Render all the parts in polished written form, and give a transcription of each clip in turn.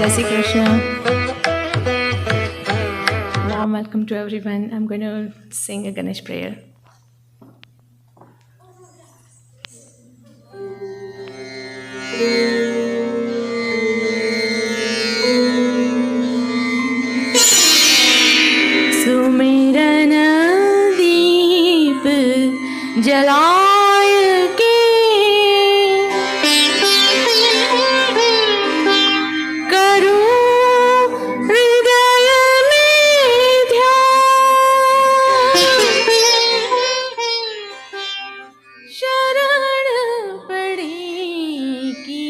Jai Shri Krishna. Warm welcome to everyone. I'm going to sing a Ganesh prayer. सुमिरन दीप जलाय के करूं हृदय में ध्यान, शरण पड़ी की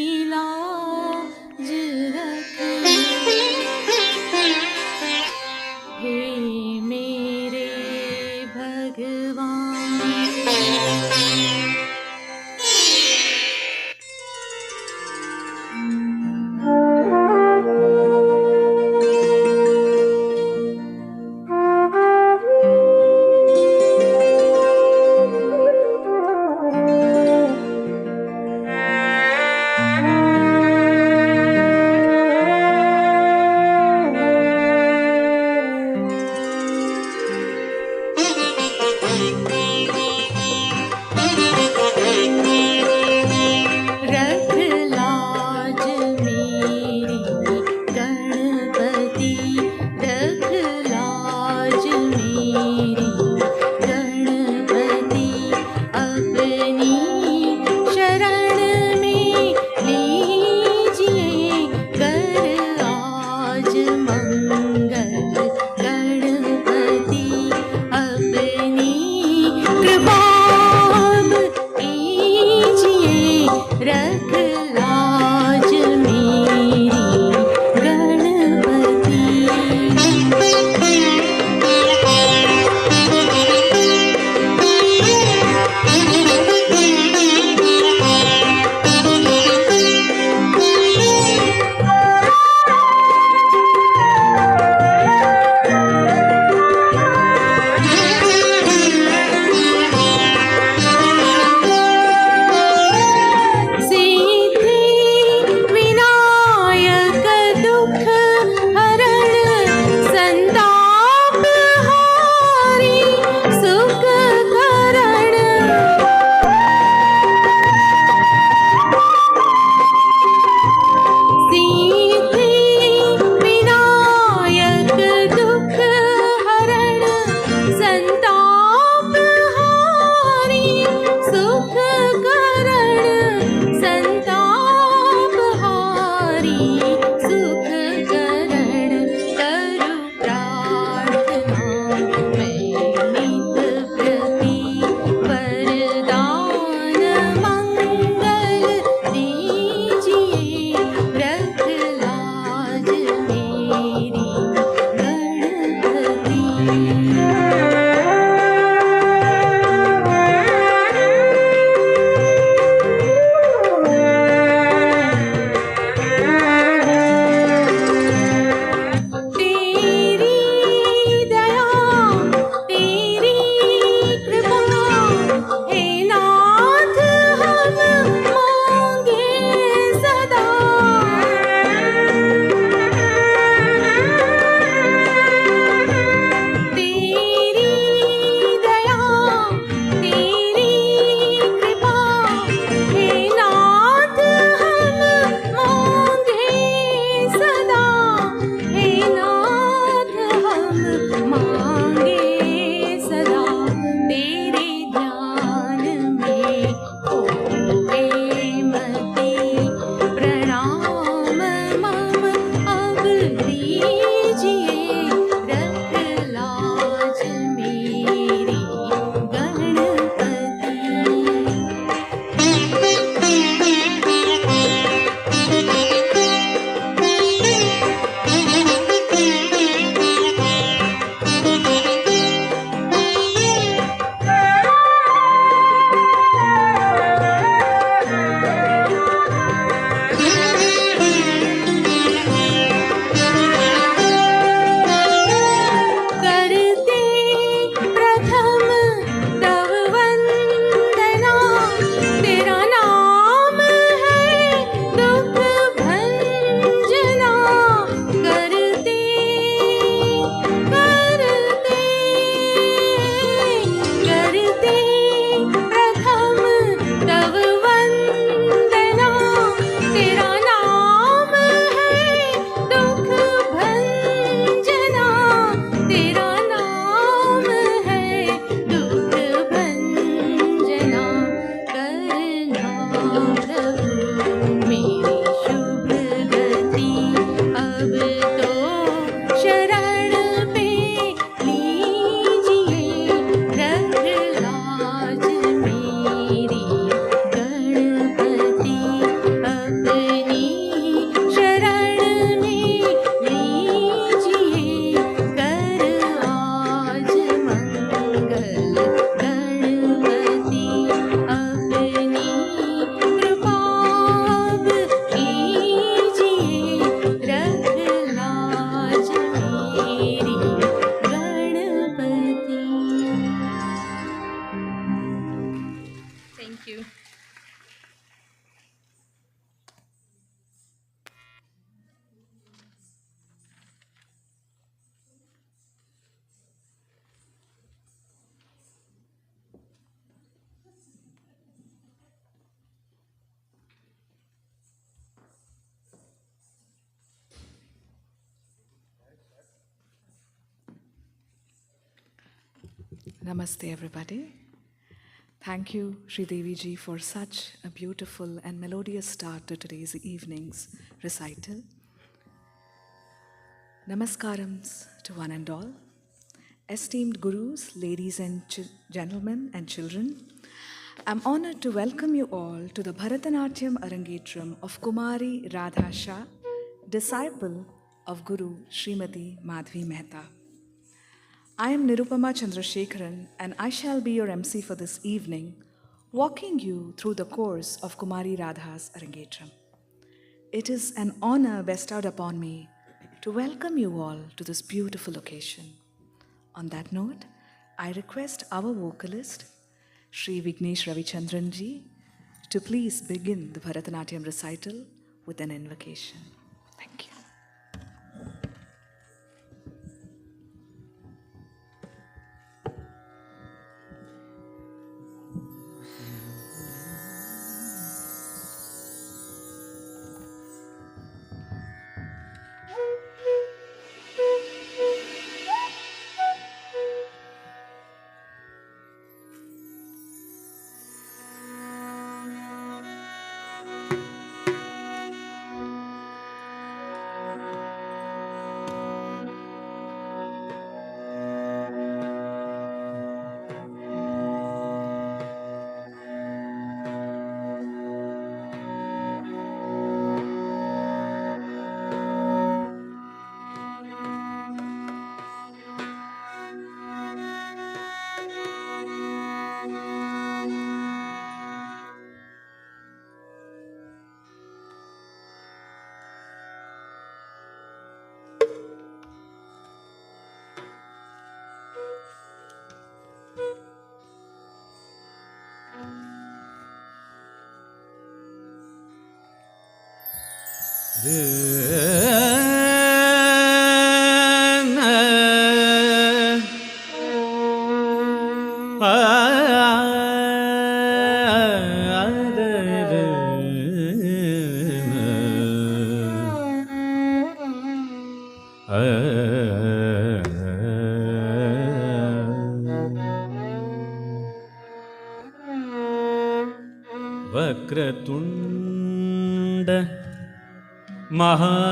Namaste, everybody. Thank you, Sri Devi ji, for such a beautiful and melodious start to today's evening's recital. Namaskarams to one and all. Esteemed gurus, ladies and gentlemen and children, I'm honored to welcome you all to the Bharatanatyam Arangetram of Kumari Radha Shah, disciple of Guru Srimati Madhavi Mehta. I am Nirupama Chandrasekharan and I shall be your MC for this evening, walking you through the course of Kumari Radha's Arangetram. It is an honor bestowed upon me to welcome you all to this beautiful occasion. On that note, I request our vocalist, Sri Vignesh Ravichandran ji, to please begin the Bharatanatyam recital with an invocation. Thank you. वक्रतुण्ड महाकाय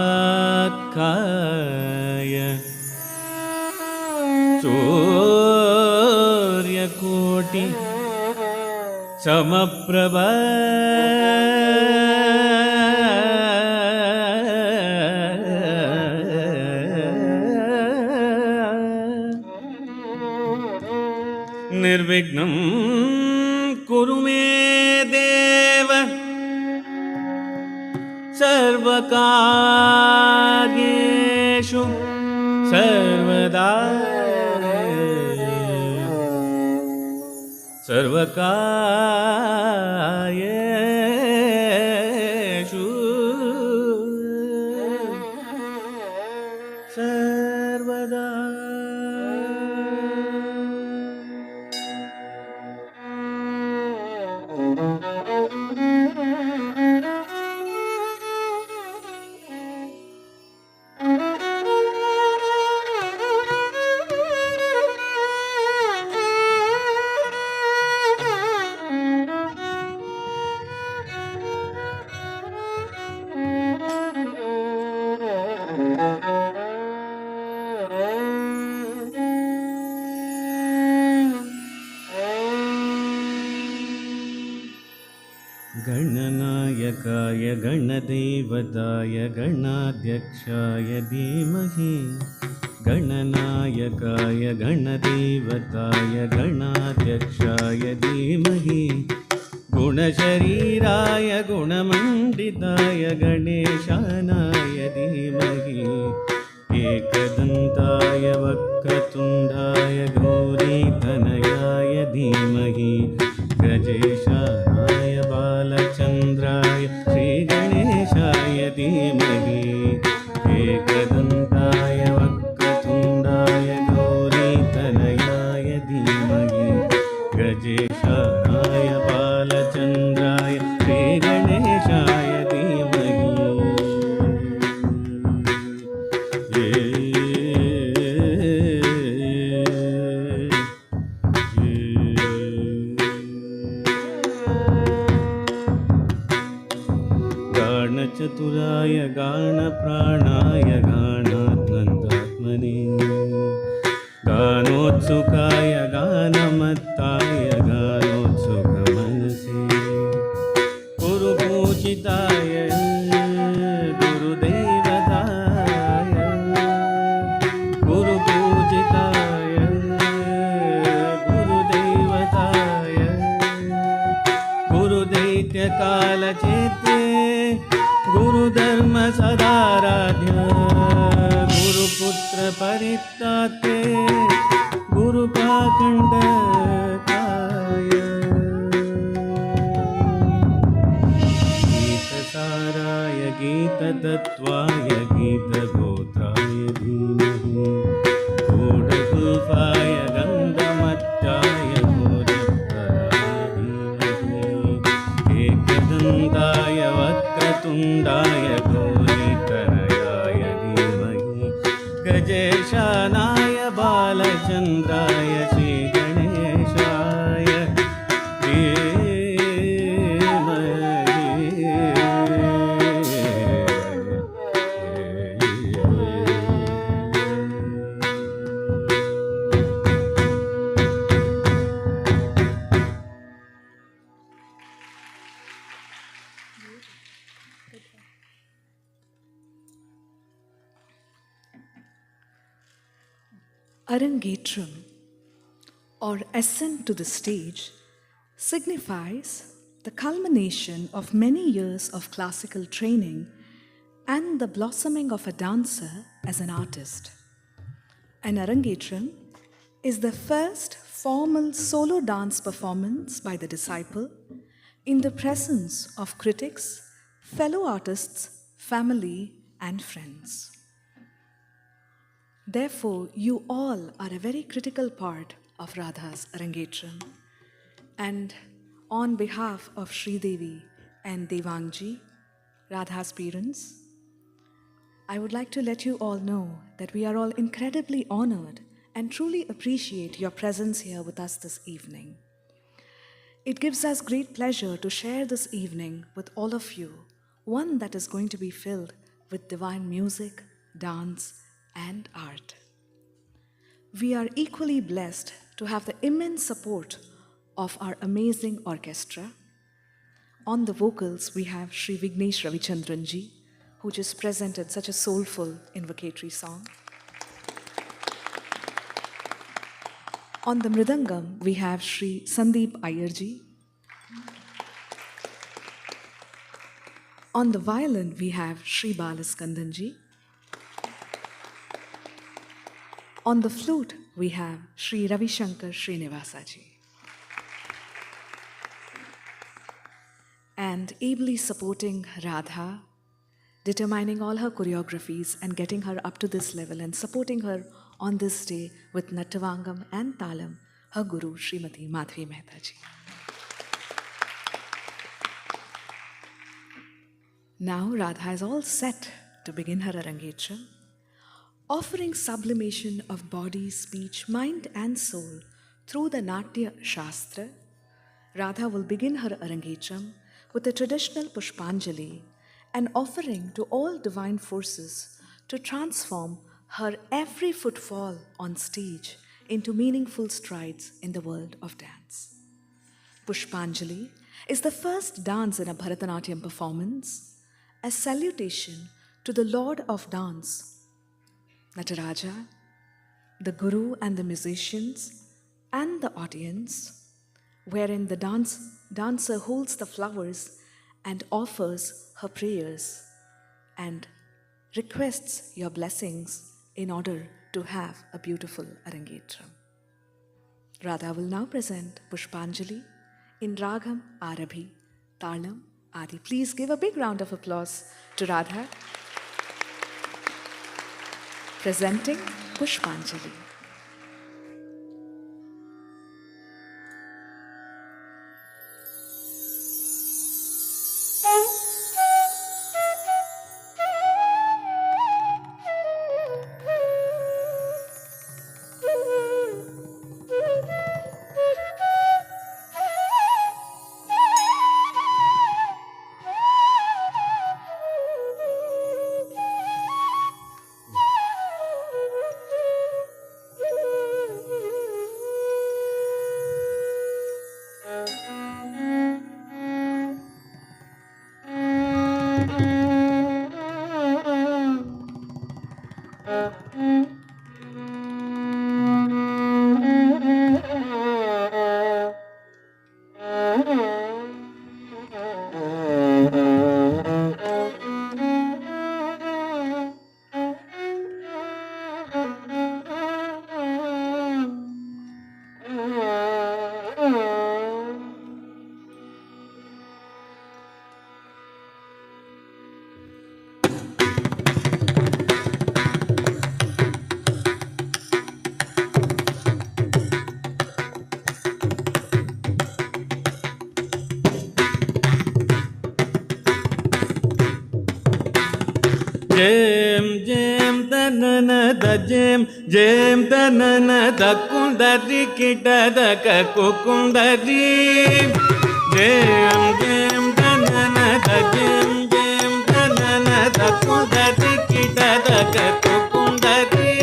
सूर्यकोटि समप्रभ निर्विघ्नं कुरु मे देव सर्वकार्येषु सर्वदा सर्वकार्येषु सर्वदा गणनायकाय गणदेवताय गणाध्यक्षाय धीमहि गणनायकाय गणदेवताय गणाध्यक्षाय धीमहि गुणशरीराय गुणमण्डिताय गणेशानाय धीमहि एकदन्ताय वक्रतुण्डाय गौरीतनयाय धीमहि गजेशाय बालचन्द्राय श्रीगणेशाय धीमहि एकदन्ताय वक्रतुण्डाय गौरीतनयाय धीमहि गजेशाय बालचन्द्राय श्रीगणेशाय धीमहि गानचतुराय गानप्राणाय गानात्मन्तात्मने गानोत्सुकाय गानमत्ताय गानोत्सुकमनसे गुरुपूजिताय गुरुदेवताय गुरुपूजिताय गुरुदेवताय गुरुदैत्यकालचेत्रे गुरुधर्म सदाराध्य गुरुपुत्र परित्राते गुरुपाखण्डकाय गीतसाराय गीततत्त्वाय गीतगोत्राय धीमहि गूढगुल्फाय गन्धमत्ताय घोरतराय धीमहि एकदन्ताय वक्रतुण्डाय गौरीतनयाय धीमहि गजेशानाय बालचन्द्राय श्रीगणेशाय Arangetram, or ascent to the stage, signifies the culmination of many years of classical training and the blossoming of a dancer as an artist. An Arangetram is the first formal solo dance performance by the disciple in the presence of critics, fellow artists, family, and friends. Therefore, you all are a very critical part of Radha's Arangetram. And on behalf of Sri Devi and Devangji, Radha's parents, I would like to let you all know that we are all incredibly honored and truly appreciate your presence here with us this evening. It gives us great pleasure to share this evening with all of you, one that is going to be filled with divine music, dance, and art. We are equally blessed to have the immense support of our amazing orchestra. On the vocals, we have Sri Vignesh Ravichandranji, who just presented such a soulful invocatory song. On the mridangam, we have Sri Sandeep Ayerji. On the violin, we have Sri Balaskandanji. On the flute, we have Sri Ravi Shankar Srinivasaji. And ably supporting Radha, determining all her choreographies and getting her up to this level and supporting her on this day with Nattavangam and Talam, her guru, Srimati Madhavi Mehta ji. Now Radha is all set to begin her Arangetram, offering sublimation of body, speech, mind and soul through the Natya Shastra. Radha will begin her Arangetram with a traditional Pushpanjali, an offering to all divine forces to transform her every footfall on stage into meaningful strides in the world of dance. Pushpanjali is the first dance in a Bharatanatyam performance, a salutation to the Lord of Dance, Nataraja, the Guru and the musicians, and the audience, wherein the dancer holds the flowers and offers her prayers and requests your blessings in order to have a beautiful Arangetram. Radha will now present Pushpanjali in Ragam Arabhi, Talam Adi. Please give a big round of applause to Radha presenting Pushpanjali. Jem jem tanana da jem jem tanana da kundari kita da kakukundari. Jem jem tanana da jem jem tanana da kundari kita da kakukundari.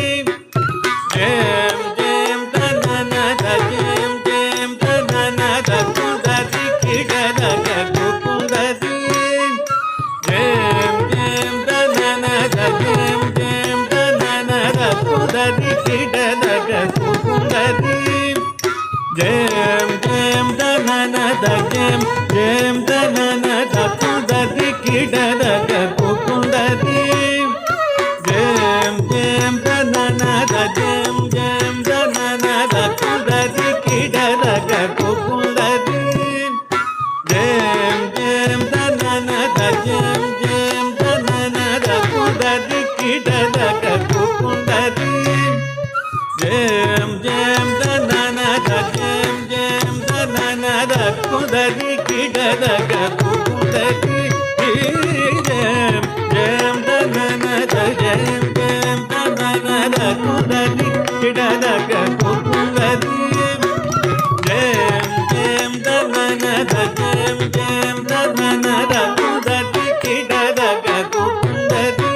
Jem jem tanana da jem jem tanana da kundari kita da kakukundari. Jem jem tanana da jem jem tanana da kundari kita da kakukundari. Jem jem tanana da jem jem tanana da kundari kita da kakukundari. Jem jem tanana da jem jem tanana da kundari kita da kakukundari. Jem jem tanana da jem jem tanana da kundari kita da kakukundari. Jem jem tanana da jem jem tanana da kundari kita da kakukundari. Jem jem tanana da jem jem tanana da kundari kita da kakukundari. Jem jem tanana da jem jem tanana da kundari kita da kakukundari.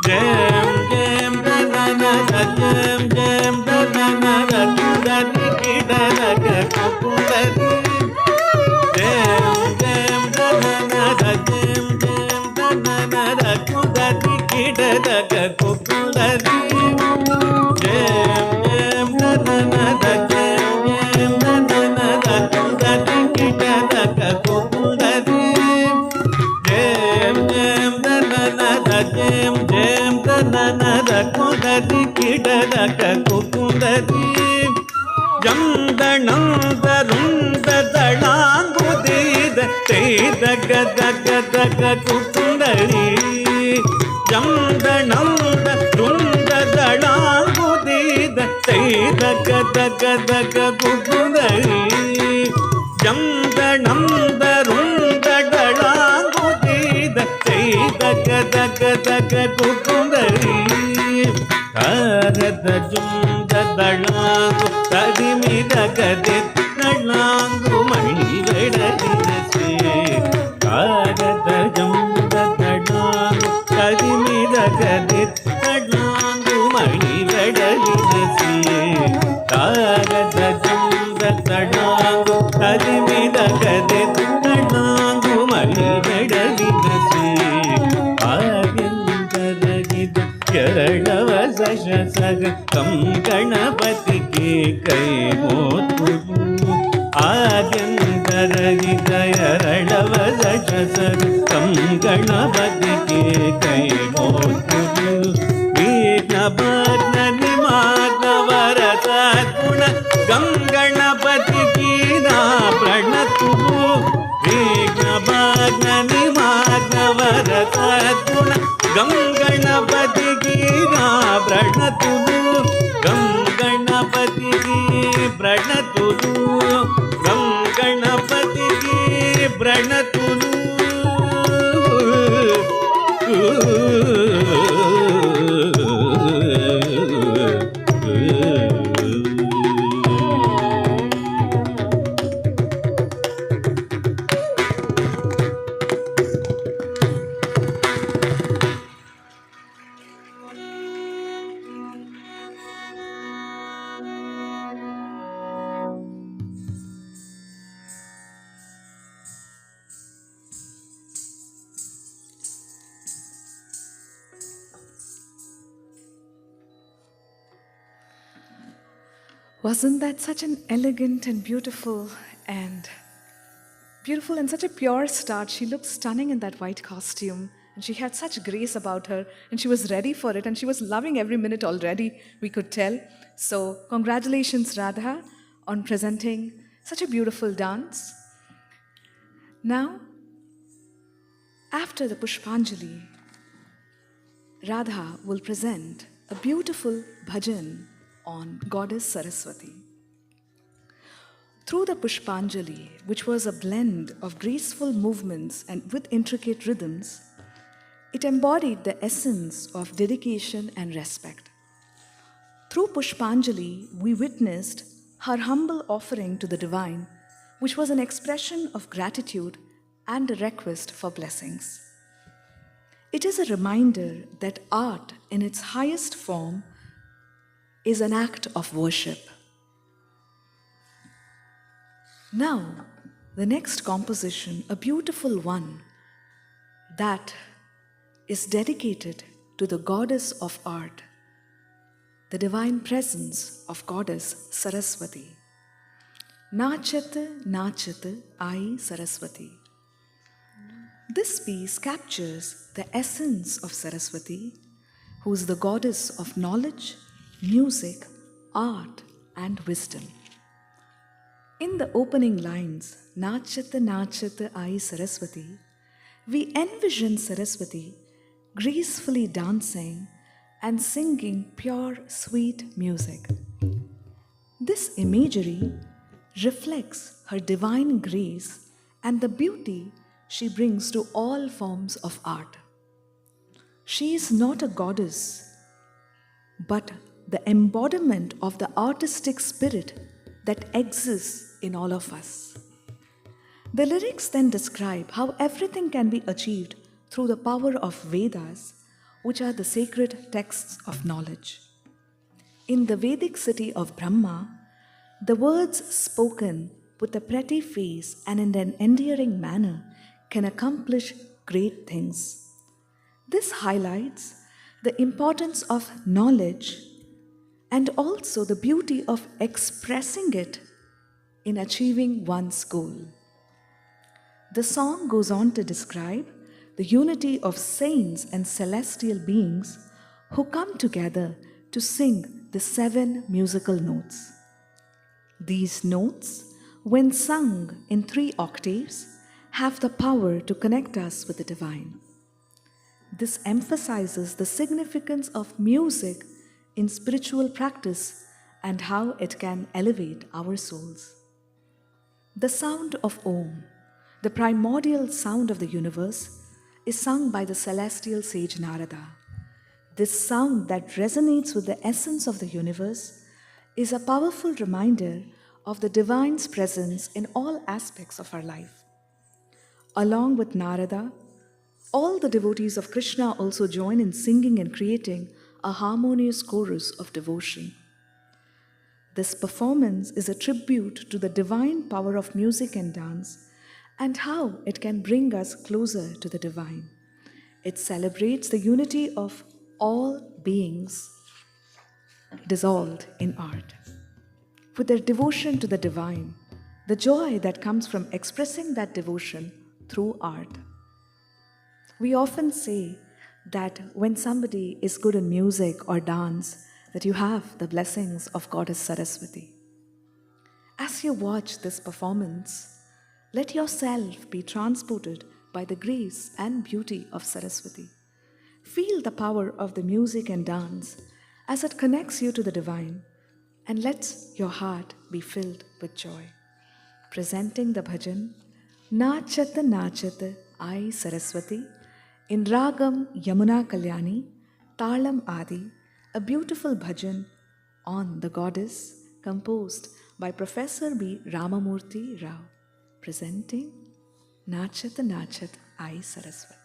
Jem jem tanana da jem jem tanana da kundari kita da kakukundari. Jem jem tanana da jem jem tanana da kundari kita da kakukundari. Jem jem tanana da jem jem tanana da kundari kita da kakukundari. Jem jem tanana da jem jem tanana da kundari kita da kakukundari. Jam danam darunda dalangudeeda teeda gada gada kakukundari. Jam danam darunda dalangudeeda teeda gada gada kakukundari. Jam danam darunda dalangudeeda teeda gada gada kakukundari. Tarada jumda dalangu tadimida gadet dalangu mani vedadinase. Tarada jumda dalangu tadimida gadet dalangu mani vedadinase. Tarada jumda dalangu tadimida gadet dalangu mani vedadinase. ಎರಡವ ಸಶಸಗ ಕಂ ಗಣಪತಿಗೆ ಕೈ ಮೋತುದು. ಆದ್ಯಂತರಹಿತ ಎರಡವ ಸಶಸಗ ಕಂ ಗಣಪತಿಗೆ ಕೈ ಮೋತುದು. ವಿಘ್ನ ಭಗ್ನ ನಿಮಾಗ್ನ ವರದ ಗುಣ ಗಂ ಗಣಪತಿಗೆ ನಾ ಪ್ರಣತುದು. ವಿಘ್ನ ಭಗ್ನ ನಿಮಾಗ್ನ ವರದ ಗುಣ ಗಂ ಗಣಪತಿಗೆ ನಾ ಪ್ರಣತುದು. ಗಂ ಗಣಪತಿಗೆ ಪ್ರಣತುದು. ಗಂ ಗಣಪತಿಗೆ ಪ್ರಣತುದು. Wasn't that such an elegant and beautiful and such a pure start? She looked stunning in that white costume, and she had such grace about her, and she was ready for it, and she was loving every minute already, we could tell. So, congratulations, Radha, on presenting such a beautiful dance. Now, after the Pushpanjali, Radha will present a beautiful bhajan on Goddess Saraswati. Through the Pushpanjali, which was a blend of graceful movements and with intricate rhythms, it embodied the essence of dedication and respect. Through Pushpanjali, we witnessed her humble offering to the divine, which was an expression of gratitude and a request for blessings. It is a reminder that art, in its highest form, is an act of worship. Now, the next composition, a beautiful one, that is dedicated to the goddess of art, the divine presence of Goddess Saraswati. Nachat Nachat Ai Saraswati. This piece captures the essence of Saraswati, who is the goddess of knowledge, music, art, and wisdom. In the opening lines, Nachat Nachat Ai Saraswati, we envision Saraswati gracefully dancing and singing pure, sweet music. This imagery reflects her divine grace and the beauty she brings to all forms of art. She is not a goddess, but the embodiment of the artistic spirit that exists in all of us. The lyrics then describe how everything can be achieved through the power of Vedas, which are the sacred texts of knowledge. In the Vedic city of Brahma, the words spoken with a pretty face and in an endearing manner can accomplish great things. This highlights the importance of knowledge and also the beauty of expressing it in achieving one's goal. The song goes on to describe the unity of saints and celestial beings who come together to sing the 7 musical notes. These notes, when sung in 3 octaves, have the power to connect us with the divine. This emphasizes the significance of music in spiritual practice and how it can elevate our souls. The sound of Om, the primordial sound of the universe, is sung by the celestial sage Narada. This sound that resonates with the essence of the universe is a powerful reminder of the divine's presence in all aspects of our life. Along with Narada, all the devotees of Krishna also join in singing and creating a harmonious chorus of devotion. This performance is a tribute to the divine power of music and dance and how it can bring us closer to the divine. It celebrates the unity of all beings dissolved in art. With their devotion to the divine, the joy that comes from expressing that devotion through art. We often say that when somebody is good in music or dance, that you have the blessings of Goddess Saraswati. As you watch this performance, let yourself be transported by the grace and beauty of Saraswati. Feel the power of the music and dance as it connects you to the divine and lets your heart be filled with joy. Presenting the bhajan, Nachat Nachat Ai Saraswati, in Ragam Yamuna Kalyani, Talam Adi, a beautiful bhajan on the goddess composed by Professor B. Ramamurthy Rao, presenting Nachat Nachat Ai Saraswati.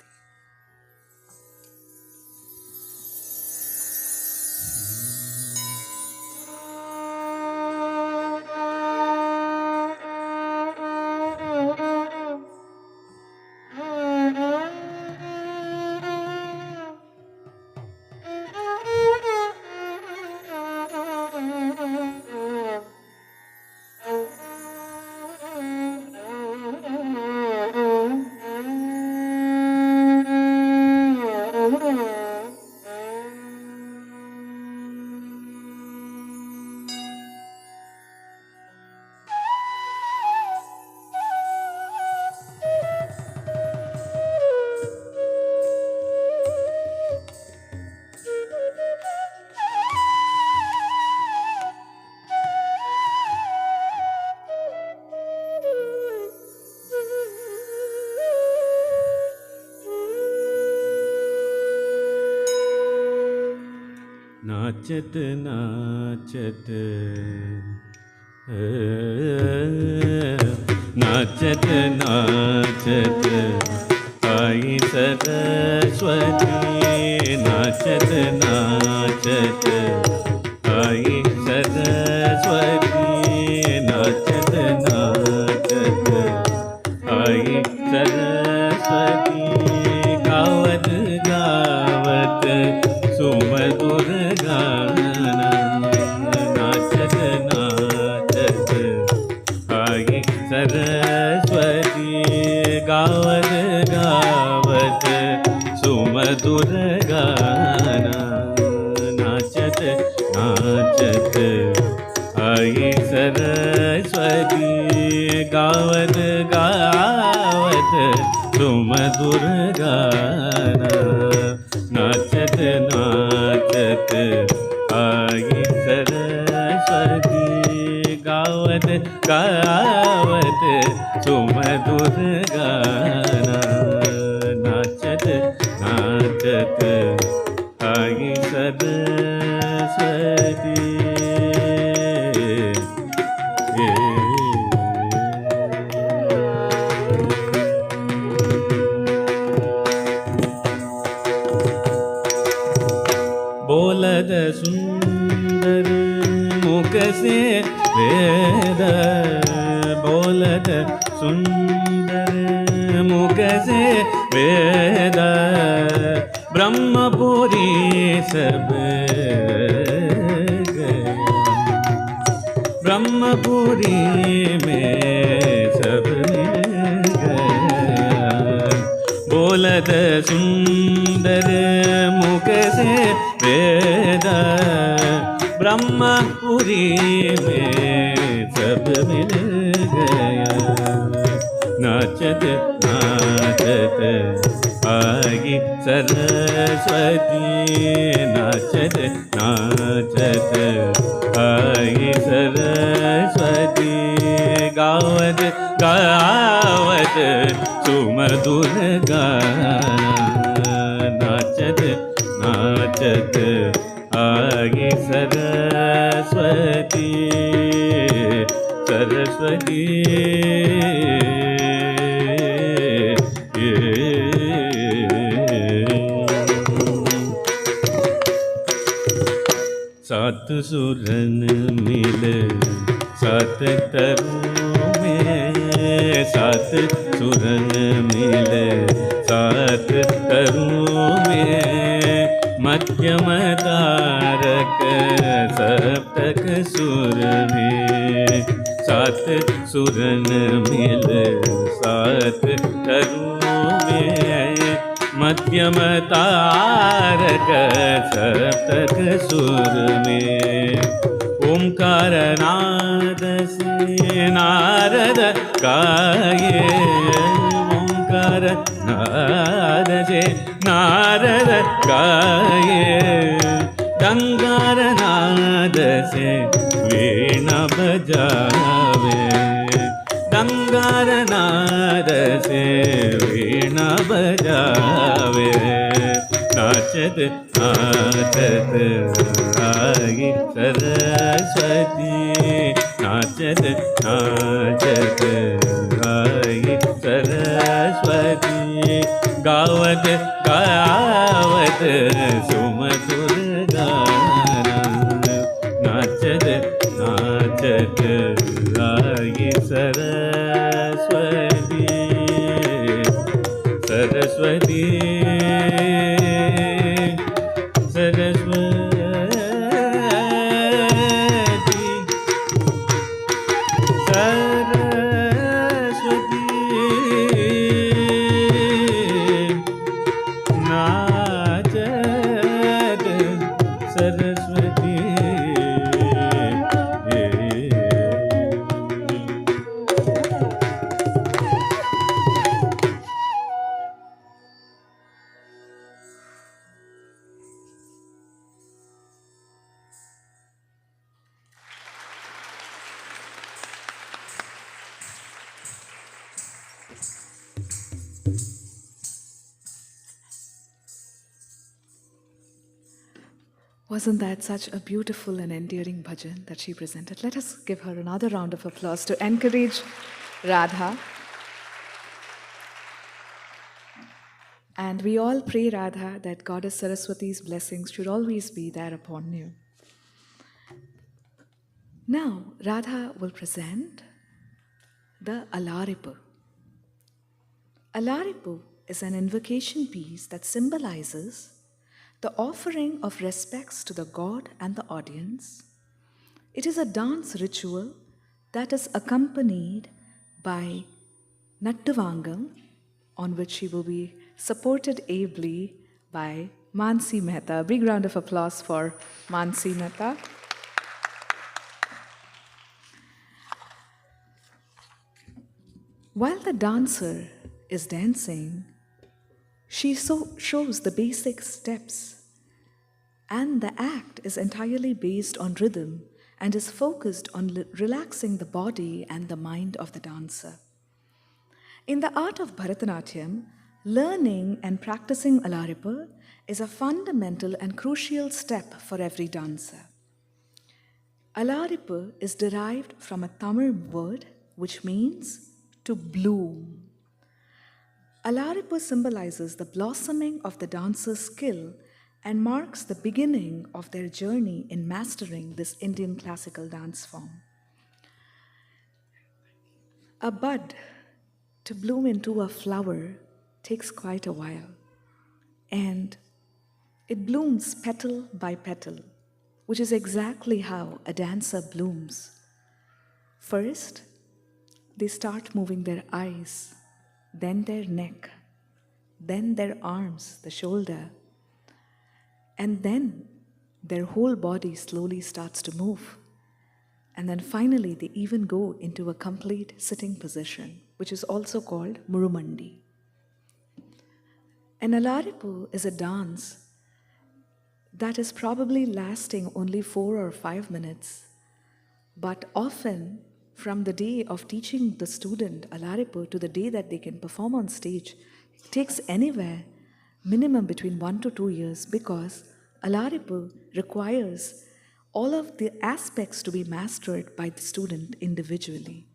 नाचत नाचत नाचत नाचत आई सरस्वती नाचत नाचत आई सरस्वती नाचत नाचत आई सरस्वती गावत गावत सुमधुर गाना नाचत नाचत आई सरस्वती गावत गावत सुमधुर गाना नाचत नाचत आई सरस्वती गावत गावत सुमधुर गाना नाचत नाचत आई सरस्वती गावत गावत सुमधुर गाना नाचत नाचत आई सरस्वती बोलत सुंदर मुख से वेद बोलत सुंदर मुख से वेद ब्रह्मपुरी सब गया ब्रह्मपुरी में सब मिल गया बोलत सुंदर मुख से वेद ब्रह्मपुरी में सब मिल गया नाचत नाचत आई सरस्वती नाचत नाचत आई सरस्वती गावत गावत सुमधुर गाना नाचत नाचत आई सरस्वती सरस्वती सात सुरन मिल सात तरुओं में सात सुरन मिल सात तरुओं में मध्यम तारक सप्तक सुर में सात सुरन मिल सात तरुओं में मध्यम तारक सप्तक सुर में ओंकार नाद से नारद गाये ओंकार नाद से नारद गाये गंगार नाद से वीणा बजावे गंगार नाद से वीणा बजावे नाचत नाचत आई सरस्वती नाचत नाचत आई सरस्वती गावत गावत सुमधुर गाना नाचत नाचत आई Saraswati Saraswati Wasn't that such a beautiful and endearing bhajan that she presented? Let us give her another round of applause to encourage Radha. And we all pray, Radha, that Goddess Saraswati's blessings should always be there upon you. Now, Radha will present the Alaripu. Alaripu is an invocation piece that symbolizes the offering of respects to the god and the audience. It is a dance ritual that is accompanied by Nattuvangam, on which she will be supported ably by Mansi Mehta. A big round of applause for Mansi Mehta. While the dancer is dancing, she shows the basic steps, and the act is entirely based on rhythm and is focused on relaxing the body and the mind of the dancer. In the art of Bharatanatyam, learning and practicing Alaripu is a fundamental and crucial step for every dancer. Alaripu is derived from a Tamil word which means to bloom. Alaripu symbolizes the blossoming of the dancer's skill and marks the beginning of their journey in mastering this Indian classical dance form. A bud to bloom into a flower takes quite a while, and it blooms petal by petal, which is exactly how a dancer blooms. First, they start moving their eyes, then their neck, then their arms, the shoulder, and then their whole body slowly starts to move. And then finally, they even go into a complete sitting position, which is also called Murumandi. An Alaripu is a dance that is probably lasting only 4 or 5 minutes, but often from the day of teaching the student Alaripu to the day that they can perform on stage, it takes anywhere minimum between 1 to 2 years, because Alaripu requires all of the aspects to be mastered by the student individually.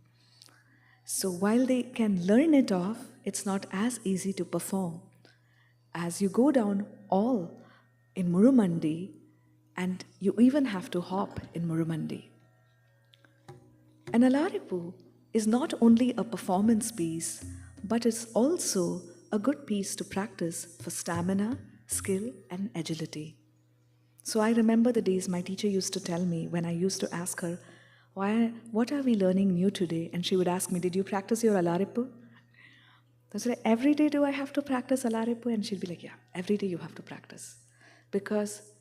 So while they can learn it off, it's not as easy to perform, as you go down all in Murumandi, and you even have to hop in Murumandi. An Alaripu is not only a performance piece, but it's also a good piece to practice for stamina, skill, and agility. So I remember the days my teacher used to tell me when I used to ask her, what are we learning new today? And she would ask me, did you practice your Alaripu? I was like, every day do I have to practice Alaripu? And she'd be like, yeah, every day you have to practice. Because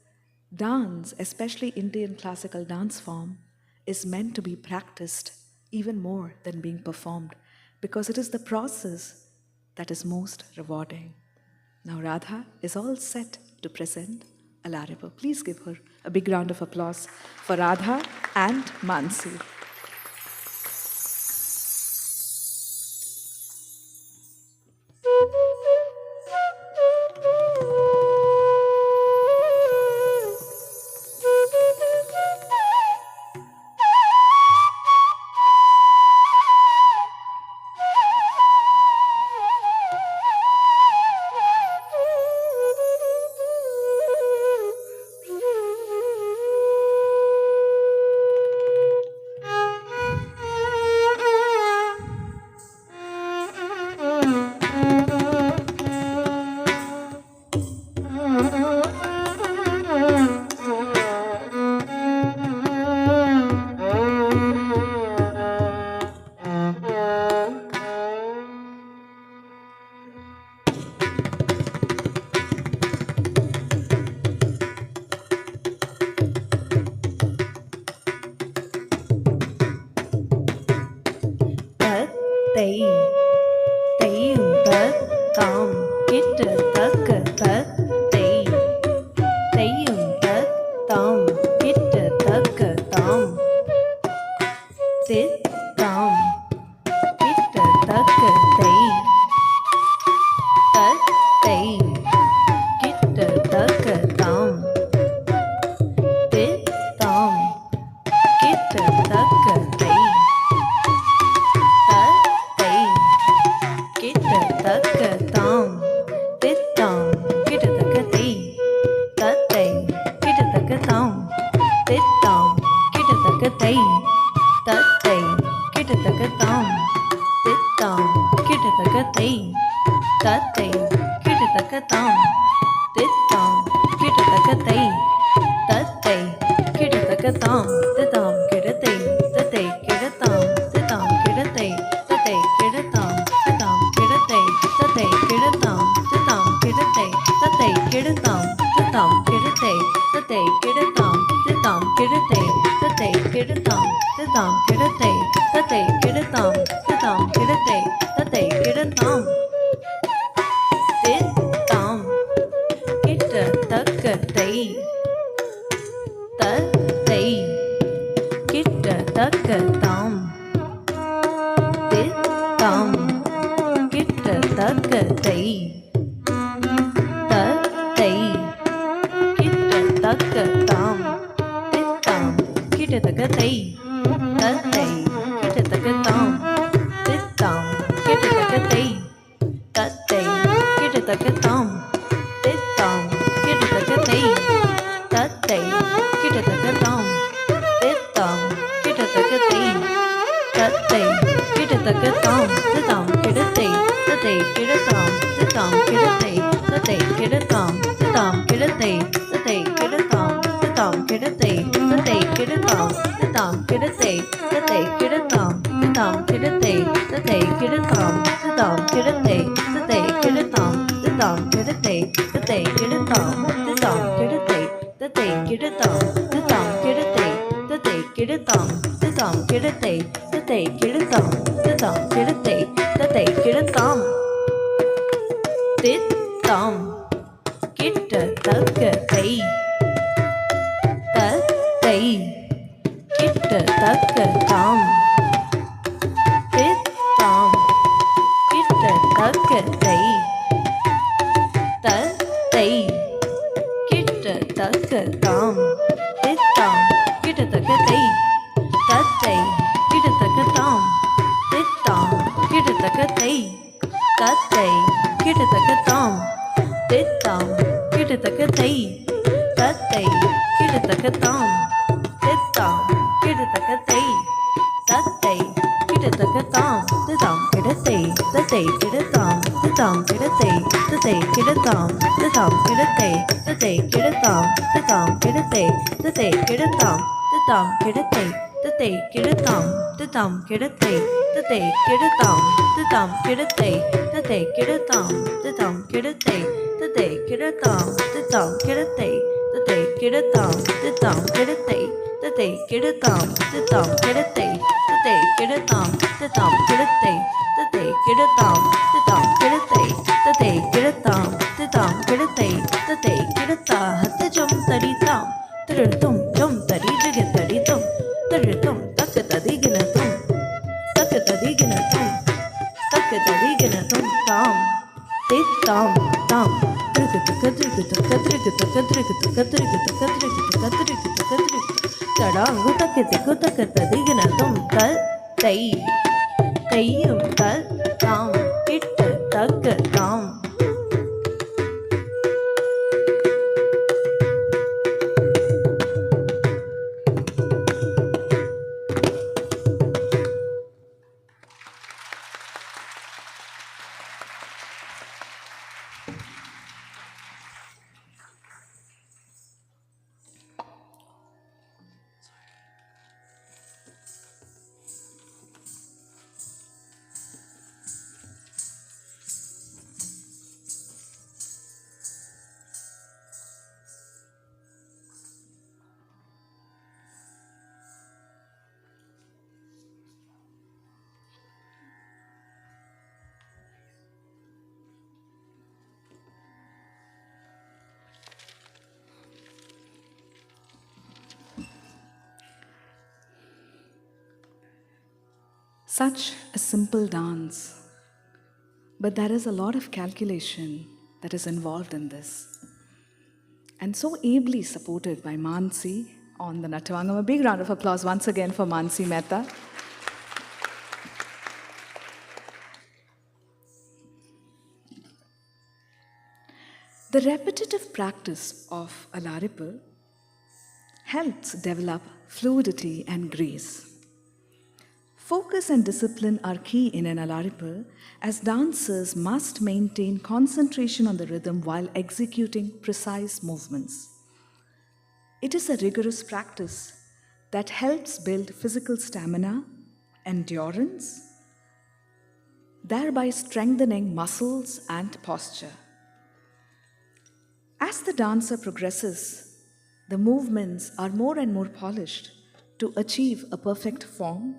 dance, especially Indian classical dance form, is meant to be practiced even more than being performed, because it is the process that is most rewarding. Now Radha is all set to present Alaripu. Please give her a big round of applause for Radha and Mansi. tam titam kidate tate kidatam titam kidate tate kidatam titam kidate tate kidatam titam kidate tate kidatam titam kidate tate kidatam titam kidate tate kidatam titam kidate tate kidatam titam kidate tate kidatam titam kita takkatai தத்தை கிட்ட தக்கதாம் தித்தாம் கிட்ட தக்கத்தை தத்தை கிட்ட தக்கதாம் தித்தாம் கிட்ட தக்கத்தை தத்தை கிட்ட தக்கதாம் தித்தாம் கிட்ட தக்கத்தை தத்தை கிட்ட தக்கதாம் தித்தாம் கிட்ட தக்கத்தை தத்தை கிட்டத்தக்கதாம் தித்தாம் கிட்டத்தக்கத்தை தத்தை கிட்டத்தக்கதாம் தித்தாம் கிடத்தை தத்தை கிடத்தாம் தித்தாம் கிடத்தை தத்தை கிடத்தாம் தித்தாம் கிடத்தை தத்தை கிடத்தாம் தித்தாம் கிடத்தை தத்தை கிடத்தாம் தித்தாம் கிடத்தை தத்தை கிடத்தாம் தித்தாம் கிடத்தை தத்தை கிடத்தாம் தித்தாம் கிடத்தை தத்தை கிடத்தாம் தித்தாம் கிடத்தை தத்தை கிடத்தாம் தித்தாம் கிடத்தை தத்தை கிடத்தாம் தித்தாம் கிடத்தை தத்தை கிடத்தாம் தித்தாம் கிடத்தை தத்தை கிடத்தாம் தித்தாம் கிடத்தை தத்தை கிடத்தாம் தித்தாம் கிட்ட தக்கத்தை தத்தை கிட்ட தக்கதாம் தித்தாம் கிட்ட தக்கத்தை தத்தை கிட்ட தக்கதாம் தித்தாம் கிட்ட தக்கத்தை தத்தை கிட்ட தக்கதாம் தித்தாம் கிட்ட தக்கத்தை தத்தை கிட்ட தக்கதாம் தித்தாம் கிட்ட தக்கத்தை தத்தை கிட்ட தக்கதாம் தித்தாம் கிட்ட தக்கத்தை தத்தை கிட்ட தக்கதாம் தித்தாம் கிடத்தை தத்தை கிடத்தாம் தித்தாம் கிடத்தை தத்தை கிடத்தாம் தித்தாம் கிடத்தை தத்தை கிடத்தாம் தித்தாம் கிடத்தை தத்தை கிடத்தாம் தித்தாம் கிடத்தை தத்தை கிடத்தாம் தித்தாம் கிடத்தை தத்தை கிடத்தாம் தித்தாம் கிடத்தை தத்தை கிடத்தாம் தித்தாம் கிடத்தை தத்தை கிடத்தாம் தித்தாம் கிடத்தை தத்தை கிடத்தாம் தித்தாம் கிடத்தை தத்தை கிடத்தாம் தித்தாம் கிடத்தை தத்தை கிடத்தாம் தித்தாம் கிடத்தை தத்தை கிடத்தாம் தித்தாம் கிடத்தை தத்தை கிடத்தாம் தித்தாம் கிடத்தை தத்தை கிடத்தா ஹத்தஜம் தரிதாம் திருத்தும் ஜம் தரி ஜிக தரிதும் திருத்தும் தக்க ததிகினதும் தக்க ததிகினதும் தக்க ததிகினதும் தாம் தித்தாம் தாம் திருக்கு தக்க திருக்கு தக்க திருக்கு தக்க திருக்கு தக்க திருக்கு தக்க திருக்கு தக்க திருக்கு தக்க திருக்கு தடாங்கு தக்க திக்கு தக்க ததிகினதும் தை தையும் தாம் கிட்ட தக்க தாம் Such a simple dance, but there is a lot of calculation that is involved in this. And so ably supported by Mansi on the Natyavangam. A big round of applause once again for Mansi Mehta. The repetitive practice of Alaripal helps develop fluidity and grace. Focus and discipline are key in an Alaripal, as dancers must maintain concentration on the rhythm while executing precise movements. It is a rigorous practice that helps build physical stamina, endurance, thereby strengthening muscles and posture. As the dancer progresses, the movements are more and more polished to achieve a perfect form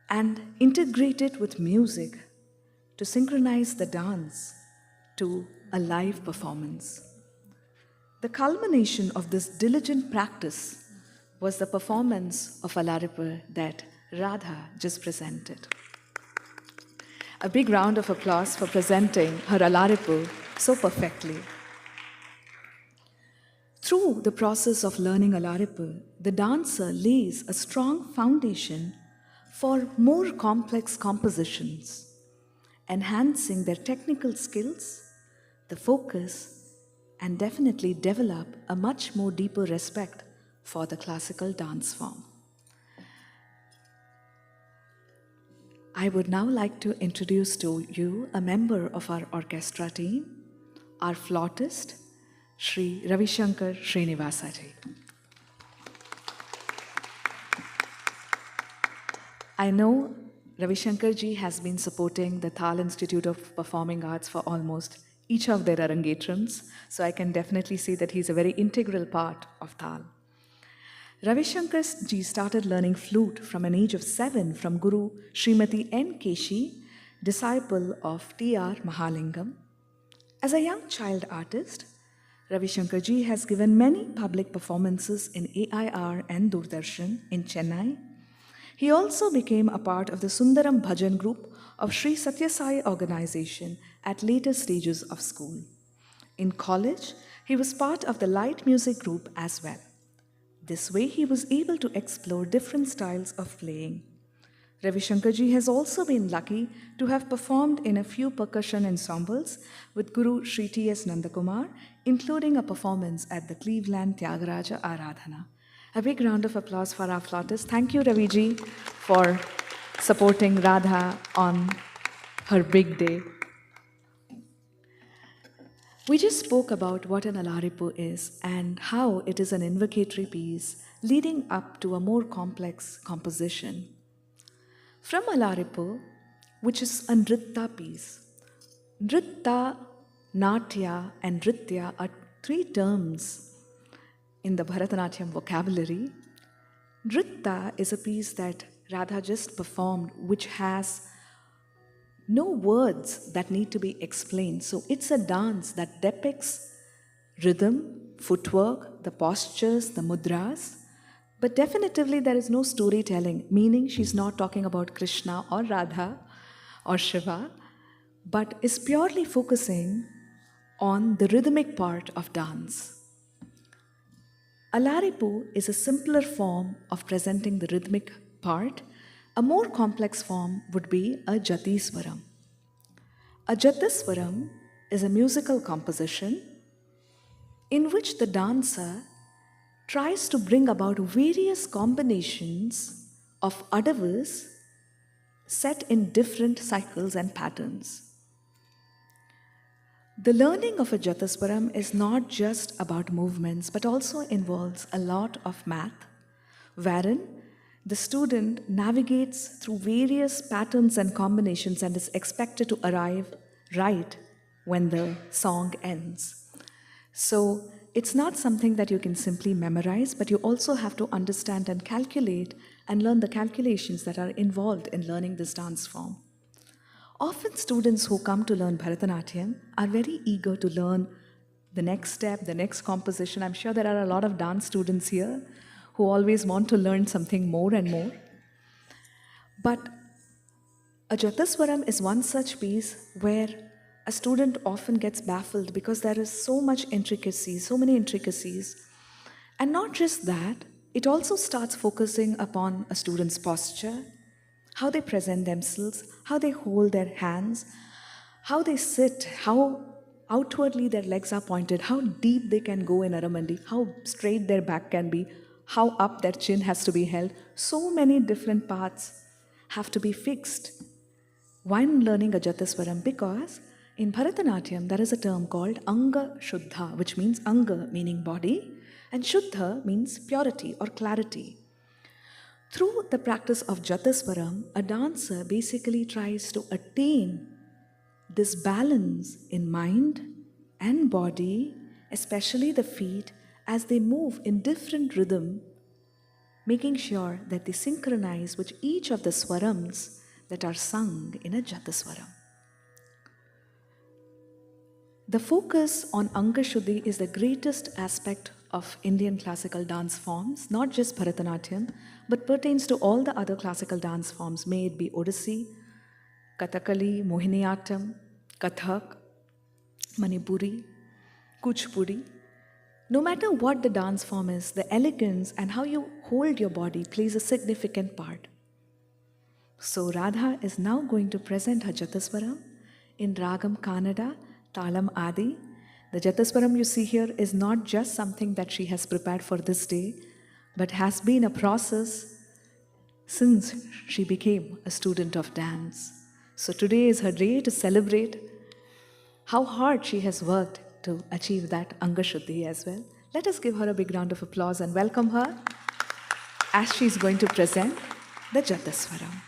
and integrate it with music to synchronize the dance to a live performance. The culmination of this diligent practice was the performance of Alaripur that Radha just presented. A big round of applause for presenting her Alaripur so perfectly. Through the process of learning Alaripur, the dancer lays a strong foundation for more complex compositions, enhancing their technical skills, the focus, and definitely develop a much more deeper respect for the classical dance form. I would now like to introduce to you a member of our orchestra team, our flautist, Sri Ravishankar Srinivasaji. I know Ravishankar ji has been supporting the Taal Institute of Performing Arts for almost each of their Arangetrams, so I can definitely see that he's a very integral part of Taal. Ravishankar ji started learning flute from an age of 7 from Guru Srimati N. Keshi, disciple of T.R. Mahalingam. As a young child artist, Ravishankar ji has given many public performances in AIR and Doordarshan in Chennai. He also became a part of the Sundaram Bhajan group of Sri Satya Sai organization at later stages of school. In college, he was part of the light music group as well. This way, he was able to explore different styles of playing. Ravishankar ji has also been lucky to have performed in a few percussion ensembles with Guru Sri T.S. Nandakumar, including a performance at the Cleveland Tyagaraja Aradhana. A big round of applause for our flautist. Thank you, Ravi ji, for supporting Radha on her big day. We just spoke about what an Alaripur is and how it is an invocatory piece leading up to a more complex composition. From Alaripur, which is a Nritta piece, Nritta, Natya and Nritya are 3 terms in the Bharatanatyam vocabulary. Nritta is a piece that Radha just performed, which has no words that need to be explained. So it's a dance that depicts rhythm, footwork, the postures, the mudras. But definitively there is no storytelling, meaning she's not talking about Krishna or Radha or Shiva, but is purely focusing on the rhythmic part of dance. Alaripur is a simpler form of presenting the rhythmic part. A more complex form would be a Jatiswaram. A Jatiswaram is a musical composition in which the dancer tries to bring about various combinations of adavas set in different cycles and patterns. The learning of a Jatiswaram is not just about movements, but also involves a lot of math, wherein the student navigates through various patterns and combinations and is expected to arrive right when the song ends. So it's not something that you can simply memorize, but you also have to understand and calculate and learn the calculations that are involved in learning this dance form. Often students who come to learn Bharatanatyam are very eager to learn the next step, the next composition. I'm sure there are a lot of dance students here who always want to learn something more and more. But a Jatiswaram is one such piece where a student often gets baffled because there is so much intricacy, so many intricacies. And not just that, it also starts focusing upon a student's posture, how they present themselves, how they hold their hands, how they sit, how outwardly their legs are pointed, how deep they can go in Aramandi, how straight their back can be, how up their chin has to be held. So many different parts have to be fixed when learning a Jatiswaram, because in Bharatanatyam there is a term called Anga Shuddha, which means Anga meaning body, and Shuddha means purity or clarity. Through the practice of Jataswaram, a dancer basically tries to attain this balance in mind and body, especially the feet, as they move in different rhythm, making sure that they synchronize with each of the swarams that are sung in a Jataswaram. The focus on Anga Shuddhi is the greatest aspect of Indian classical dance forms, not just Bharatanatyam, but pertains to all the other classical dance forms, may it be Odissi, Kathakali, Mohiniyattam, Kathak, Manipuri, Kuchipudi. No matter what the dance form is, the elegance and how you hold your body plays a significant part. So Radha is now going to present her Jataswaram in Ragam Kannada, Talam Adi. The Jataswaram you see here is not just something that she has prepared for this day, but has been a process since she became a student of dance. So today is her day to celebrate how hard she has worked to achieve that Anga Shuddhi as well. Let us give her a big round of applause and welcome her as she is going to present the Jataswaram.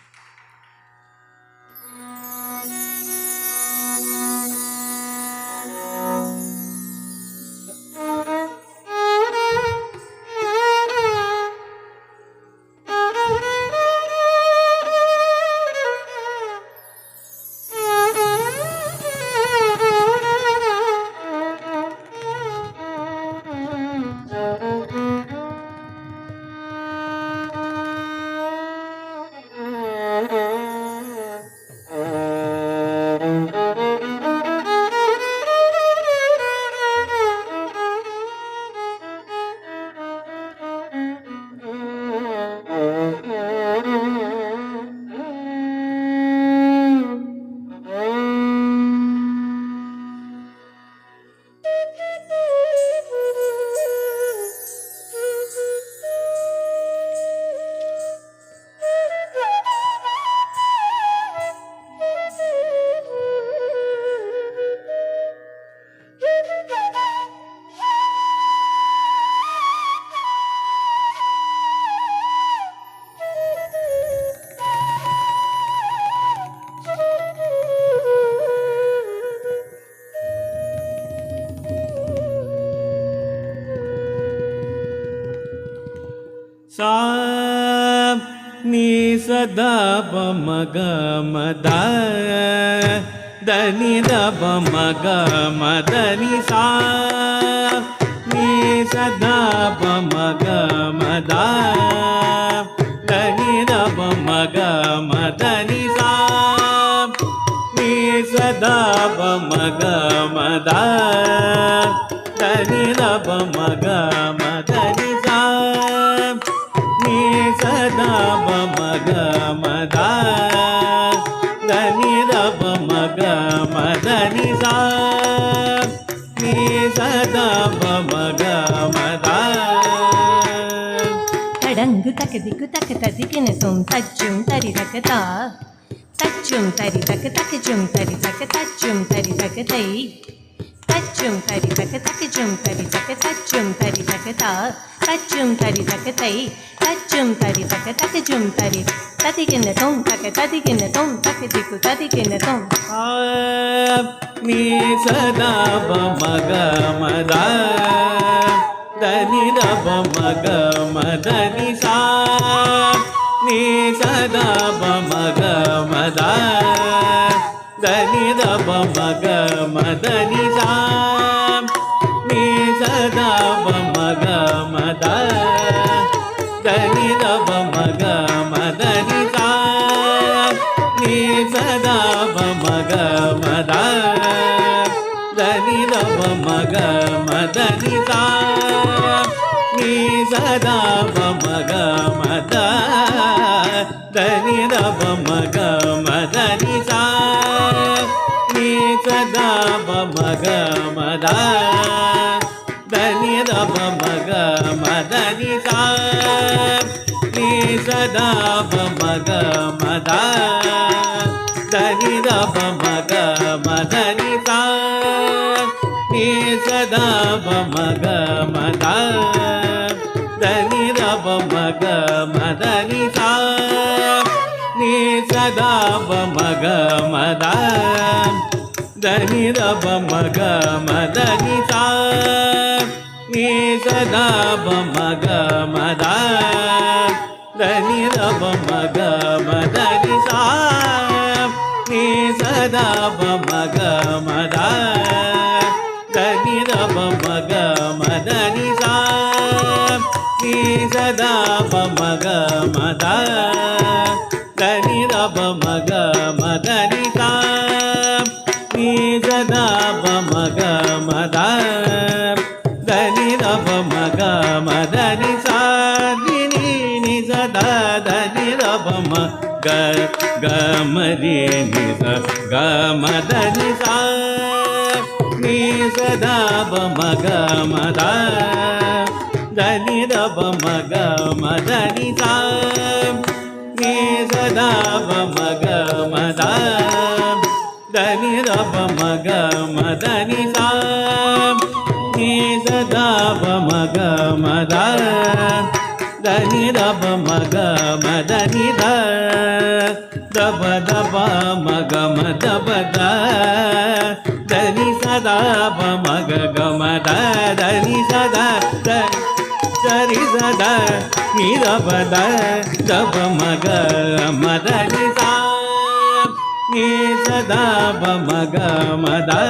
सा ni sada pa ma ga ma da da ni da pa ma ga ma da ni sa ni sada pa ma ga ma da da ni da pa ma ga ma da ni sa ni sada pa ma ga ma da da ni da pa ma ga ma da ni sa ni sada pa ma ga ma da da ni da pa ma ga ma da ni sa ni sada pa ma ga ma da தடங்கு தக்கதிக்கு தக்க ததிக்கின தும் தச்சும் தரி தக்கதா தச்சும் தரி தக்க தக்கச்சும் தரி தக்க தச்சும் தரி தக்கதை தச்சும் தரி தக்க தக்கச்சும் தரி தக்க தச்சும் தரி தக்கதா தச்சும் தரி தக்கதை தச்சும் தரி தக்க தக்கச்சும் தரி ததிக்கின தும் தக்க ததிக்கின தும் தக்கதிக்கு ததிக்கின தும் ni sada pa ma ga ma da da ni da pa ma ga ma da ni sa ni sada pa ma ga ma da da ni da pa ma ga ma da ni sa ni sada pa ma ga ma da da ni da pa ma ga ma da ni sa ni sada pa ma ga ma da da ni da pa ma ga ma da ni sa ni sada pa ma ga ma da da ni da pa ma ga ma da ni sa ni sada pa ma ga ma da da ni da pa ma ga ma da ni sa ni sada pa ma ga ma da da ni da pa ma ga ma da ni sa ni sada pa ma ga ma da da ni da pa ma ga ma da ni ba ma ga ma da da ni da ba ma ga ma da ni sa ni sa da ba ma ga ma da da ni da ba ma ga ma da ni sa ni sa da ba ma ga ma da da ni da ba ma ga ma da ni sa ni sa da ba ma ga ma da da ni da ba ma ga ma da ni sa ni sa da ba ma ga ma da da ni da ba ma ga ma da ni sa ni sa da da ni da ba ma ga ga ma ri ni sa ga ma da ni sa ni sa da ba ma ga ma da da ni da ba ma ga ma da ni sa ni sa da ba ma ga ma da da ni da ba ma ga ma da ni sa ni sa da ba ma ga ma da da ni da ba ma ga ma da ni da ba ma ga ma da ba da da ni sa da ba ma ga ga ma da da ni sa da da da ni sa da ni da ba ma ga ma da ni sa ni sa da ba ma ga ma da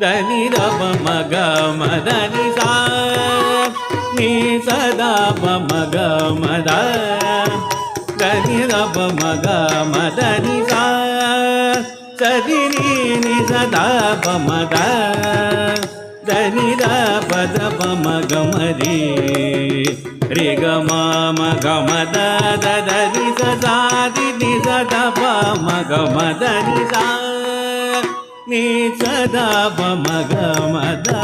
da ni da ba ma ga ma da ni sa ni sa da ba ma ga ma da da ni da ba ma ga ma da ni sa sa ni sa da ba ma da da ni da ba ma ga ma re ga ma ga ma da da ni sa ni sa da ba ma ga ma da ni sa ni sa da ba ma ga ma da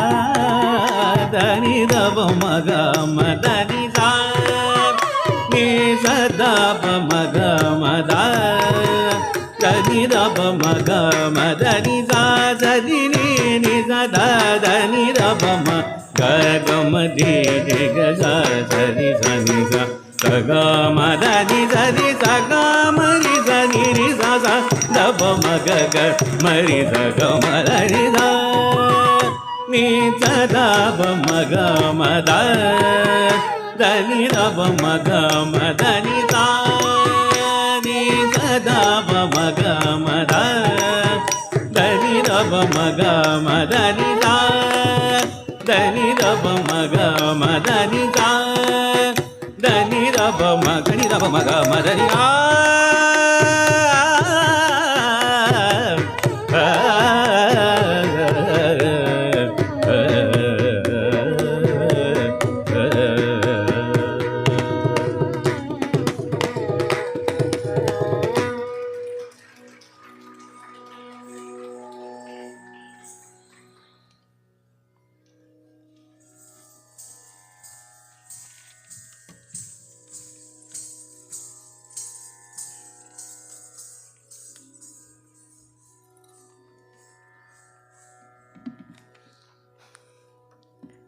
da ni da ba ma ga ma da ni sa ni sa da ba ma ga ma da da ni da ba ma ga ma da ni sa ni sa da ni da ba ma ga ga ma de ga sa ni sa ga ma da ni sa ga ma ri sa da ba ma ga ma ri sa ga ma da ni sa ni sa da ba ma ga ma da da ni da ba ma ga ma da ni sa ni sa da ba ma ga ma da da ni da ba ma ga ma da ni sa da ni da ba ma ga ma da ni sa da ni da ba ma ga ni da ba ma ga ma da ni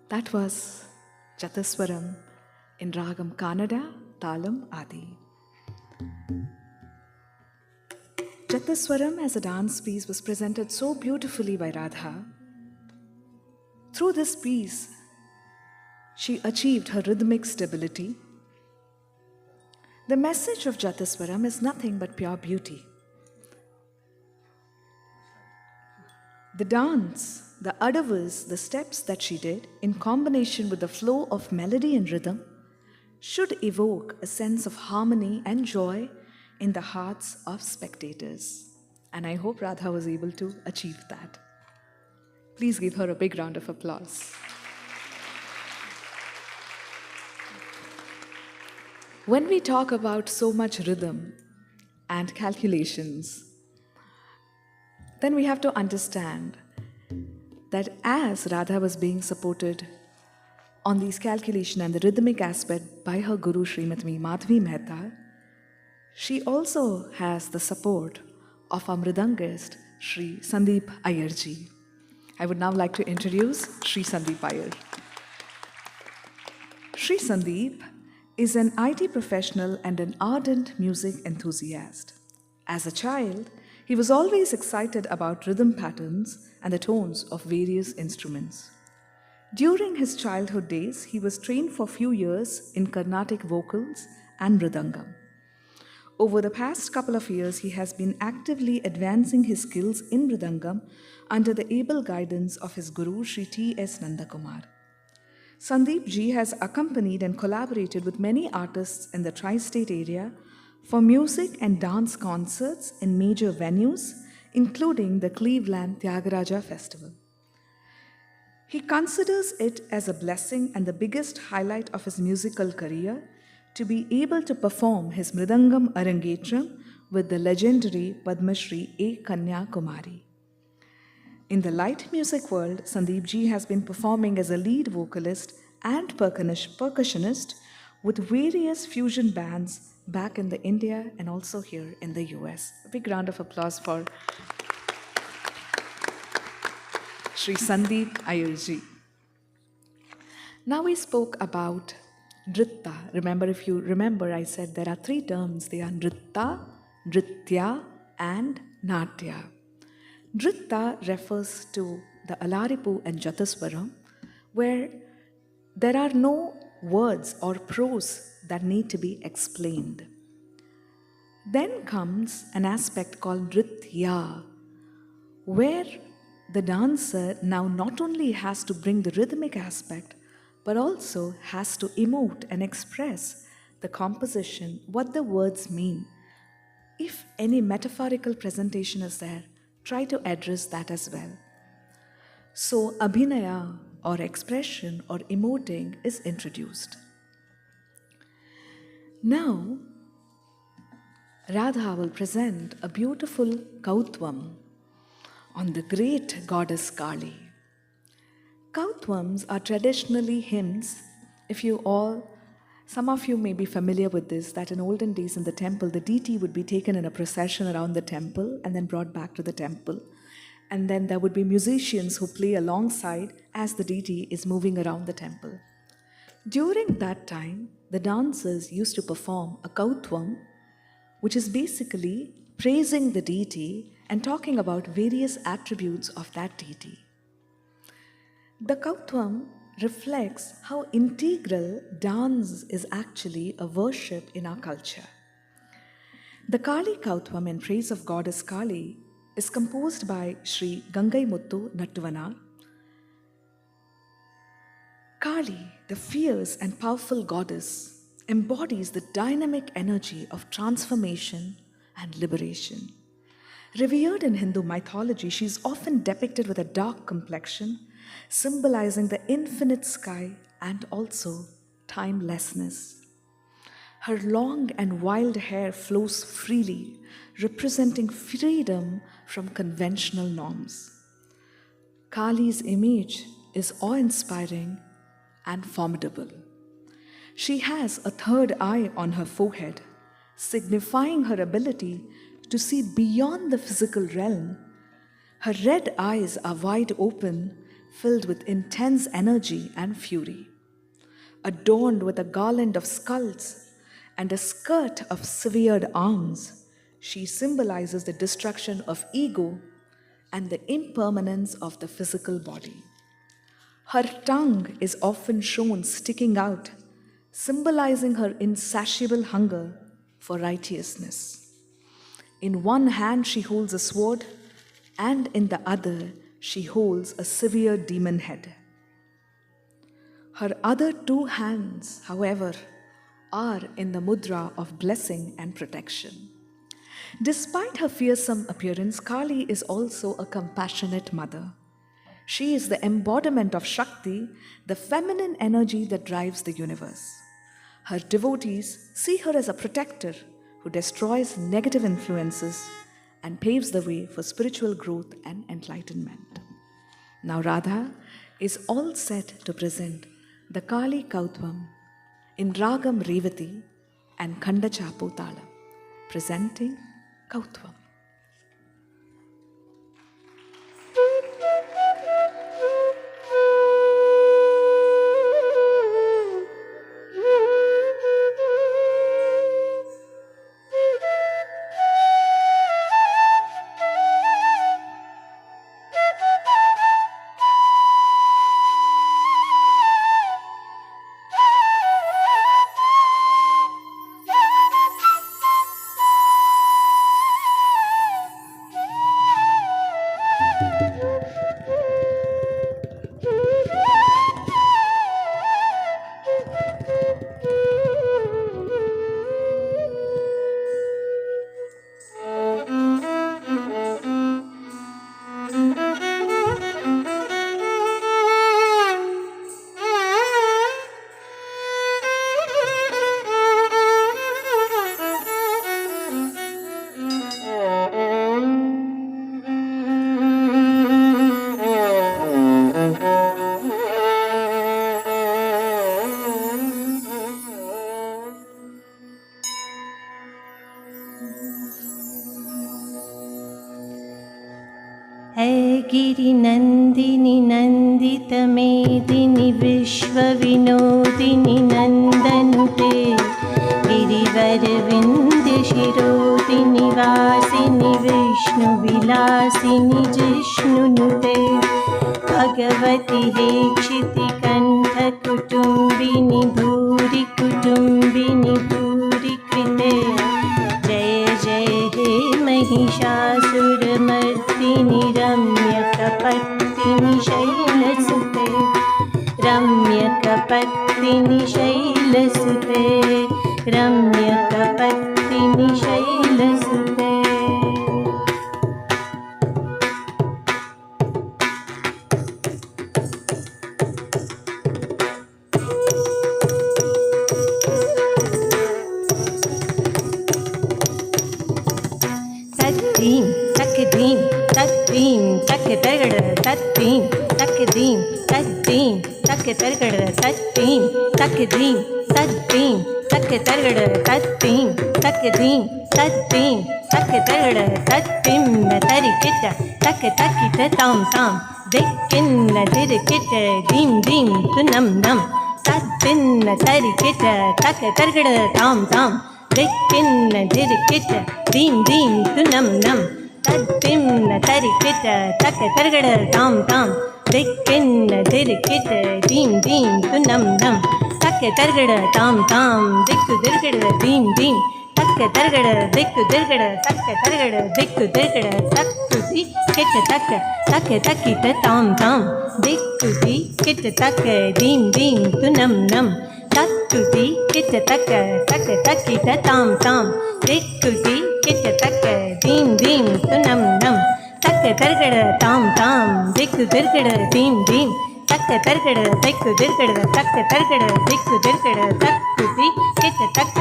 That was Chatuswaram in Ragam Kannada, Talam, Adi. Chatuswaram as a dance piece was presented so beautifully by Radha. Through this piece, she achieved her rhythmic stability. The message of Chatuswaram is nothing but pure beauty. The dance, the adavas, the steps that she did, in combination with the flow of melody and rhythm, should evoke a sense of harmony and joy in the hearts of spectators. And I hope Radha was able to achieve that. Please give her a big round of applause. When we talk about so much rhythm and calculations, then we have to understand that as Radha was being supported on these calculation and the rhythmic aspect by her guru Srimati Madhavi Mehta, she also has the support of our mridangist Sri Sandeep Iyerji. I would now like to introduce Sri Sandeep Iyer. Sri Sandeep is an IT professional and an ardent music enthusiast. As a child, he was always excited about rhythm patterns and the tones of various instruments. During his childhood days, he was trained for a few years in Carnatic vocals and mridangam. Over the past couple of years, he has been actively advancing his skills in mridangam under the able guidance of his guru, Sri T.S. Nandakumar. Sandeep ji has accompanied and collaborated with many artists in the tri-state area for music and dance concerts in major venues, including the Cleveland Tyagaraja Festival. He considers it as a blessing and the biggest highlight of his musical career to be able to perform his Mridangam Arangetram with the legendary Padma Shri A. Kanya Kumari. In the light music world, Sandeep ji has been performing as a lead vocalist and percussionist with various fusion bands back in the India and also here in the US. A big round of applause for Sri Sandeep Iyer ji. Now we spoke about Nritta. Remember, if you remember, I said there are three terms. They are Nritta, Nritya, and Natya. Nritta refers to the Alaripu and Jataswaram, where there are no words or prose that need to be explained. Then comes an aspect called Nritya, where the dancer now not only has to bring the rhythmic aspect, but also has to emote and express the composition, what the words mean. If any metaphorical presentation is there, try to address that as well. So, abhinaya or expression or emoting is introduced. Now, Radha will present a beautiful Kautvam on the great goddess Kali. Kautvams are traditionally hymns. Some of you may be familiar with this, that in olden days in the temple, the deity would be taken in a procession around the temple and then brought back to the temple. And then there would be musicians who play alongside as the deity is moving around the temple. During that time, the dancers used to perform a Kautvam, which is basically praising the deity and talking about various attributes of that deity. The Kautvam reflects how integral dance is actually a worship in our culture. The Kali Kautvam in praise of goddess Kali is composed by Sri Gangai Muthu Nattuvana. Kali, the fierce and powerful goddess, embodies the dynamic energy of transformation and liberation. Revered in Hindu mythology, she is often depicted with a dark complexion, symbolizing the infinite sky and also timelessness. Her long and wild hair flows freely, representing freedom from conventional norms. Kali's image is awe-inspiring and formidable. She has a third eye on her forehead, signifying her ability to see beyond the physical realm. Her red eyes are wide open, filled with intense energy and fury. Adorned with a garland of skulls and a skirt of severed arms, she symbolizes the destruction of ego and the impermanence of the physical body. Her tongue is often shown sticking out, symbolizing her insatiable hunger for righteousness. In one hand she holds a sword, and in the other she holds a severe demon head. Her other two hands, however, are in the mudra of blessing and protection. Despite her fearsome appearance, Kali is also a compassionate mother. She is the embodiment of Shakti, the feminine energy that drives the universe. Her devotees see her as a protector who destroys negative influences and paves the way for spiritual growth and enlightenment. Now Radha is all set to present the Kali Kautvam in Ragam Revati and Khanda Chapu Talam, presenting Kautvam. गिरिनन्दिनि नन्दितमेदिनि विश्वविनोदिनि नन्दनुते गिरिवरविन्द्यशिरोदिनि वासिनि विष्णुविलासिनि जिष्णुनुते भगवति हेक्षितिकण्ठकुटुम्बिनि भूरि कुटुम्बिनि भूरि कृते जय जय हे महिषासुरमर्दिनि रम्यकपर्दिनि शैलसुते रम्यकपर्दिनि शैलसुते रम्यकपर्दिनि शैलसुते तद्दीं तक्दीं तद्दीं तक्तर्गड तद्दीं तक्दीं तद्दीं तक्तर्गड तद्दीं तक्दीं तद्दीं तक्तर्गड तद्दीं तक्दीं तद्दीं तक्तर्गड तद्दीं तरिकिट तक तकिट तां तां दिक्किन्न दिरिकिट दीं दीं तुनं नं तद्दिन्न तरिकिट तक्तर्गड तां तां दिक्किन्न दिरिकिट दीं दीं तुनं नं तद्दिन्न तरिकिट तक्तर्गड तां तां दिक्किन्न दिरिकिट दीं दीं तुनं नं तक्तर्गड तां तां दिक्कु दिर्गड दीं दीं तक्तर्गड दिक्कु दिर्गड तक्तर्गड दिक्कु दिर्गड तक्तुति किट तक तकिट तां तां दिक्कु दी किट तक दीं दीं तुनं नं तक्तुति किट तक तकिट तां तां दिक्कुति किट तक दीं दीं तुनं नं तक्तर्गड तां तां दिक्कु दिर्गड दीं दीं तक्तर्गड दिक्कु दिर्गड तक्तर्गड दिक्कु दिर्गड तक्तुति किट तक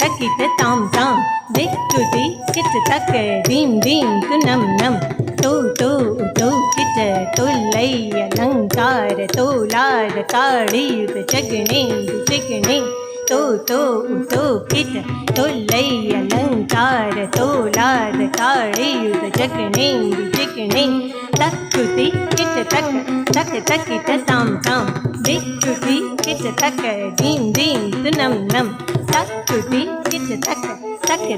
तकिट तां तां दिक्कुति किट तक दीं दीं तुनं नं तो किट तोलैय अलङ्कार तोलाड ताडीयुत जगणेन्दु जगणे तो किट तोलैय अलङ्कार तोलाड ताडीयुत जगणेन्दु जगणे तक्कुति किट तक तकिट तां तां दिक्कुति किट तक दीं दीं तुनं नं तक्कुति किट तक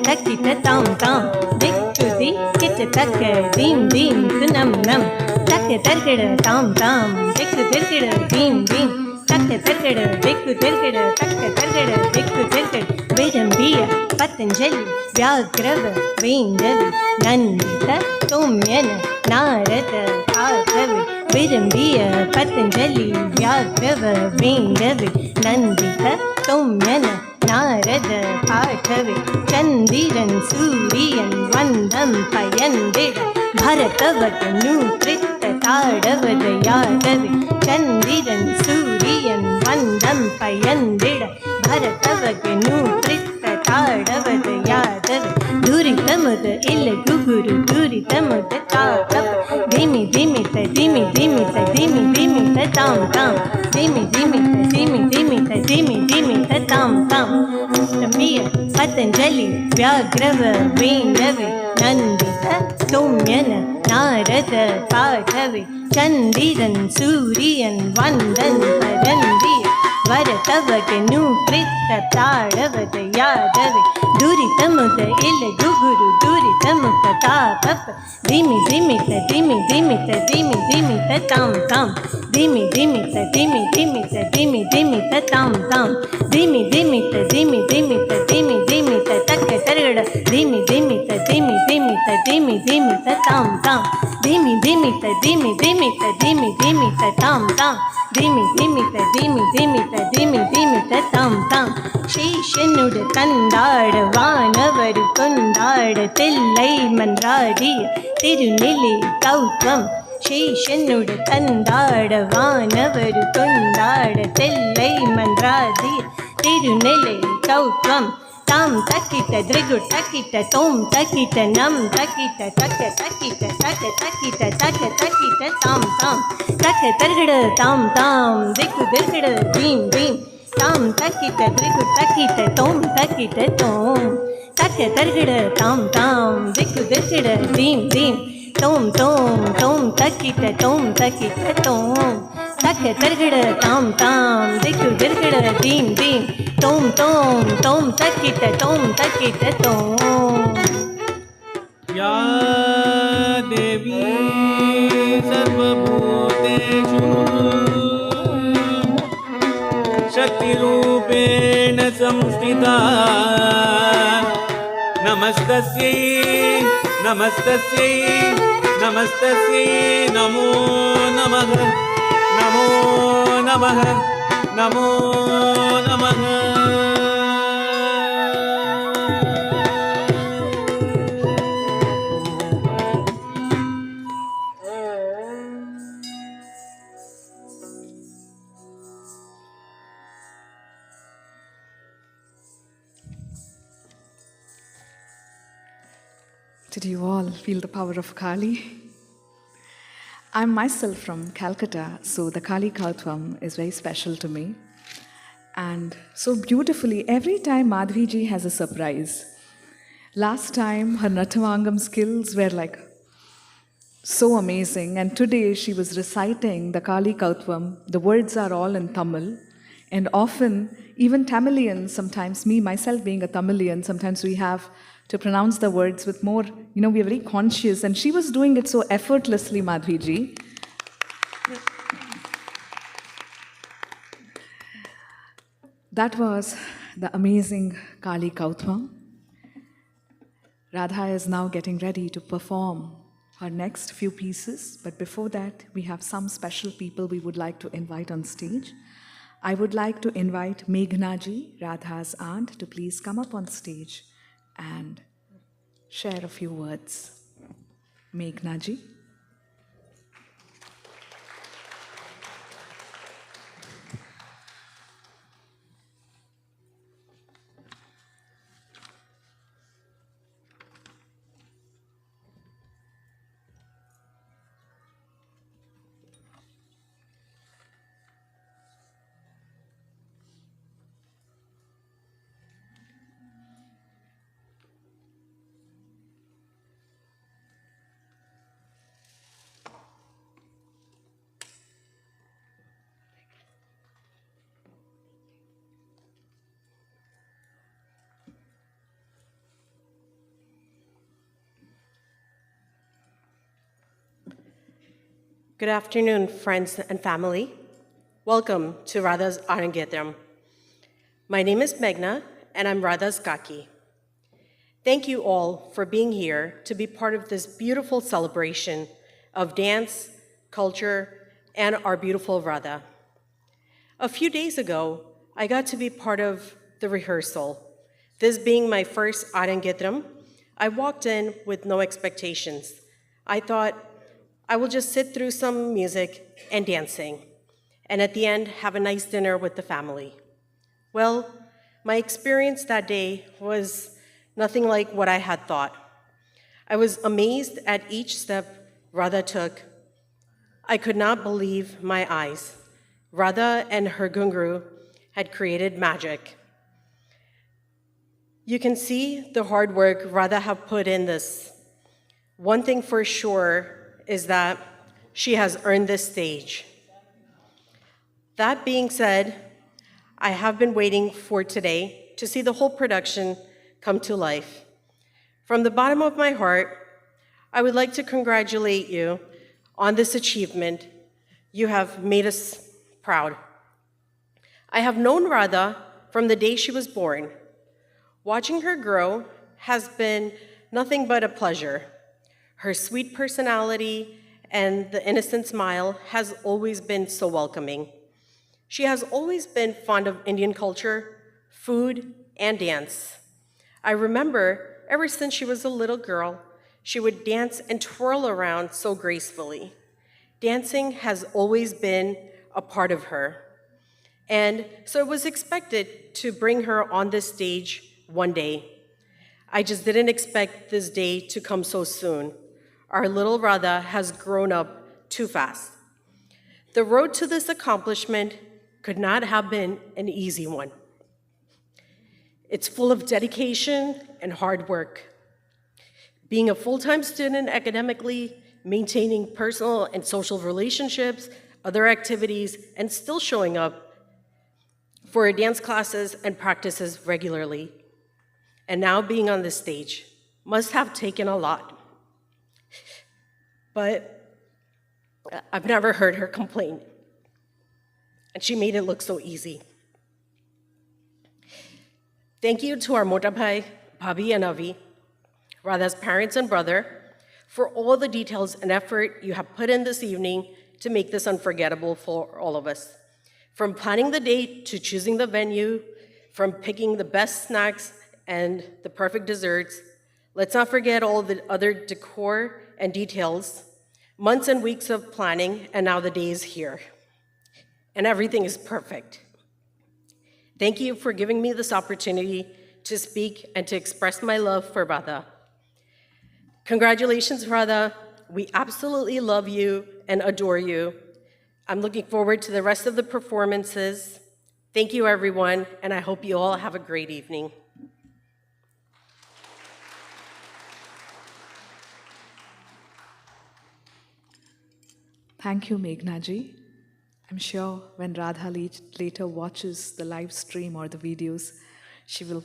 तकिट तां तां दिक्कुति किट तक दीं दीं तुनं नं तक्तर्गड तां तां दिक्कु दिर्गड दीं दीं तक्तर्गड दिक्कु दिर्गड तक्तर्गड दिक्कु दिर्गड विरम्बिय पतञ्जलि व्याघ्रव वेन्दवि नन्दित सौम्यन नारद भार्गव विरम्बिय पतञ्जलि व्याघ्रव वेन्दवि नन्दित सौम्यन नारद भार्गव चन्दिरन् सूर्यन् वन्दं पयन्दिर भरतवदनु कृत्तताडवद यादव चन्दिरन् सूर्यन् वन्दं पयन्दिर भरतवदनु कृत्तताडवद यादव दुरितमुद इल गुगुरु दुरितमुद तापप धिमि धिमित धिमि धिमित धिमि धिमित तां तां धिमि धिमित धिमि धिमित धिमि धिमित तां तां रम्य पतञ्जलि व्याघ्रव वेन्दवि नन्दित सौम्यन नारद भार्गव चन्दिरन् सूर्यन् वन्दन् पयन्दिर भरतवदनु कृत्तताडवद यादव दुरितमुद इल गुगुरु दुरितमुद तापप धिमि धिमित धिमि धिमित धिमि धिमित तां तां धिमि धिमित धिमि धिमित धिमि धिमित तां तां धिमि धिमित धिमि धिमित धिमि धिमित तक्तर्गड धिमि धिमित धिमि धिमित धिमि धिमित तां तां धिमि धिमित धिमि धिमित धिमि धिमित तां तां धिमि धिमित धिमि धिमित धिमि धिमित तां तां शेषनुड तन्दाड वानवर கொண்டாட தில்லை மன்றாடிய திருநிலை கௌதம் சேஷனுடு தந்தாட வானவர் கொண்டாட தில்லை மன்றாடிய திருநிலை கௌதம் தாம் தக்கிட்ட திரிகு தக்கிட்ட தோம் தக்கிட்ட நம் தக்கிட்ட தக்க தக்கிட்ட தக்க தக்கிட்ட தக்க தக்கிட்ட தாம் தாம் தக்க தர்கிட தாம் தாம் திக்கு திர்கிட தீம் தீம் தாம் தக்கிட்ட திரிகு தக்கிட்ட தோம் தக்கிட்ட தோம் தக்க தர்கிட தாம் தாம் திக்கு திர்கிட தீம் தீம் tom tom tom takita tom takita tom tak targada tam tam dikku dirgada dim dim tom tom tom takita tom या देवी सर्वभूतेषु शक्तिरूपेण संस्थिता नमस्तस्यै नमस्तस्यै नमस्तस्यै नमो नमः नमो नमः नमो नमः Did you all feel the power of Kali? I'm myself from Calcutta, so the Kali Kautvam is very special to me. And so beautifully, every time Madhavi ji has a surprise. Last time, her Natavangam skills were like so amazing. And today, she was reciting the Kali Kautvam. The words are all in Tamil. And often, even Tamilians, sometimes me, myself being a Tamilian, sometimes we have to pronounce the words with more, we are very conscious. And she was doing it so effortlessly, Madhavi ji. That was the amazing Kali Kautvam. Radha is now getting ready to perform her next few pieces. But before that, we have some special people we would like to invite on stage. I would like to invite Meghna ji, Radha's aunt, to please come up on stage and share a few words. Meghna ji. Good afternoon, friends and family. Welcome to Radha's Arangetram. My name is Meghna, and I'm Radha's Kaki. Thank you all for being here to be part of this beautiful celebration of dance, culture, and our beautiful Radha. A few days ago, I got to be part of the rehearsal. This being my first Arangetram, I walked in with no expectations. I thought, I will just sit through some music and dancing, and at the end, have a nice dinner with the family. Well, my experience that day was nothing like what I had thought. I was amazed at each step Radha took. I could not believe my eyes. Radha and her gungru had created magic. You can see the hard work Radha have put in this. One thing for sure is that she has earned this stage. That being said, I have been waiting for today to see the whole production come to life. From the bottom of my heart, I would like to congratulate you on this achievement. You have made us proud. I have known Radha from the day she was born. Watching her grow has been nothing but a pleasure. Her sweet personality and the innocent smile has always been so welcoming. She has always been fond of Indian culture, food, and dance. I remember ever since she was a little girl, she would dance and twirl around so gracefully. Dancing has always been a part of her. And so it was expected to bring her on this stage one day. I just didn't expect this day to come so soon. Our little Radha has grown up too fast. The road to this accomplishment could not have been an easy one. It's full of dedication and hard work. Being a full-time student academically maintaining personal and social relationships, other activities, and still showing up for her dance classes and practices regularly. And now being on this stage must have taken a lot. But I've never heard her complain. And she made it look so easy. Thank you to our Madhavi, Bhabi, and Avi, Radha's parents and brother, for all the details and effort you have put in this evening to make this unforgettable for all of us. From planning the date to choosing the venue, from picking the best snacks and the perfect desserts, let's not forget all the other decor and details, months and weeks of planning, and now the day is here. And everything is perfect. Thank you for giving me this opportunity to speak and to express my love for Radha. Congratulations, Radha. We absolutely love you and adore you. I'm looking forward to the rest of the performances. Thank you, everyone, and I hope you all have a great evening. Thank you, Meghna ji. I'm sure when Radha later watches the live stream or the videos, she will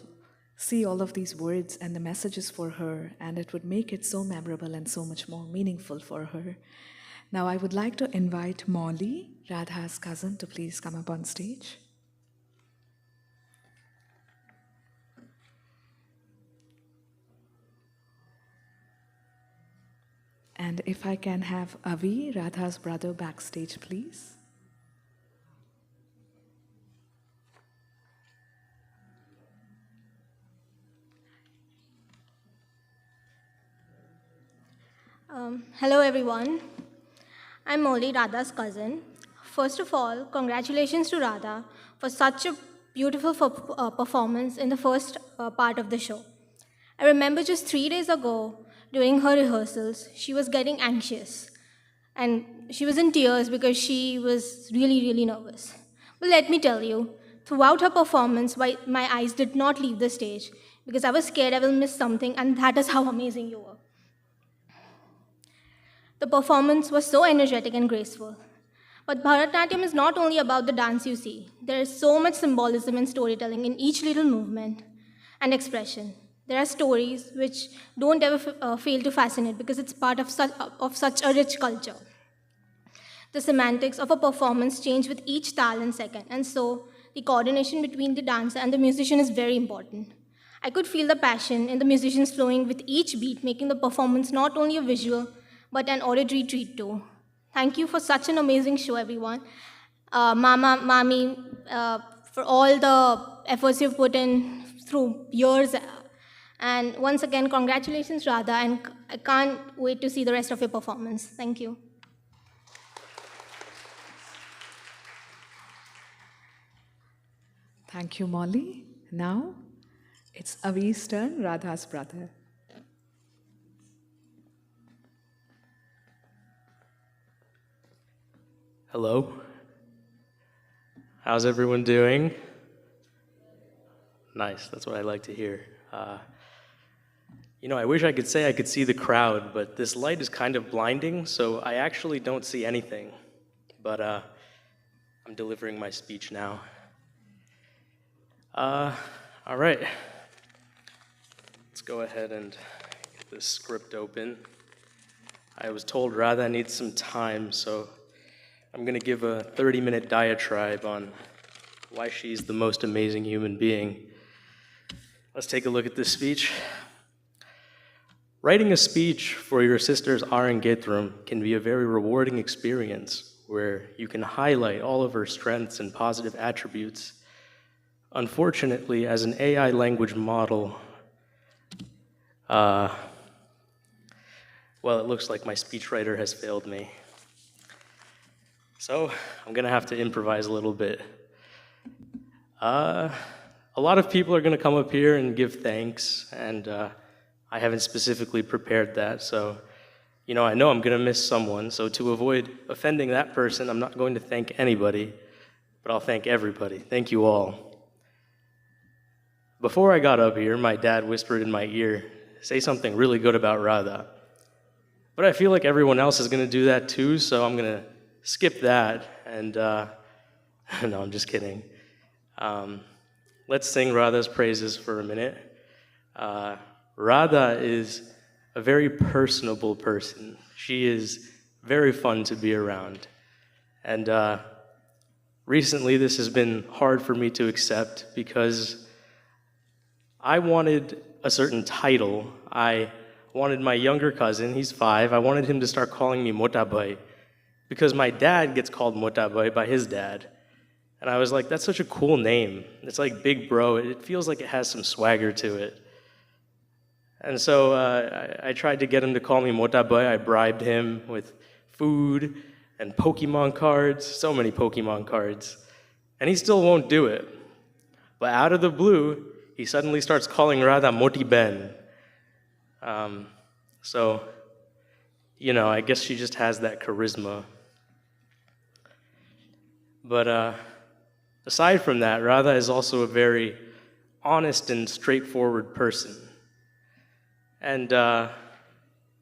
see all of these words and the messages for her, and it would make it so memorable and so much more meaningful for her. Now I would like to invite Molly, Radha's cousin, to please come up on stage. And if I can have Avi, Radha's brother, backstage, please. Hello everyone, I'm Molly, Radha's cousin. First of all, congratulations to Radha for such a beautiful performance in the first part of the show. I remember just 3 days ago, during her rehearsals, she was getting anxious and she was in tears because she was really nervous. But let me tell you, throughout her performance, my eyes did not leave the stage because I was scared I will miss something, and that is how amazing you were. The performance was so energetic and graceful. But Bharatanatyam is not only about the dance you see. There is so much symbolism and storytelling in each little movement and expression. There are stories which don't ever fail to fascinate because it's part of such a rich culture. The semantics of a performance change with each Taal and second, and so the coordination between the dancer and the musician is very important. I could feel the passion in the musicians flowing with each beat, making the performance not only a visual, but an auditory treat too. Thank you for such an amazing show, everyone. Mama, Mami, for all the efforts you've put in through years. And once again, congratulations, Radha, and I can't wait to see the rest of your performance. Thank you. Thank you, Molly. Now, it's Avi's turn, Radha's brother. Hello. How's everyone doing? Nice, that's what I like to hear. I wish I could say I could see the crowd, but this light is kind of blinding, so I actually don't see anything. But I'm delivering my speech now. All right. Let's go ahead and get this script open. I was told Radha needs some time, so I'm going to give a 30-minute diatribe on why she's the most amazing human being. Let's take a look at this speech. Writing a speech for your sister's Arangetram can be a very rewarding experience where you can highlight all of her strengths and positive attributes. Unfortunately, as an AI language model, it looks like my speechwriter has failed me. So I'm going to have to improvise a little bit. A lot of people are going to come up here and give thanks, and I haven't specifically prepared that, so I know I'm going to miss someone, so to avoid offending that person, I'm not going to thank anybody, but I'll thank everybody. Thank you all. Before I got up here, my dad whispered in my ear, "Say something really good about Radha." But I feel like everyone else is going to do that too, so I'm going to skip that. And no, I'm just kidding. Let's sing Radha's praises for a minute. Radha is a very personable person. She is very fun to be around. And recently this has been hard for me to accept because I wanted a certain title. I wanted my younger cousin, he's 5, I wanted him to start calling me Madhavi because my dad gets called Madhavi by his dad. And I was like, that's such a cool name. It's like big bro. It feels like it has some swagger to it. And so I tried to get him to call me Madhavi. I bribed him with food and Pokemon cards, so many Pokemon cards. And he still won't do it. But out of the blue, he suddenly starts calling Radha Moti Ben. So, you know, I guess she just has that charisma. But aside from that, Radha is also a very honest and straightforward person. And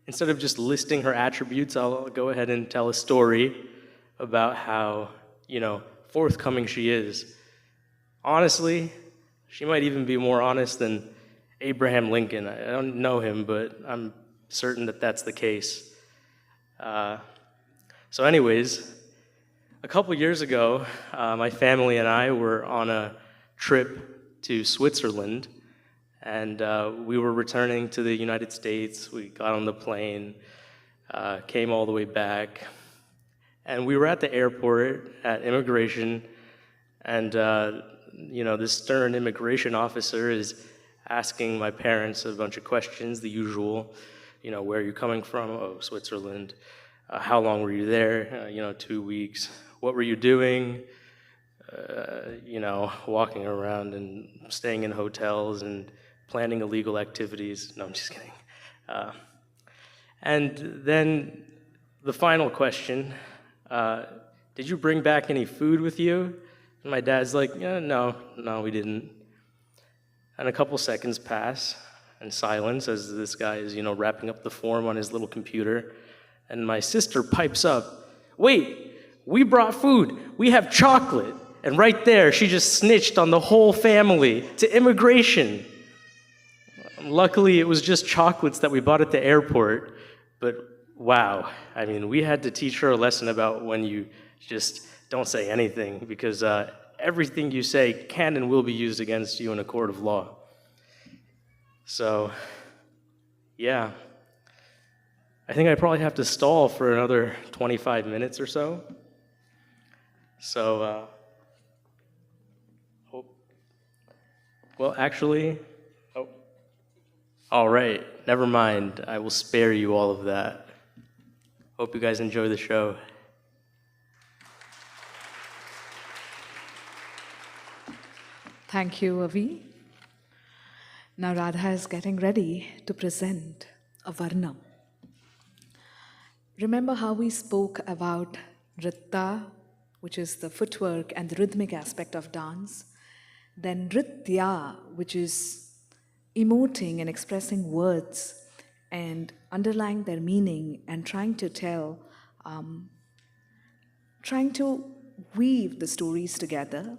instead of just listing her attributes, I'll go ahead and tell a story about how, you know, forthcoming she is. Honestly, she might even be more honest than Abraham Lincoln. I don't know him, but I'm certain that that's the case. So anyways, a couple years ago, my family and I were on a trip to Switzerland, and we were returning to the United States. We got on the plane, came all the way back, and we were at the airport at immigration, and you know, this stern immigration officer is asking my parents a bunch of questions, the usual, you know, where are you coming from? Oh, Switzerland. How long were you there? You know, 2 weeks. What were you doing? You know, walking around and staying in hotels and planning illegal activities. No, I'm just kidding. And then the final question, did you bring back any food with you? And my dad's like, yeah, no, we didn't. And a couple seconds pass in silence as this guy is, you know, wrapping up the form on his little computer. And my sister pipes up, wait, we brought food. We have chocolate. And right there, she just snitched on the whole family to immigration. Luckily, it was just chocolates that we bought at the airport. But wow, I mean, we had to teach her a lesson about when you just don't say anything, because everything you say can and will be used against you in a court of law. So, yeah. I think I probably have to stall for another 25 minutes or so. So, well, actually, all right, never mind. I will spare you all of that. Hope you guys enjoy the show. Thank you, Avi. Now Radha is getting ready to present a Varnam. Remember how we spoke about Nritta, which is the footwork and the rhythmic aspect of dance? Then Nritya, which is emoting and expressing words and underlying their meaning and trying to tell, trying to weave the stories together.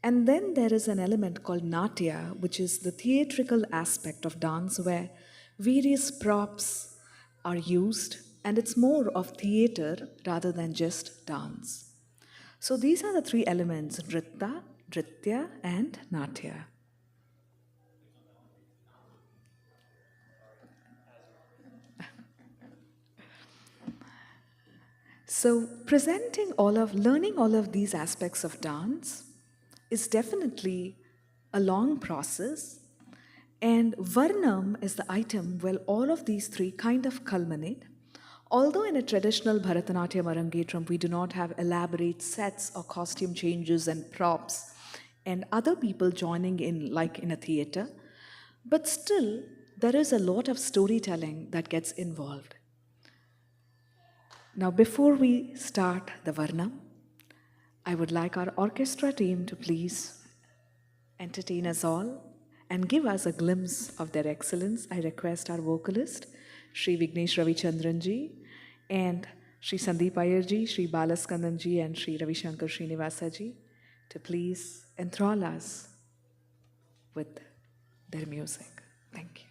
And then there is an element called Natya, which is the theatrical aspect of dance where various props are used, and it's more of theater rather than just dance. So these are the three elements, Nritta, Nritya, and Natya. So learning all of these aspects of dance is definitely a long process, and Varnam is the item where all of these three kind of culminate. Although in a traditional Bharatanatyam Arangetram, we do not have elaborate sets or costume changes and props and other people joining in like in a theater, but still there is a lot of storytelling that gets involved. Now before we start the Varnam, I would like our orchestra team to please entertain us all and give us a glimpse of their excellence. I request our vocalist Shri Vignesh Ravichandranji, and Shri Sandeep Ayerji, Shri Balaskandanji, and Shri Ravishankar Srinivasaji to please enthrall us with their music. Thank you.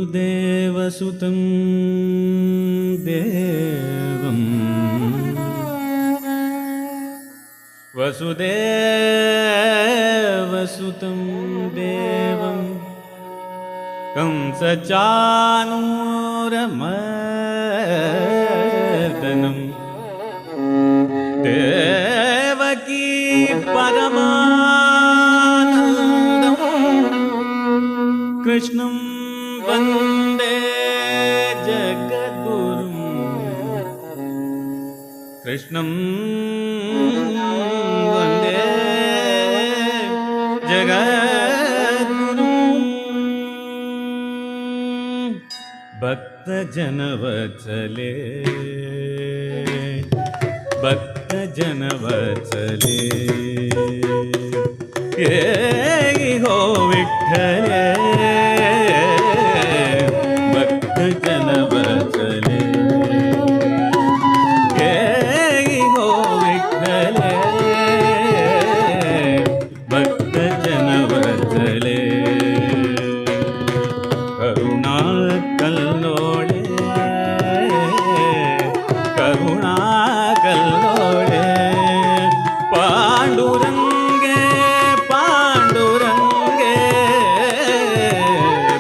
वसुदेवसुतं देवं वसुदेवसुतं देवं कंसचाणूरमर्दनं देवकी परमानन्दं कृष्णं वन्दे जगद्गुरुं कृष्णं वन्दे जगद्गुरुं भक्तजनवत्सले भक्तजनवत्सले ये हो विठ्ठले भक्तजनवत्सले ये हो विठ्ठले भक्तजनवत्सले करुणाकल्लोळे करुणाकल्लोळे पांडुरंगे पांडुरंगे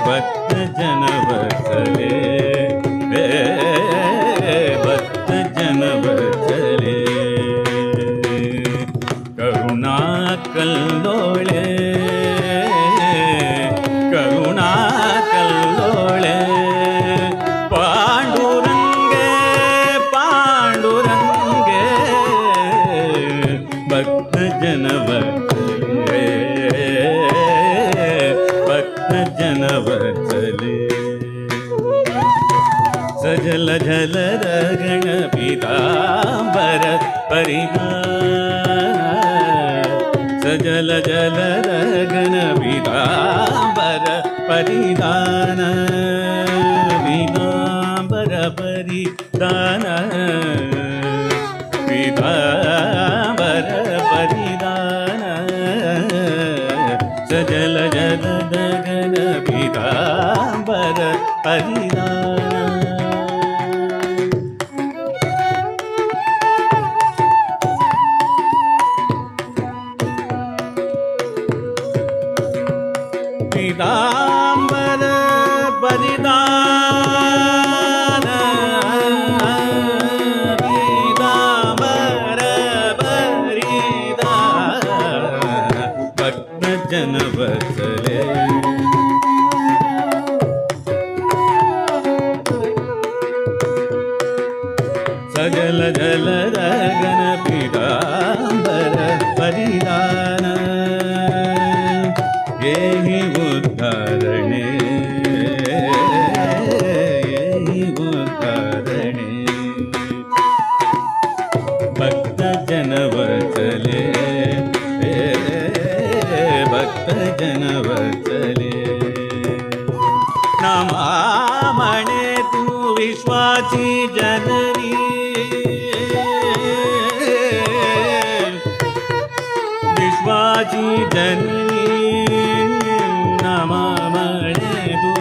भक्तजनवत्सले भक्तजनवत्सले करुणाकल्लोळे करुणाकल्लोळे पांडुरंगे पांडुरंगे भक्तजनवत्सले भक्तजनवत्सले सजल झलर गणपीतांबर परिधान सजल झलर गणपीतांबर परिधान पीतांबर परिधान पीतांबर परिधान सजल झलर गणपीतांबर परिधान पीतांबर परिधान पीतांबर परिधान भक्तजनवत्सले जल जलद गण पीतांबर परिधान येहि उद्धारणे येहि उद्धारणे भक्त जन वत्सले भक्त जन वत्सले नमामणे तू विश्वाची जननी विश्वाची जननी नमामणे तू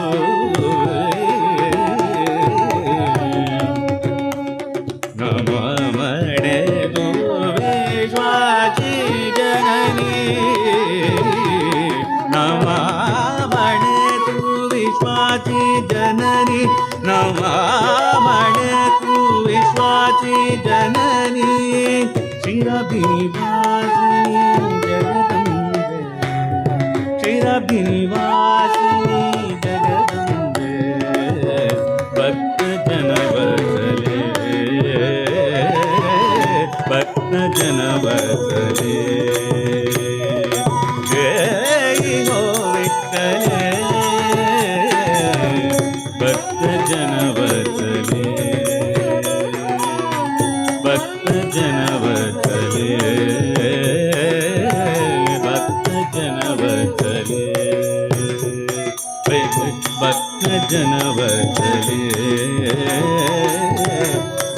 नमामणे तू विश्वाची जननी नमामणे तू विश्वाची जननी नमामणे तू विश्वाची जननी क्षीराब्धिनिवासिनी जगदम्बे क्षीराब्धिनिवासिनी जगदम्बे भक्त जन वत्सले भक्त जन वत्सले जय हो विठ्ठले भक्त जन वत्सले भक्त जन वत्सले भक्त जन वत्सले भक्त जन वत्सले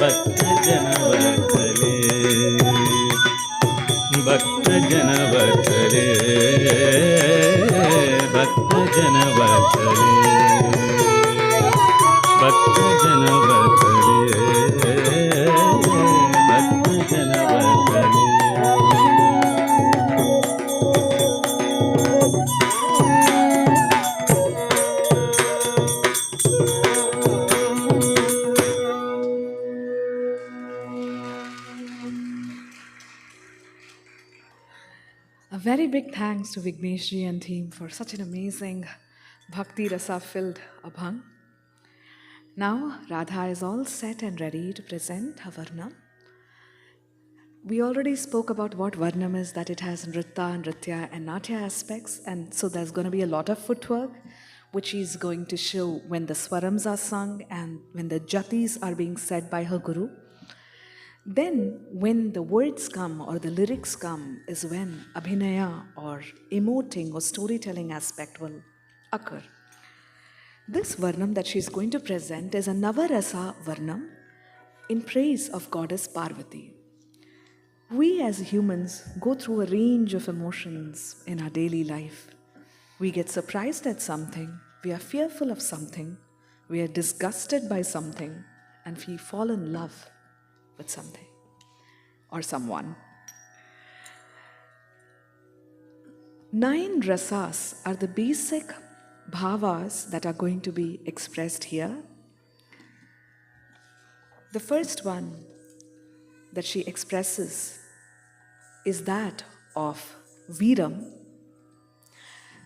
भक्त जन वत्सले भक्त जन वत्सले भक्त जन वत्सले भक्त जन वत्सले भक्त जन वत्सले A very big thanks to Vigneshji and team for such an amazing Bhakti Rasa filled abhang. Now Radha is all set and ready to present her Varnam. We already spoke about what Varnam is, that it has Nritta, Nritya and Natya aspects, and so there's going to be a lot of footwork which she's going to show when the Swarams are sung and when the Jatis are being said by her Guru. Then, when the words come or the lyrics come, is when Abhinaya or emoting or storytelling aspect will occur. This Varnam that she is going to present is a Navarasa Varnam in praise of Goddess Parvati. We as humans go through a range of emotions in our daily life. We get surprised at something, we are fearful of something, we are disgusted by something, and we fall in love with something or someone. 9 rasas are the basic bhavas that are going to be expressed here. The first one that she expresses is that of Viram.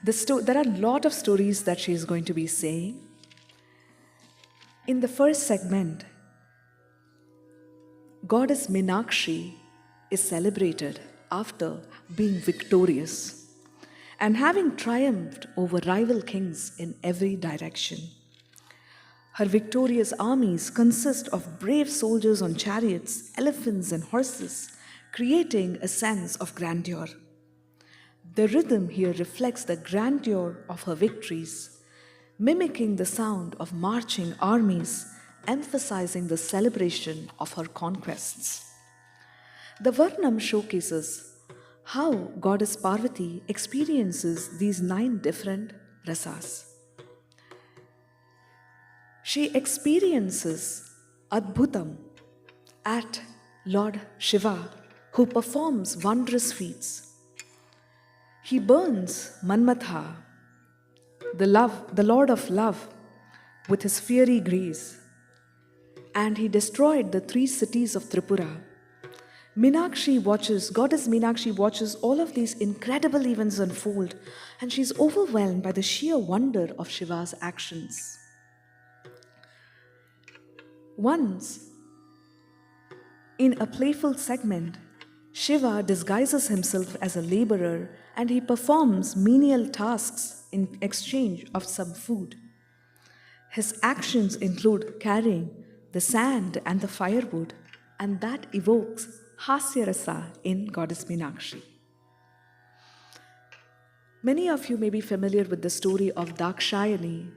There are a lot of stories that she is going to be saying. In the first segment, Goddess Meenakshi is celebrated after being victorious and having triumphed over rival kings in every direction. Her victorious armies consist of brave soldiers on chariots, elephants, and horses, creating a sense of grandeur. The rhythm here reflects the grandeur of her victories, mimicking the sound of marching armies, emphasizing the celebration of her conquests. The Varnam showcases how Goddess Parvati experiences these 9 different rasas. She experiences Adbhutam at Lord Shiva, who performs wondrous feats. He burns Manmatha, the Lord of Love, with his fiery grace, and he destroyed the 3 cities of Tripura. Goddess Meenakshi watches all of these incredible events unfold, and she's overwhelmed by the sheer wonder of Shiva's actions. Once, In a playful segment, Shiva disguises himself as a laborer and he performs menial tasks in exchange of some food. His actions include carrying the sand and the firewood, and that evokes Hasyarasa in Goddess Meenakshi. Many of you may be familiar with the story of Dakshayani.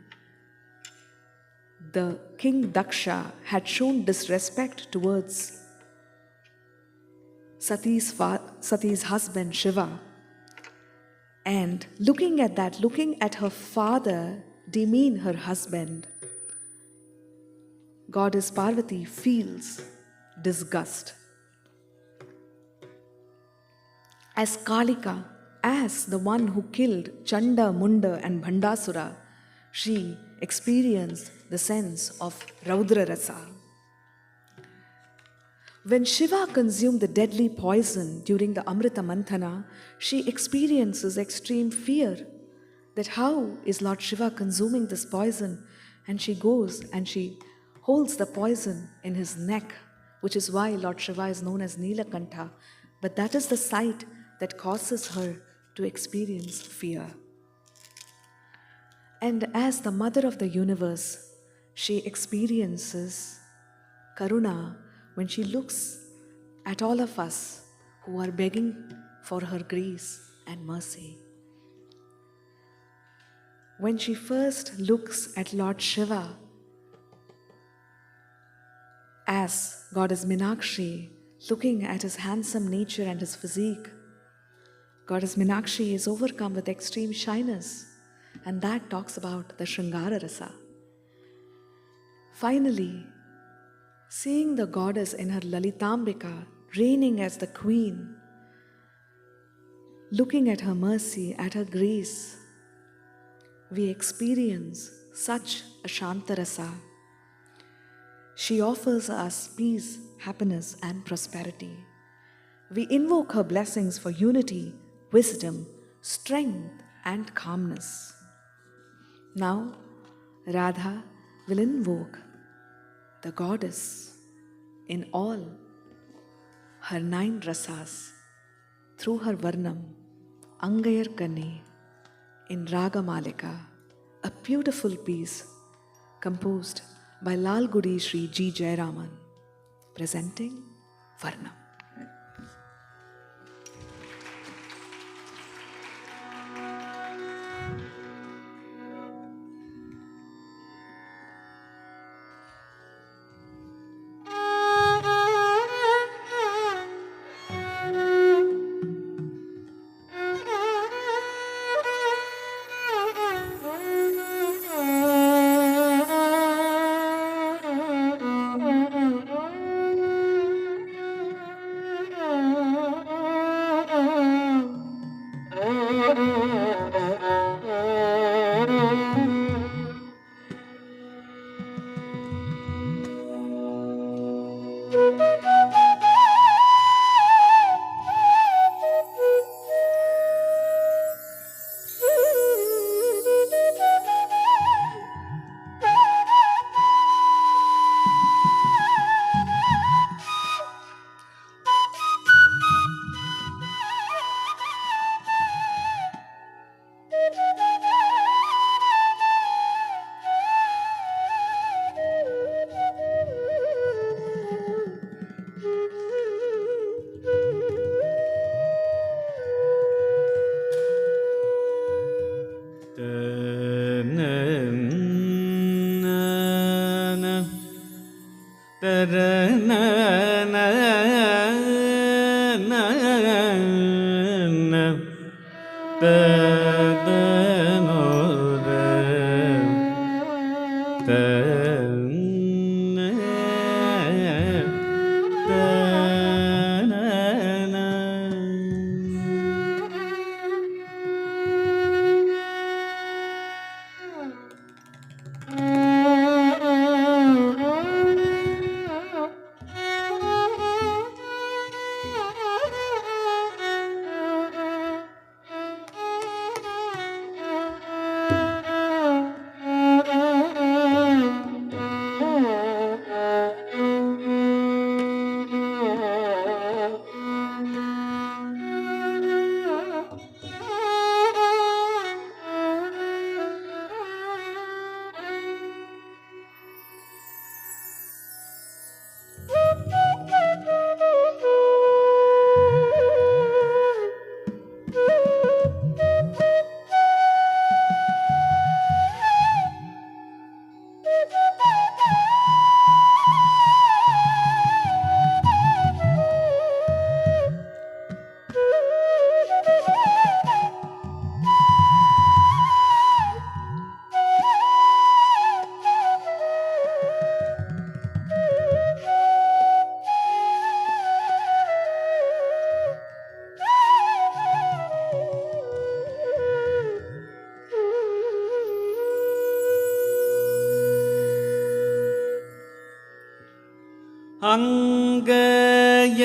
The king Daksha had shown disrespect towards Sati's husband Shiva. And looking at her father demean her husband, Goddess Parvati feels disgust. As Kalika, as the one who killed Chanda, Munda and Bhandasura, she experienced the sense of Raudra Rasa. When Shiva consumed the deadly poison during the Amrita Manthana, she experiences extreme fear that how is Lord Shiva consuming this poison? And she goes and she holds the poison in his neck, which is why Lord Shiva is known as Neelakantha. But that is the sight that causes her to experience fear. And as the mother of the universe, she experiences Karuna when she looks at all of us who are begging for her grace and mercy. When she first looks at Lord Shiva as Goddess Meenakshi, looking at his handsome nature and his physique, Goddess Meenakshi is overcome with extreme shyness, and that talks about the Shringara Rasa. Finally, seeing the goddess in her Lalitambika reigning as the queen, looking at her mercy, at her grace, we experience such a Shantarasa. She offers us peace, happiness, and prosperity. We invoke her blessings for unity, wisdom, strength, and calmness. Now, Radha will invoke the goddess in all her 9 rasas through her Varnam, Angayar Kani, in Raga Malika, a beautiful piece composed by Lal Gudi Sri G. Jayaraman, presenting Varnam.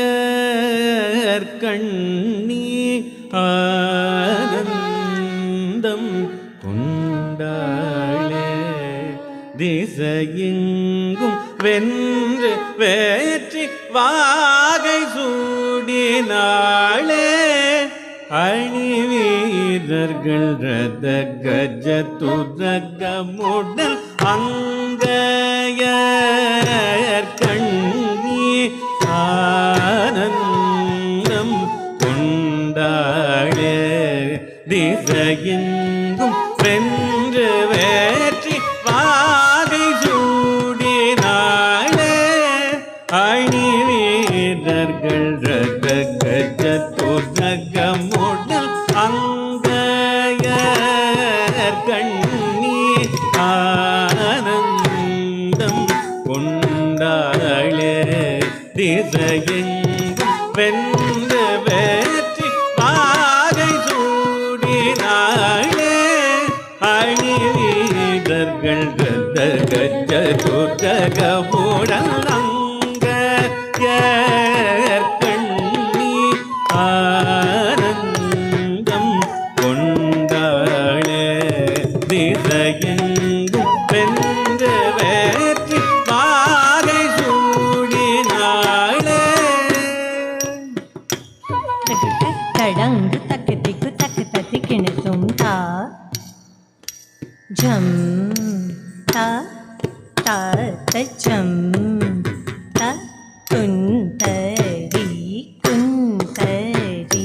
அங்கையர் கண்ணி ஆனந்தம் கொண்டாளே திசையெங்கும் வென்று வேற்றி வாகை சூடினாளே அணி வீரர்கள் ரத கஜ துரகமுடன் அங்கையர் கண்ணி ஆனந்தம் கொண்டாளே திசையெங்கும் வென்று வேற்றி வாகை சூடினாளே அணி வீரர்கள் ரத கஜ துரகமுடன் அங்கையர் கண்ணி ஆனந்தம் கொண்டாளே திசையெங்கும் வென்று வேற்றி வாகை சூடினாளே அணி வீரர்கள் ரத கஜ துரகமுடன் அங்கையர் கண்ணி ஆனந்தம் கொண்டாளே திசையெங்கும் வென்று வேற்றி வாகை சூடினாளே. தடங்கு தக்கு திக்கு தக்கு தத்தி கிணத்தும் தா ஜம் தா தா தஜம் த குந்தரி குந்தரி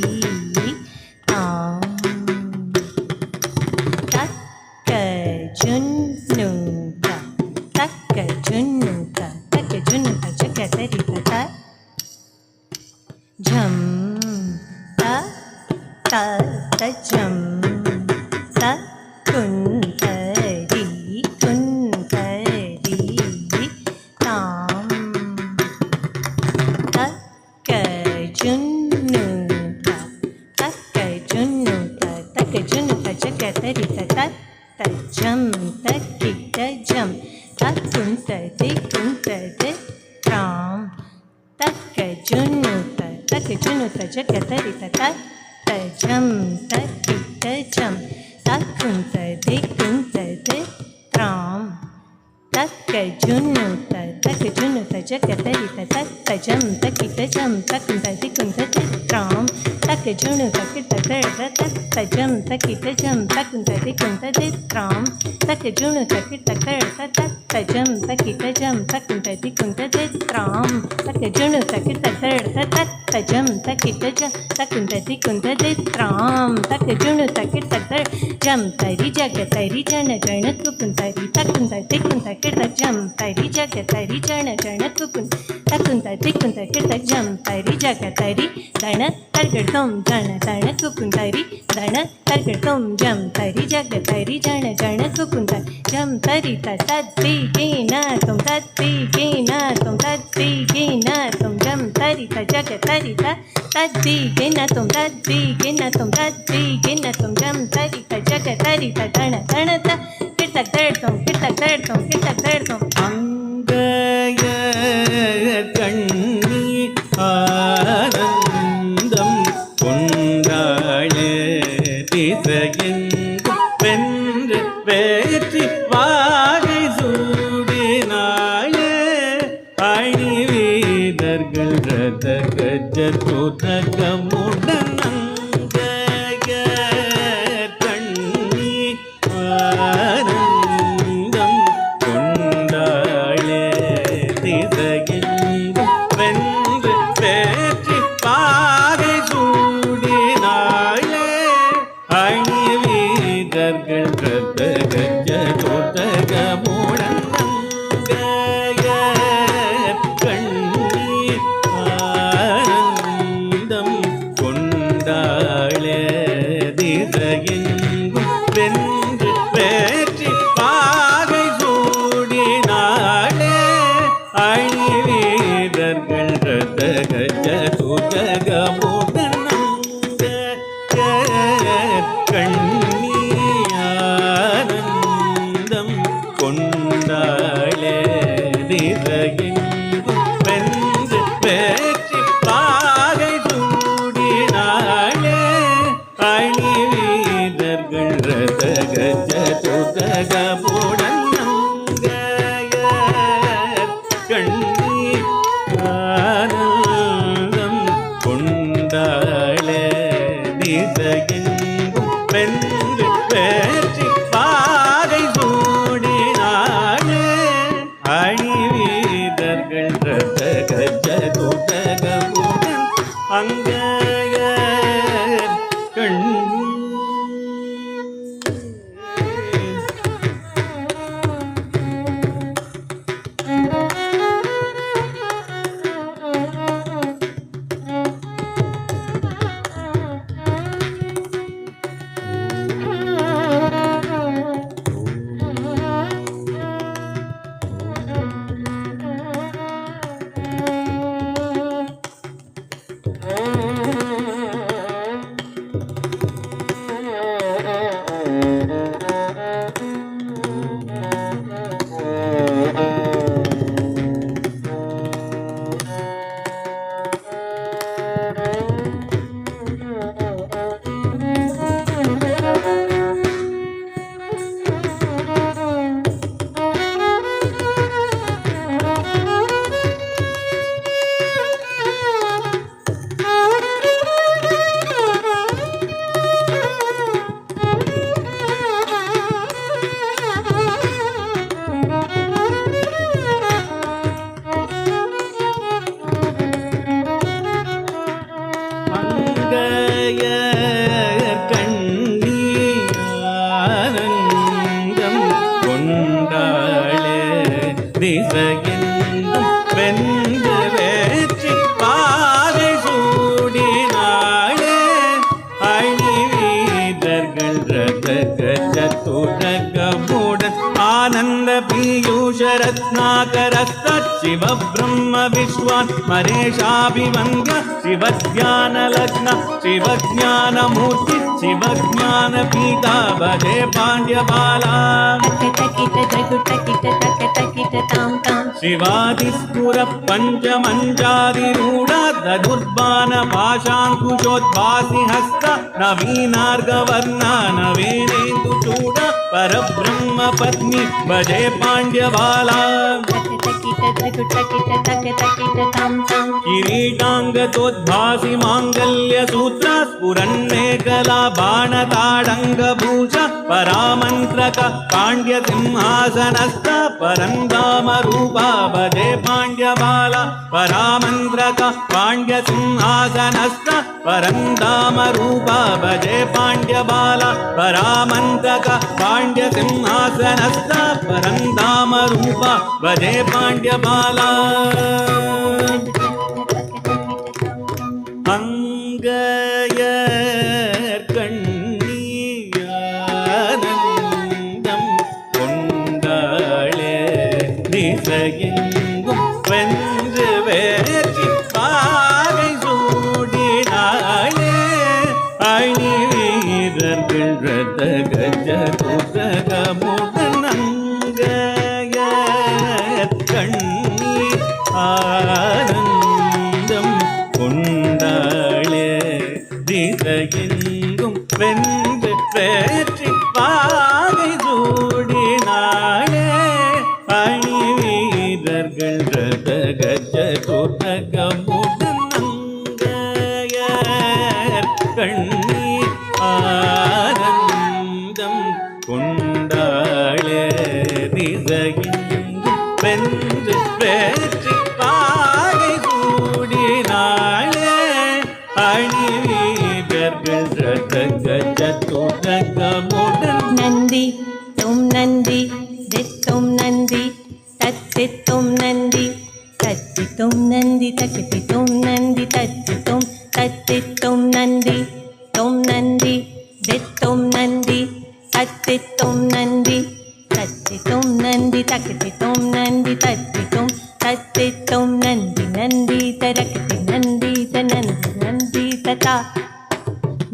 தாம் தக்க ஜுன்னுக தக்க ஜுன்னுக தக்க ஜுன்னுக ஜகதரி தத ஜம் த த தஜம் த குந்தரி குந்தரி தாம் தக்க ஜுன்னுக தக்க ஜுன்னுக தக்க ஜுன்னுக ஜகதரி தத தஜம் தக்கிட்ட ஜம் தக்குந்ததி குந்ததி தாம் தக்க ஜுன்னுக தக்க ஜுன்னுக ஜகதரி தத தஜம் தக்கிட்ட ஜம் தக்குந்ததி குந்ததி தாம் தக்க ஜுன்னுக தக்க ஜுன்னுக ஜகதரி தத தஜம் தக்கிட்ட ஜம் தக்குந்ததி குந்ததி தாம் தக்க ஜுன்னுக தக்க தஜம் தக்கிட்ட ஜம் தக்குந்ததி குந்ததி தாம் தக்க ஜுன்னுக தக்க தஜம் தக்கிட்ட ஜம் தக்குந்ததி குந்ததி தாம் தக்க ஜுன்னுக தக்க தஜம் தக்கிட்ட ஜம் தக்குந்ததி குந்ததி தாம் தக்க ஜுன்னுக தக்க ஜம் தரி ஜகதரி ஜன ஜனக்கு குந்தரி தக்குந்ததி குந்தகிட்ட ஜம் தரி ஜகதரி ஜன ஜனக்கு தக்குந்ததி குந்தகிட்ட ஜம் தரி ஜகதரி தன தர்கடம் ஜன தனக்கு குந்தரி தன தர்கடம் ஜம் தரி ஜகதரி ஜன ஜனக்கு குந்த ஜம் தரி தத்தி கீன தும் தத்தி கீன தும் தத்தி கீன தும் ஜம் தரி ஜகதரி தத்தி கீன தும் தத்தி கீன தும் தத்தி கீன தும் ஜம் தரி ஜகதரி தன தன கிட்டத்தம் கிட்டத்தம் கிட்டத்தம் அங்கையர் கண்ணி ஆனந்தம் கொண்டாளே திசையெங்கும் வென்று வேற்றி வாகை சூடினாளே அணி வீரர்கள் ரத கஜ துரகமுடன் அங்கையர் கண்ணி ஆனந்தம் கொண்டாளே திசையெங்கும் வென்று வேற்றி பாகை சூடினாளே அணி வீரர்கள் ரத கஜ துரகமுடன் அங்கையர் கண்ணி ஆனந்தம் கொண்டாளே திசையெங்கும் வென்று வேற்றி பாகை சூடினாளே அணி வீரர்கள் ரத கஜ துரகமுடன் அங்கையர் கண்ணி ஆனந்தம் கொண்டாளே திசையெங்கும் வென்று அங்கைய கண்ணி शिव ब्रह्म विश्वान् मरेशाभिवन्द्य शिवज्ञानलग्न शिवज्ञानमूर्ति शिवज्ञानपीता भजे पाण्ड्यबाला शिवादिस्फुर पञ्चमञ्जादिरूढ ददुर्बाण पाशाङ्कुशोद्भासि हस्त नवीनार्गवर्ण नवीनेन्दुचूड परब्रह्म पत्नी भजे पाण्ड्यबाला किरीटाङ्गतोद्भासि माङ्गल्यसूत्र स्फुरन्मेखला बाणताडङ्गभूष परामन्त्रक पाण्ड्यसिंहासनस्थ परन्दामरूपा भजे पाण्ड्यबाला परामन्त्रक पाण्ड्यसिंहासनस्थ परन्दामरूपा भजे पाण्ड्यबाला परामन्त्रक पाण्ड्यसिंहासनस्थ परन्दामरूपा भजे पाण्ड्यबाला அங்கைய கண்ணியானந்தம் கொண்டாளே திசையெங்கும் வென்று வேற்றி பாகை சூடினாளே அணி வீரர்கள் ரத கஜ துதகமுடன் அங்கைய கண்ணி ஆனந்தம் கொண்டாளே திசையெங்கும் வென்று வேற்றி பாகை சூடினாளே அணி வீரர்கள் ரத கஜ துதகமுடன் அங்கைய கண்ணி ஆனந்தம் கொண்டாளே திசையெங்கும் வென்று வேற்றி பாகை சூடினாளே அணி வீரர்கள் ரத கஜ துதகமுடன் நந்தி தும் நந்தி தித்தும் நந்தி தத்தித்தும் நந்தி தத்தித்தும் நந்தி தக்கித்தும் நந்தி தத்தித்தும் தத்தித்தும் நந்தி தும் நந்தி தித்தும் நந்தி தத்தித்தும் நந்தி தத்தித்தும் நந்தி தக்கித்தும் நந்தி தத்தித்தும் தத்தித்தும் நந்தி நந்தி தரக்கத்தி நந்தி தநந்தி நந்தி ததா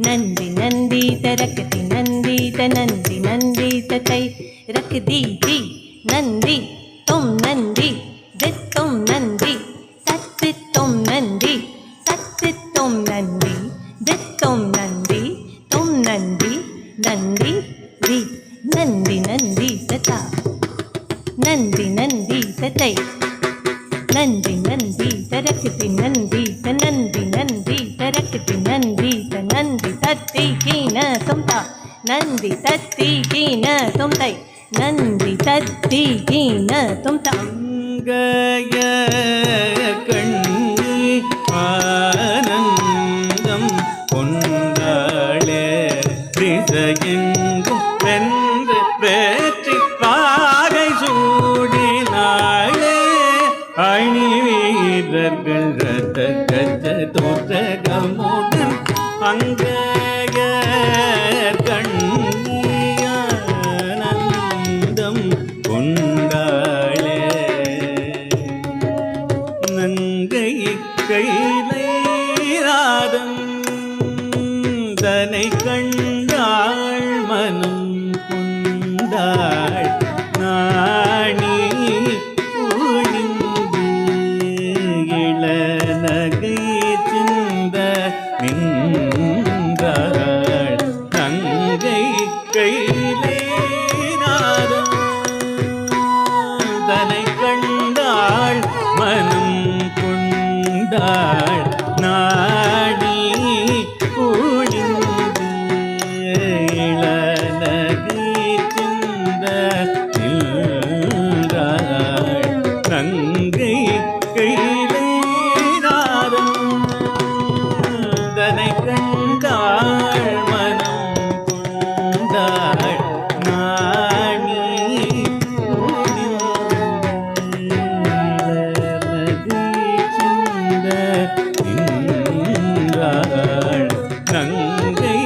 நந்தி நந்தி தரக்கத்தி நந்தி தநந்தி நந்தி ததை ரக் தி தி நந்தி தும் நந்தி தித்தும் நந்தி தத்தித்தும் நந்தி தத்தித்தும் நந்தி தித்தும் நந்தி தும் நந்தி நந்தி தி நந்தி நந்தி ததா நந்தி நந்தி ததை நந்தி நந்தி தரக்கத்தி நந்தி தநந்தி நந்தி தரக்கத்தி நந்தி தநந்தி தத்தி கீன தும்தா நந்தி தத்தி கீன தும்தை நந்தி தத்தி கீன தும்தா அங்கைய கண்ணி ஆனந்தம் அங்கமுடன் அங்கய கண்ணியானந்தம் கொண்டாளே நங்கை கைலை ராதம் தனை கண்டாள் மனம் கொண்டாள் நாணி ஒழிந்து இளநகை சிந்த நின்றாள் நங்கை கைலை நாதம் தனை கண்டாள் மனம் கொண்டாள் நாடி ஒழிந்து இளநகை சிந்த நின்றாள் நங்கை கைலை நாதம் தனை கண்டாள் மனம் கொண்டாள் நாணி இளநகை சிந்த நின்றாள் நங்கை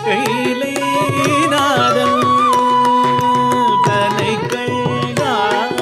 கைலை நாதம் தனை கண்டாள்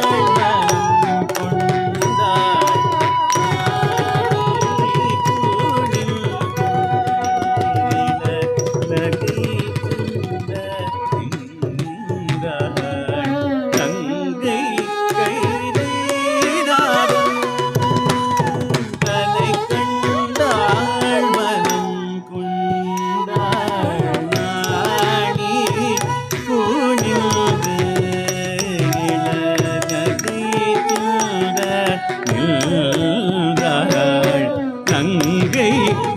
மனம் கொண்டாள் நங்கை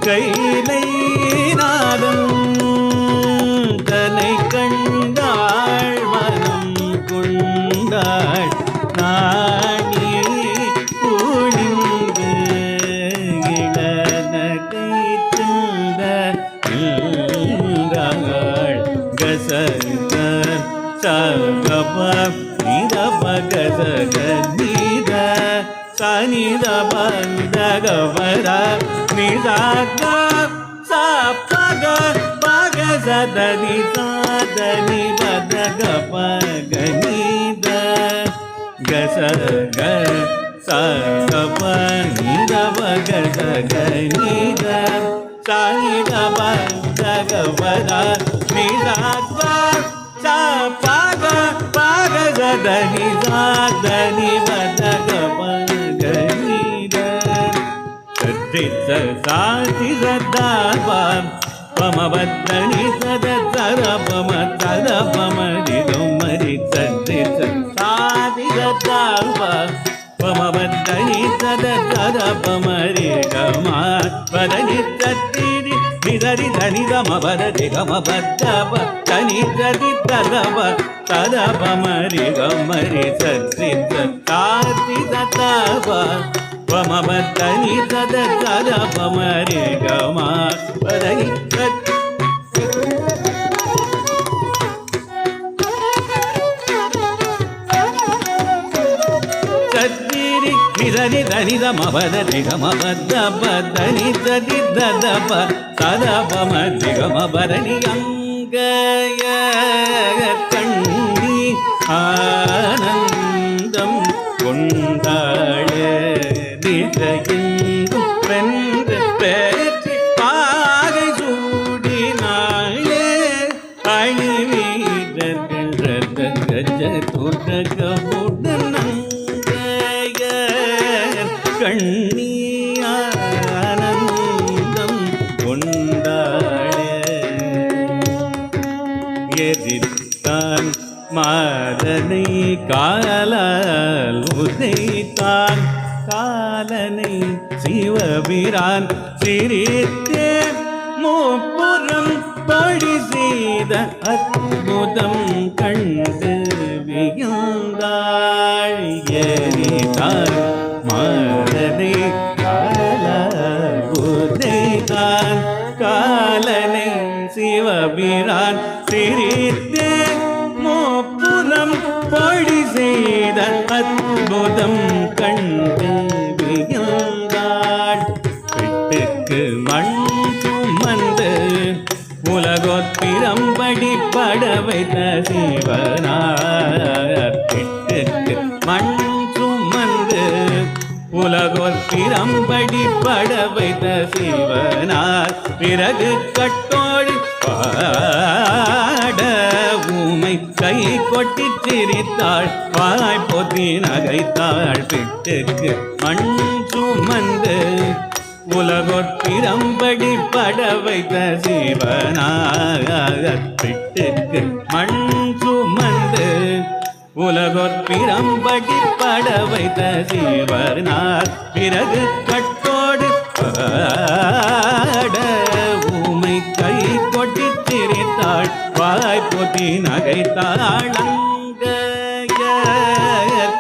கைலை நாதம் தனை கண்டாள் மனம் கொண்டாள் நாணி ஒழிந்து இளநகை சிந்த நின்றாள் கசக சகப நிதப கசக நித சனித பந்தகவர நிதாக சபக பக சதனி சாதனி பதக பகனித கசக சகப நிதப கசக நித சனித பந்தகவர நிதாக சபக பக சதனி சாதனி பதக பகனித சத்ரித்த சாதி சதாபம் பமபத்தனி சத சரபம சரபமரிதம் மரி சத்ரித்த சாதி சதாபம் பமபத்தனி சத சரபமரி கமா பதனி சத்திரி நிதரி தனி கம பரதி கம பத்தப தனி சதி தரப சரபமரி கமரி சத்ரித்த சாதி சதாபம் பமபத்தனி சத சரபமரி கமா பதனி சத்திரி நிதரி தனி கம பரதி கம பத்தப தனி சதி தரப சரபமரி கம பரணி அங்கய கண்ணி ஆனந்தம் கொண்டாளே திசையெங்கும் வென்று பேற்றி பாகை சூடினாளே அணி வீரர்கள் ரத கஜ துடகமுடன் அங்கய கண்ணி ஆனந்தம் கொண்டாளே எதிர்த்தான் மாதனை காலால் உதைத்தான் காலனை சிவபிரான் சிரித்தே முப்புறம் படி செய்த அற்புதம் கண்டு வியந்தாள் எரிதான் மாதனை காலால் உதைத்தான் காலனை சிவபிரான் சிரித்தே முப்புறம் படி செய்த அற்புதம் கண்டு வியந்தாள் விட்டுக்கு மண் சுமந்து உலகொத்திரம்படி பட வைத்த சிவனார் பிட்டுக்கு மண் சுமந்து உலகொத்திரம்படி பட வைத்த சிவனார் பிறகு கட்டோடு பாட ஊமை கை கொட்டி சிரித்தாள் வாய் பொத்தி நகைத்தாள் பிட்டுக்கு மண் சுமந்து உலகொத்திரம்படி பட வைத்த சிவனார் பிட்டுக்கு மண் சுமந்து உலகொத்திரம்படி பட வைத்த சிவனார் பிறகு கட்டோடு பாட ஊமை கை கொட்டி சிரித்தாள் வாய் பொத்தி நகைத்தாள் அங்கைய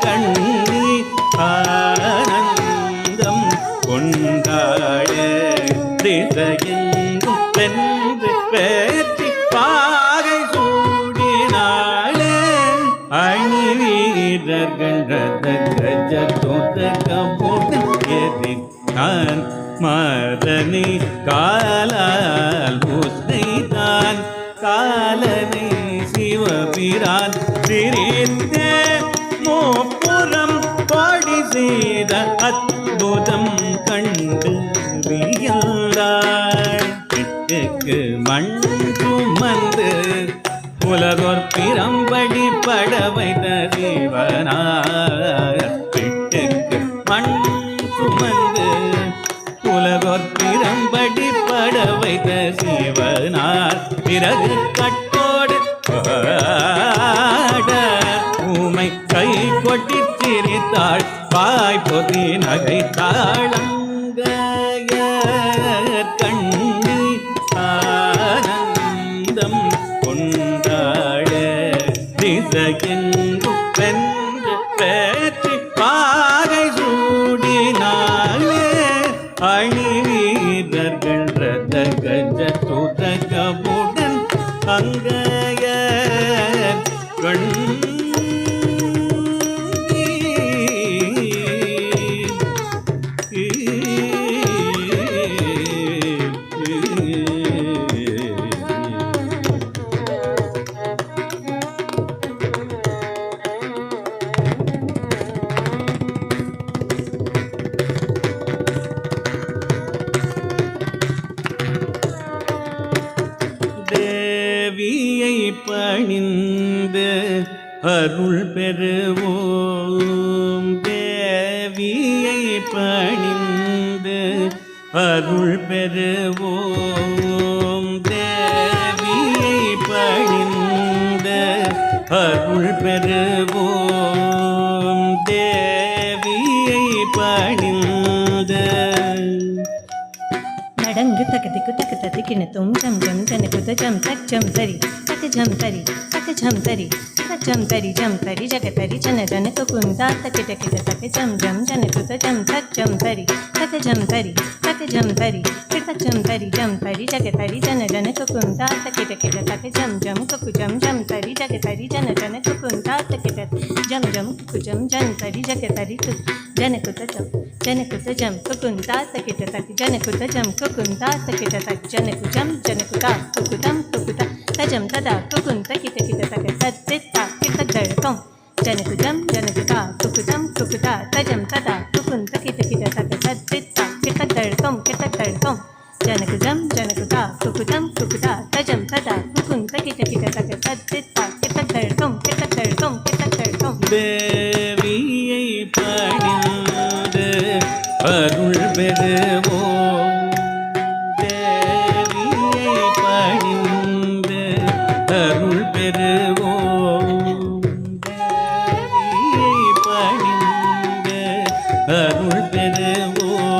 கண்ணி ஆனந்தம் கொண்டாட திசையெங்கும் வென்று பேற்றி பாகை சூடினாளே அணி வீரர்கள் ரத கஜ தோற்றகோடு எதிர்த்தான் மதனை காலால் உதைத்தான் காலனை சிவபிரான் சிரித்தே மோப்புறம் பாடி செய்த அற்புதம் கண்டு வியந்தாள் பிட்டுக்கு மண் சுமந்து உலகொத்திரம்படி பட வைத்த சிவனார் பிட்டுக்கு மண் சுமந்து உலகொத்திரம்படி பட வைத்த சிவனார் பிறகு கட்டோடு பாட ஊமை கை கொட்டி சிரித்தாள் வாய் பொதி நகைத்தாள் அங்கைய கண்ணி ஆனந்தம் கொண்டாட திசையெங்கும் வென்று பேற்றி பாகை சூடினாளே அணி வீரர்கள் ரத கஜ துதகமுடன் அங்கைய தேவியை பணிந்து அருள் பெறுவோம் தேவியை பணிந்து அருள் பெறுவோம் தேவியை பணிந்து அருள் பெறுவோம் தேவியை பணிந்து நடங்கு தகதிக்கு தக்க தத்திக்கின தும் ஜம் ஜம் தனக்கு ஜம் தக் ஜம் தரி தக்க ஜம் தரி தக்க ஜம் தரி தக் ஜம் தரி ஜக தரி ஜன ஜனක குந்தா தக்க தக்க தக்க ஜம் ஜம் ஜனக்கு ஜம் தக் ஜம் தரி தக்க ஜம் தரி தக்க ஜம் தரி தக் ஜம் தரி ஜக தரி ஜன ஜனක குந்தா தக்க தக்க தக்க ஜம் ஜம் குக்கு ஜம் ஜம் தரி ஜக தரி ஜன ஜனක குந்தா தக்க தக்க ஜம் ஜம் குக்கு ஜம் ஜம் தரி ஜக தரி து ஜனக்கு ஜம் குக்குந்தா தக்க தக்க ஜனக்கு ஜம் குக்குந்தா தக்க தக்க ஜனக்கு ஜம் ஜனக்கு தா குக்குதம் குக்குதா தஜம் ததா குக்குந்த கிட்ட கிட்ட தக்க தத்தித்தா கிட்ட தழக்கம் ஜனக்கு ஜம் ஜனக்கு தா குக்குதம் குக்குதா தஜம் ததா குக்குந்த கிட்ட கிட்ட தக்க தத்தித்தா கிட்ட தழக்கம் ஜனக்கு ஜம் ஜனக்கு தா குக்குதம் குக்குதா தஜம் ததா குக்குந்த கிட்ட கிட்ட தக்க தத்தித்தா கிட்ட தழக்கம் தேவியை பணிந்து அருள் பெறுவோம் தேவியை பணிந்து அருள் பெறுவோம் தேவியை பணிந்து அருள் பெறுவோம்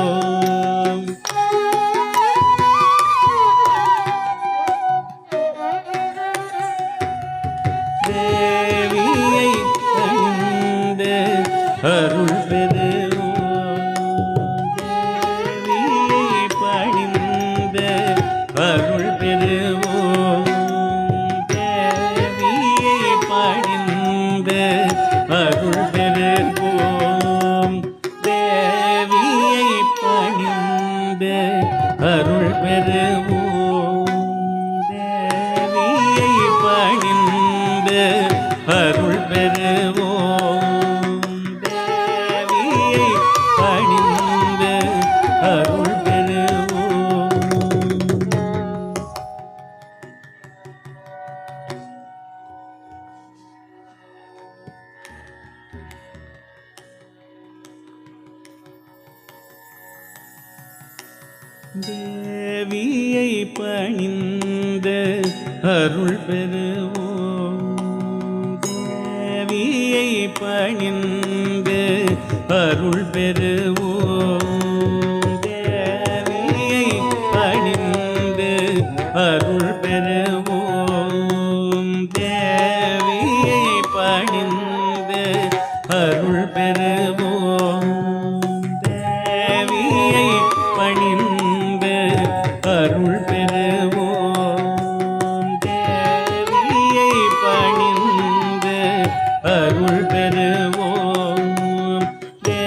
தேவியை பணிந்து அருள் பெறுவோம் தேவியை பணிந்து அருள் பெறுவோம் தேவியை பணிந்து அருள் பெறுவோம் தேவியை பணிந்து அருள் பெறுவோம் பெறுவோம். தேவியை பணிந்து அருள் பெறுவோம். தேவியை பணிந்து அருள் பெறுவோம். தேவியை பணிந்து அருள் பெறுவோம். தேவியை பணிந்து அருள் பெறுவோம். தேவியை பணிந்து அருள் பெறுவோம். தேவியை பணிந்து அருள் பெறுவோம். தேவியை பணிந்து அருள் பெறுவோம்.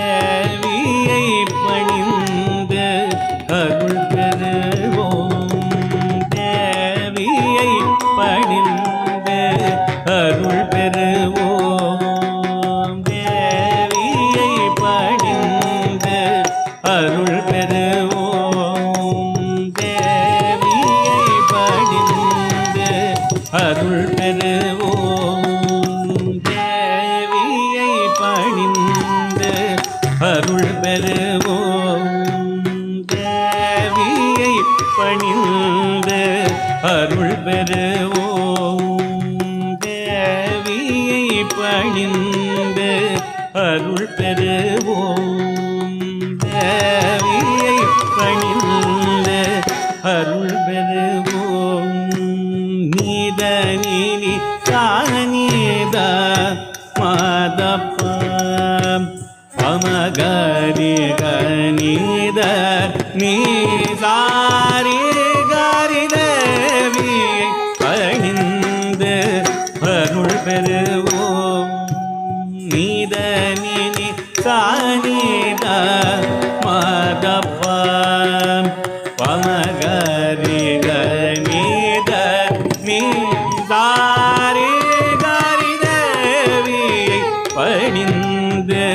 தேவியை பணிந்து அருள் பெறுவோம். தேவியை பணிந்து அருள் பெறுவோம். தேவியை பணிந்து அருள் பெறுவோம். தேவியை பணிந்து அருள் பெறுவோம். தேவியை பணிந்து அருள் பெறுவோம். தேவியை பணிந்து அருள் பெறுவோம். தேவியை பணிந்து அருள் பெறுவோம். தேவியை பணிந்து அருள் பெறுவோம். தேவியை பணிந்து அருள் பெறுவோம். நீத நீனி சானித மாதப்ப பமகரி கனித நீ சாரி காரி தேவியை பணிந்து அருள் பெறுவோம். நீத நீனி சானித மாதப்ப பமகரி கனித நீ சாரி காரி தேவியை பணிந்து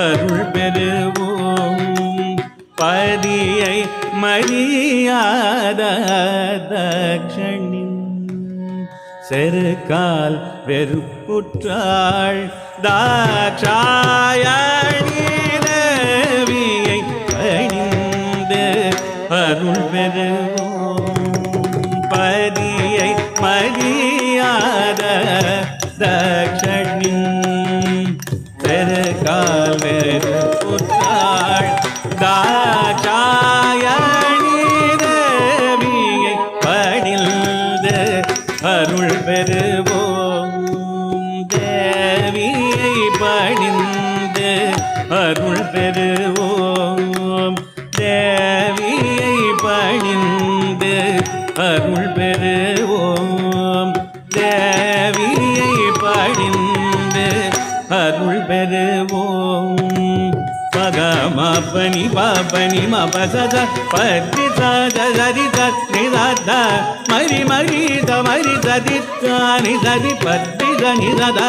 அருள் பெறுவோம். பதியை மரியாத தக்ஷணின் செருக்கால் வெறுப்புற்றாள் தாட்சாயணி தேவியை பணிந்து அருள் பெறுவோம். பதியை மரியாத தக்ஷணின் செருக்கால் வெறுப்புற்றாள் தாட்சாயணி தேவியை பணிந்து அருள் பெறுவோம். தேவியை பணிந்து அருள் பெறுவோம். தேவியை பணிந்து அருள் பெறுவோம். தேவியை பணிந்து அருள் பெறுவோம். பகமபனி பபனி மபசத பத்தி சத சரி சரி சத மரி மரி தமரி சதி சானி சதி பத்தி சனி சத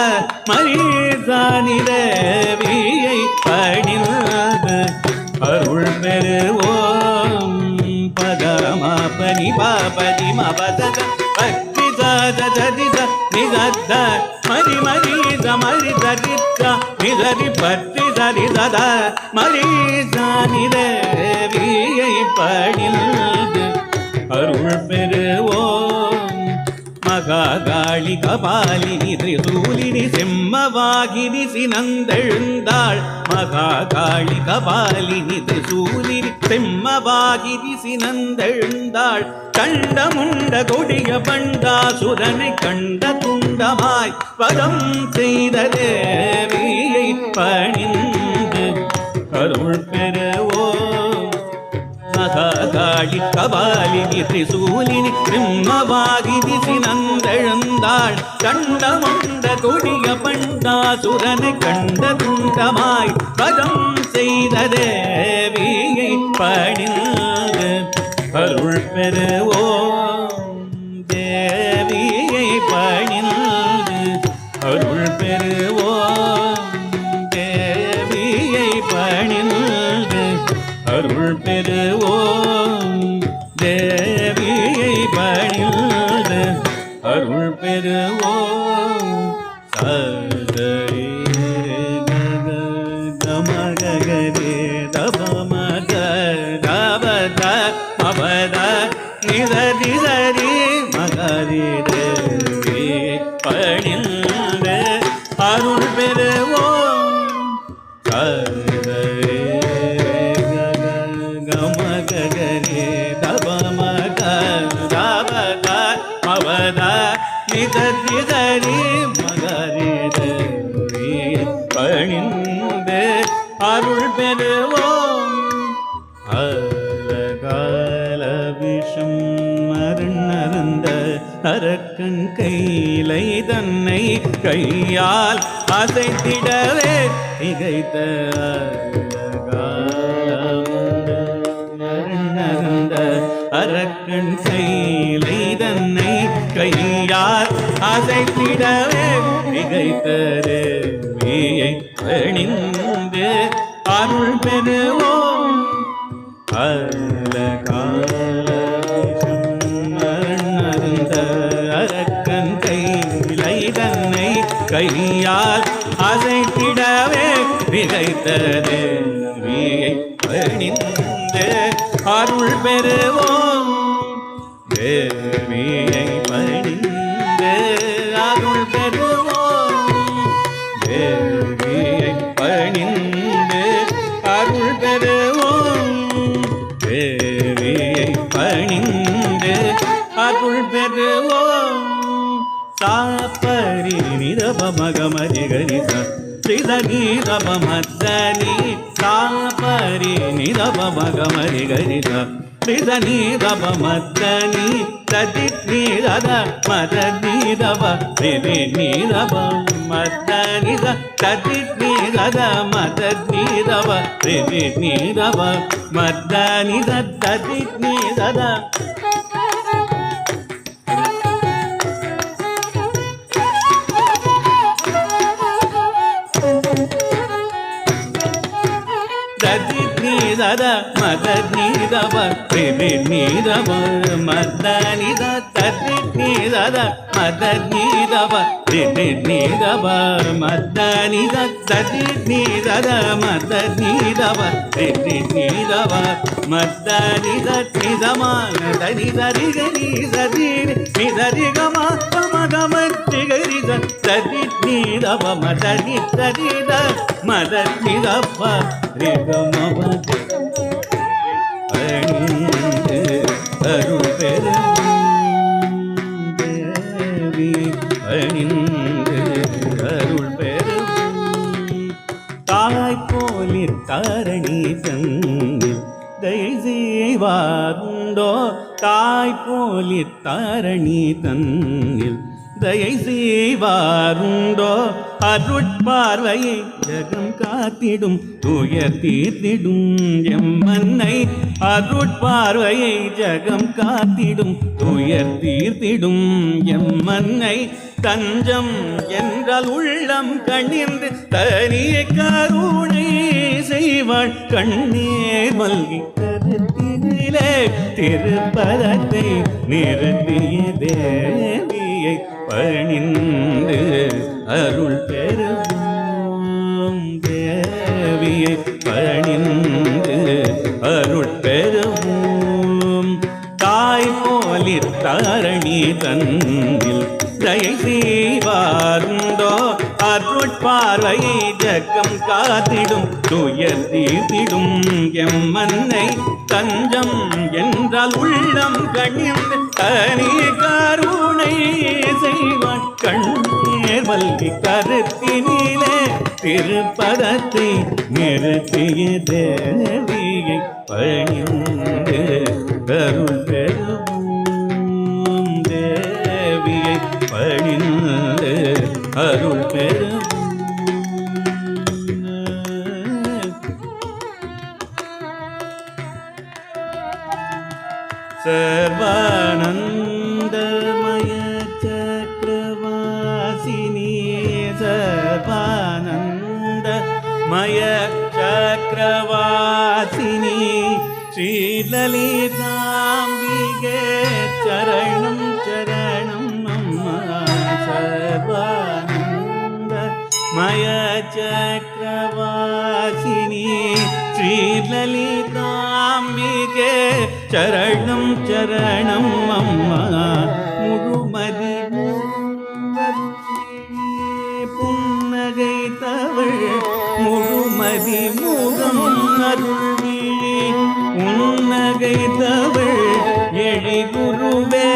மரி சானி தேவியை பணிந்து அருள் பெறுவோம். பகமபனி பபனி மபசத பத்தி சத சரி சரி சத மரி மரி தமரி சதி நிதரி பத்தி சரி சத மரி சானி தேவியை பணிந்து அருள் பெறுவோம். மகாகாளி கபாலினி திரிசூலினி செம்மவாகினி சினந்தெழுந்தாள். மகாகாளி கபாலினி திரிசூலினி செம்மவாகினி சினந்தெழுந்தாள். கண்டமுண்ட கொடிய பண்டாசுரனை கண்ட துண்டமாய் வதம் செய்த தேவியை பணிந்து அருள் பெறுவோம். மகாகாளி கபாலினி திரிசூலினி சிம்மவாகினி சினந்தெழுந்தாள். கண்டமுண்ட கொடிய பண்டாசுரனை கண்ட துண்டமாய் வதம் செய்த தேவியை பணிந்து அருள் பெறுவோம் தேவியை பணிந்து அருள் பெறுவோம் தேவியை பணிந்து அருள் பெறுவோம் தேவியை பணிந்து அருள் பெறுவோம் சதரே கமகரே தபமக தபத மபத நிதரி மகரி தேவி பணிந்து அருள் பெறுவோம் சதரே கமகரே தபமக தபத மபத நிதரி மகரி தேவி பணிந்து அருள் பெறுவோம் அலகால விஷம் மருணர்ந்த அரக்கன் கைலை தன்னை கையால் அசைத்திடவே திகைத்த மருணர்ந்த அரக்கன் கைலை தன்னை கையால் அசைத்திடவே திகைத்தரு வியை பணிந்து அருள் பெறுவோம் அலகால மருணர்ந்த அரக்கன் கைலை தன்னை கையால் அசைத்திடவே திகைத்தரு வியை பணிந்து அருள் பெறுவோம் தேவியை பணிந்து அருள் பெறுவோம் தேவியை பணிந்து அருள் பெறுவோம் தேவியை பணிந்து அருள் பெறுவோம் சாப்பரி நிரபமகமரி கரிச சிதநீரபமத்தனி சாப்பரி நிரபமகமரி கரிச நிதநீரபமத்தனி ததிநீரத மதநீரப நிரப மத்தனித ததிநீரத மதநீரப நிரப மத்தனித ததிநீரத ததிநீரத மதநீரப நிரப மத்தனித ததிநீரத மதநீரப நிரப மத்தனித ததிநீரத மதநீரப நிரப மத்தனித நிதமான தனிதரி கரி சரி நிதரி கம கமகமரி கரி ததிநீரப மதனி தரித மதநீரப ரிகமபதி பணிந்து அருள் பெறுவோம் தேவி பணிந்து அருள் பெறுவோம் தாய் போலி தாரணி தன்னில் தயை செய்வாருண்டோ தாய் போலி தாரணி தன்னில் தயை செய்வாருண்டோ அருட்பார்வையை ஜகம் காத்திடும் துயர் தீர்த்திடும் எம்மன்னை அருட்பார்வையை ஜகம் காத்திடும் துயர் தீர்த்திடும் எம்மன்னை தஞ்சம் என்றால் உள்ளம் கணிந்து தனிய கருணை செய்வாள் கண்ணீர் மல்கி கருத்தினிலே திருப்பதத்தை நிறுத்திய தேவியை பணிந்து அருள் பெறுவோம் தேவியை பணிந்து அருள் பெறுவோம் தாய் போலி தாரணி தன்னில் தயை செய்வாருண்டோ அருட்பார்வையை ஜகம் காத்திடும் துயர் தீர்த்திடும் எம்மன்னை தஞ்சம் என்றால் உள்ளம் கணிந்து தனி கருணை செய்வான் கண்ணீர் மல்கி கருத்தினிலே திருப்பதத்தை நிறுத்திய தேவியை பணிந்து அருள் பெறுவோம் தேவியை பணிந்து அருள் பெறுவோம் सर्वानन्दमय चक्रवासिनी सर्वानन्दमय चक्रवासिनी श्रीललिताम्बिके चरणं चरणं अम्मा सर्वानन्दमय चक्रवासिनी श्रीललिताम्बिके चरणं चरणं अम्मा मुरुमदि புன்னகைத்தவள் முழுமதி முகம் அருள்வி உன்னகைத்தவள் எழிகுருவே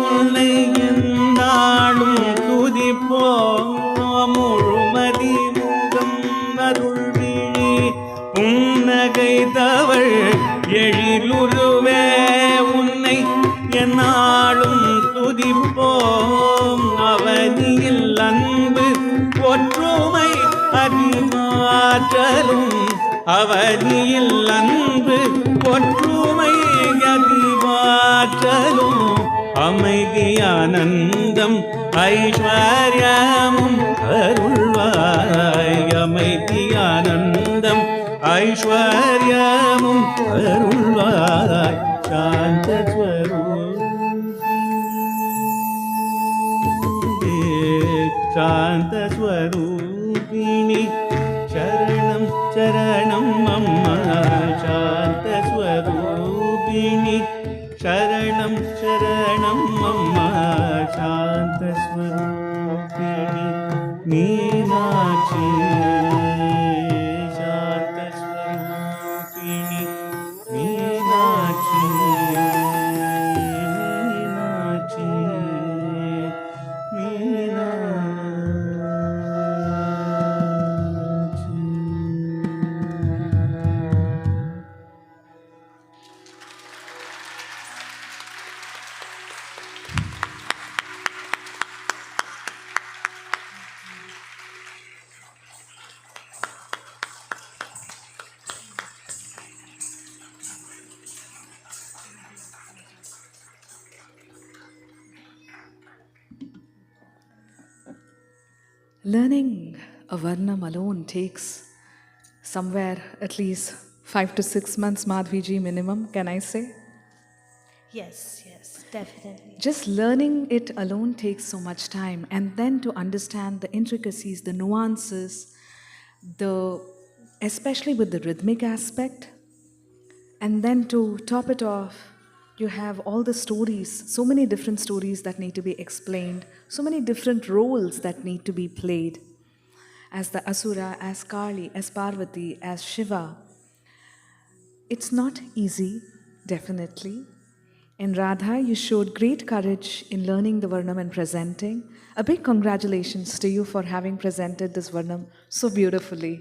உன்னை எந்தாளும் துதிப்போ முழுமதி முகம் அருள்வி உன்னகைத்தவள் எழிலுருவே உன்னை என்னாளும் துதிப்போம் அவனியில் அன்பு ஒற்றுமை அறிவாற்றலும் அவனியில் அன்பு ஒற்றுமை அறிவாற்றலும் அமைதி ஆனந்தம் ஐஸ்வர்யமும் அருள்வாய் அமைதி ஆனந்தம் ஐஸ்வர்யமும் அருள்வாய் சாந்த शान्तस्वरूपिणि शरणं शरणं अम्मा शान्तस्वरूपिणि शरणं शरणं अम्मा शान्तस्वरूपिणि Meenakshi शान्तस्वरूपिणि Meenakshi Learning a varnam alone takes somewhere at least 5 to 6 months, Madhavi ji, minimum, can I say? Yes, definitely. Just learning it alone takes so much time, and then to understand the intricacies, the nuances, especially with the rhythmic aspect, and then to top it off, you have all the stories, so many different stories that need to be explained, so many different roles that need to be played. As the Asura, as Kali, as Parvati, as Shiva. It's not easy, definitely. In Radha, you showed great courage in learning the Varnam and presenting. A big congratulations to you for having presented this Varnam so beautifully.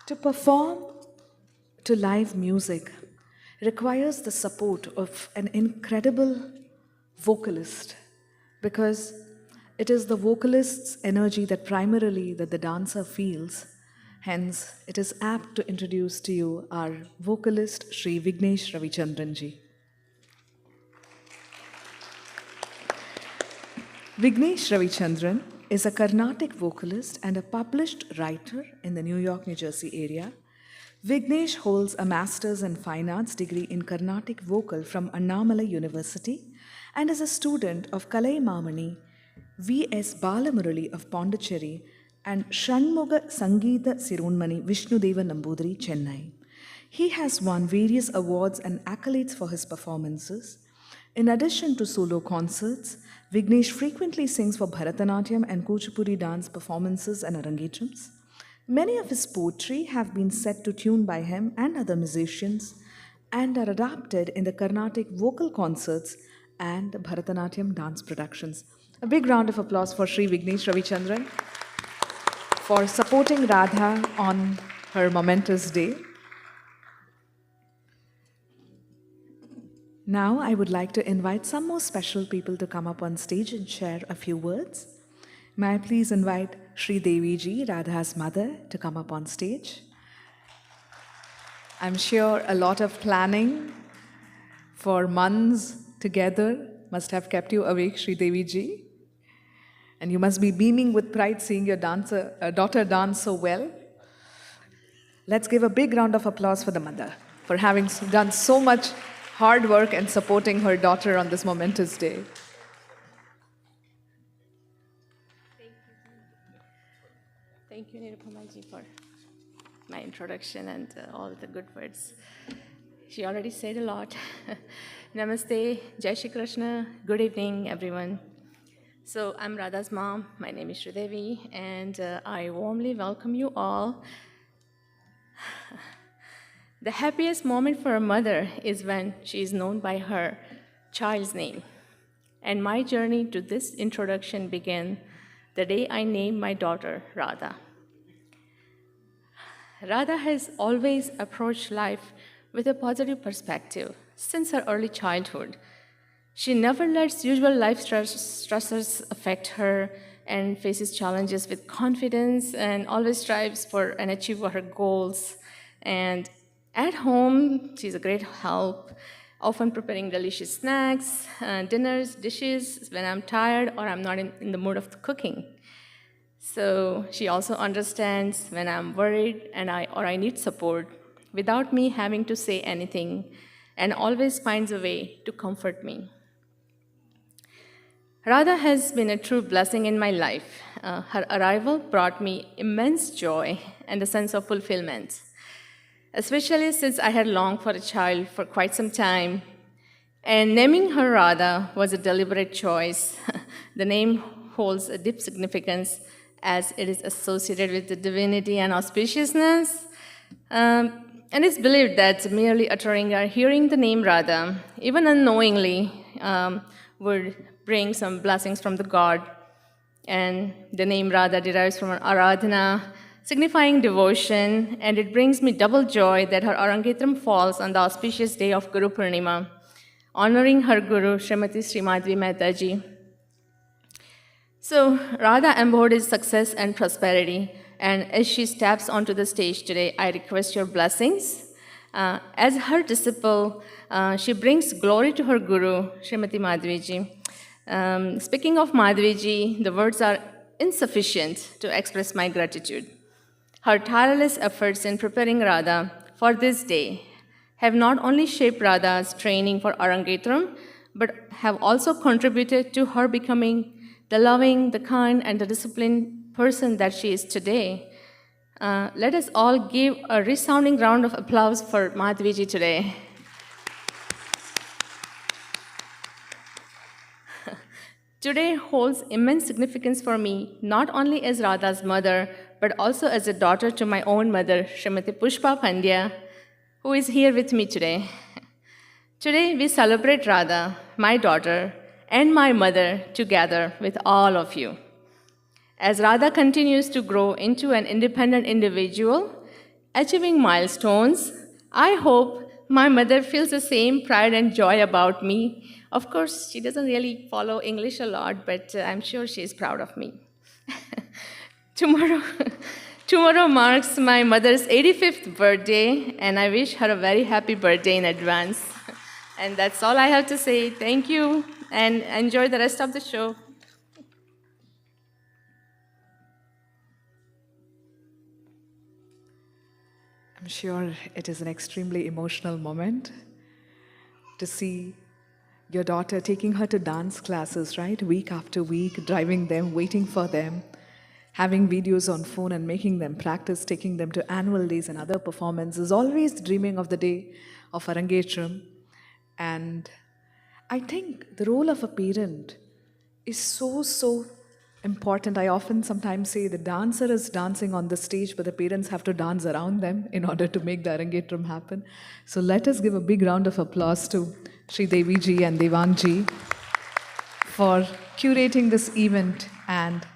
To perform to live music requires the support of an incredible vocalist, because it is the vocalist's energy that primarily that the dancer feels. Hence, it is apt to introduce to you our vocalist, Sri Vignesh Ravichandran ji. Vignesh Ravichandran is a Carnatic vocalist and a published writer in the New York, New Jersey area. Vignesh holds a Master's in Fine Arts degree in Carnatic Vocal from Annamalai University and is a student of Kalai Mamani, V.S. Balamurali of Pondicherry and Shanmuga Sangeeta Sirunmani Vishnudeva Nambudiri, Chennai. He has won various awards and accolades for his performances. In addition to solo concerts, Vignesh frequently sings for Bharatanatyam and Kuchipudi dance performances and Arangetrams. Many of his poetry have been set to tune by him and other musicians and are adapted in the Carnatic vocal concerts and Bharatanatyam dance productions. A big round of applause for Sri Vignesh Ravichandran for supporting Radha on her momentous day. Now I would like to invite some more special people to come up on stage and share a few words. May I please invite Sri Devi ji, Radha's mother, to come up on stage. I'm sure a lot of planning for months together must have kept you awake, Sri Devi ji. And you must be beaming with pride seeing your daughter dance so well. Let's give a big round of applause for the mother for having done so much hard work and supporting her daughter on this momentous day. Thank you, Nirupamaji, for my introduction and all the good words. She already said a lot. Namaste, Jai Shri Krishna, good evening, everyone. So I'm Radha's mom, my name is Sridevi, and I warmly welcome you all. The happiest moment for a mother is when she is known by her child's name. And my journey to this introduction began the day I named my daughter Radha. Radha has always approached life with a positive perspective since her early childhood. She never lets usual life stressors affect her and faces challenges with confidence and always strives for and achieve her goals. And at home, she's a great help, often preparing delicious snacks, dinners, dishes when I'm tired or I'm not in the mood of cooking. So she also understands when I'm worried and I need support without me having to say anything, and always finds a way to comfort me. Radha has been a true blessing in my life. Her arrival brought me immense joy and a sense of fulfillment, especially since I had longed for a child for quite some time. And naming her Radha was a deliberate choice. The name holds a deep significance as it is associated with the divinity and auspiciousness. And it's believed that merely uttering or hearing the name Radha, even unknowingly, would bring some blessings from the god. And the name Radha derives from Aradhana, signifying devotion, and it brings me double joy that her Arangetram falls on the auspicious day of Guru Purnima, honoring her Guru, Srimati Sri Madhavi Mehta ji. So Radha embodies success and prosperity, and as she steps onto the stage today, I request your blessings. As her disciple, she brings glory to her Guru, Srimati Madhavi ji. Speaking of Madhavi ji, the words are insufficient to express my gratitude. Her tireless efforts in preparing Radha for this day have not only shaped Radha's training for Arangetram, but have also contributed to her becoming the loving, the kind, and the disciplined person that she is today. Let us all give a resounding round of applause for Madhavi ji today. Today holds immense significance for me, not only as Radha's mother, but also as a daughter to my own mother, Srimati Pushpa Pandya, who is here with me today. Today we celebrate Radha, my daughter, and my mother together with all of you. As Radha continues to grow into an independent individual, achieving milestones, I hope my mother feels the same pride and joy about me. Of course, she doesn't really follow English a lot, but I'm sure she's proud of me. Tomorrow marks my mother's 85th birthday, and I wish her a very happy birthday in advance. And that's all I have to say. Thank you, and enjoy the rest of the show. I'm sure it is an extremely emotional moment to see your daughter taking her to dance classes, right? Week after week, driving them, waiting for them, having videos on phone and making them practice, taking them to annual days and other performances, always dreaming of the day of Arangetram. And I think the role of a parent is so important. I often sometimes say the dancer is dancing on the stage, but the parents have to dance around them in order to make the Arangetram happen. So let us give a big round of applause to Sri Devi ji and Devang ji for curating this event and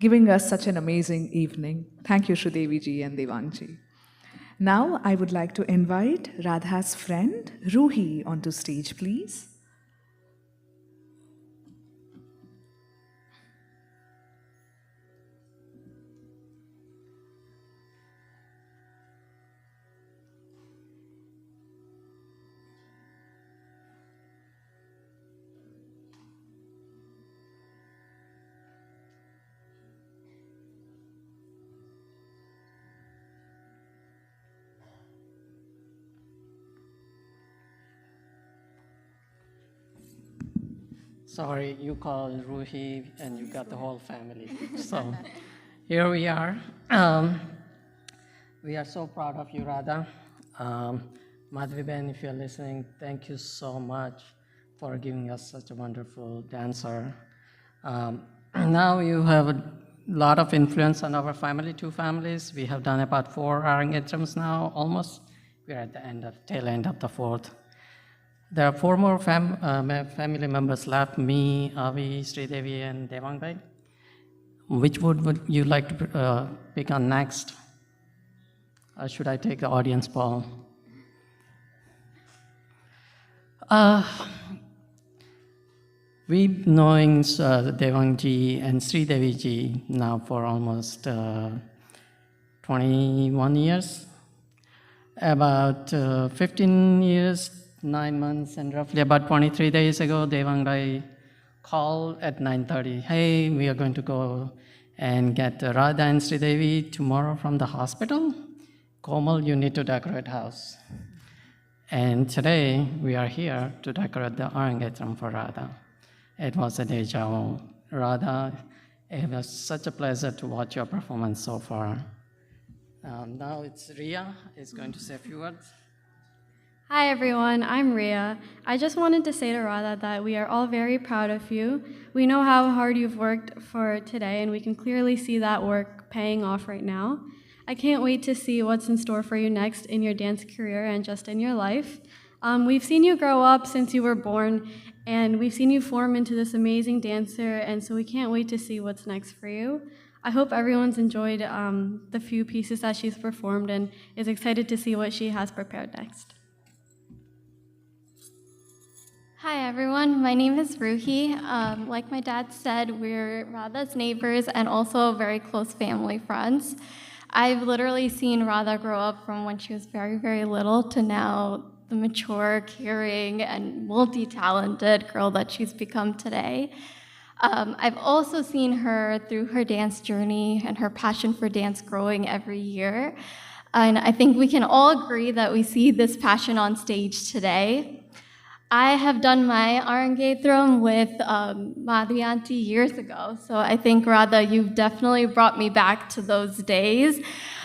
giving us such an amazing evening. Thank you, Sri Devi ji and Devang ji. Now I would like to invite Radha's friend Ruhi onto stage, please. Sorry, you called Ruhi and you got the whole family. So here we are. We are so proud of you, Radha. Madhavi Ben, if you're listening, thank you so much for giving us such a wonderful dancer. Now you have a lot of influence on our family, two families. We have done about 4 Arangetrams now, almost. We're at the tail end of the 4th. There are 4 more family members left, me, Avi, Sridevi, and Devangbai. Which would you like to pick on next? Or should I take the audience poll? We've knowing Devangji and Sridevi ji now for almost 21 years. About 15 years, 9 months, and roughly about 23 days ago, Devangbai called at 9:30. Hey, we are going to go and get Radha and Sridevi tomorrow from the hospital. Komal, you need to decorate house. And today, we are here to decorate the Arangetram for Radha. It was a deja vu. Radha, it was such a pleasure to watch your performance so far. Now it's Ria is going to say a few words. Hi everyone, I'm Ria. I just wanted to say to Radha that we are all very proud of you. We know how hard you've worked for today, and we can clearly see that work paying off right now. I can't wait to see what's in store for you next in your dance career and just in your life. We've seen you grow up since you were born, and we've seen you form into this amazing dancer, and so we can't wait to see what's next for you. I hope everyone's enjoyed the few pieces that she's performed and is excited to see what she has prepared next. Hi everyone, my name is Ruhi. Like my dad said, we're Radha's neighbors and also very close family friends. I've literally seen Radha grow up from when she was very, very little to now the mature, caring, and multi-talented girl that she's become today. I've also seen her through her dance journey and her passion for dance growing every year. And I think we can all agree that we see this passion on stage today. I have done my Arangetram with Madhavi auntie years ago, so I think, Radha, you've definitely brought me back to those days.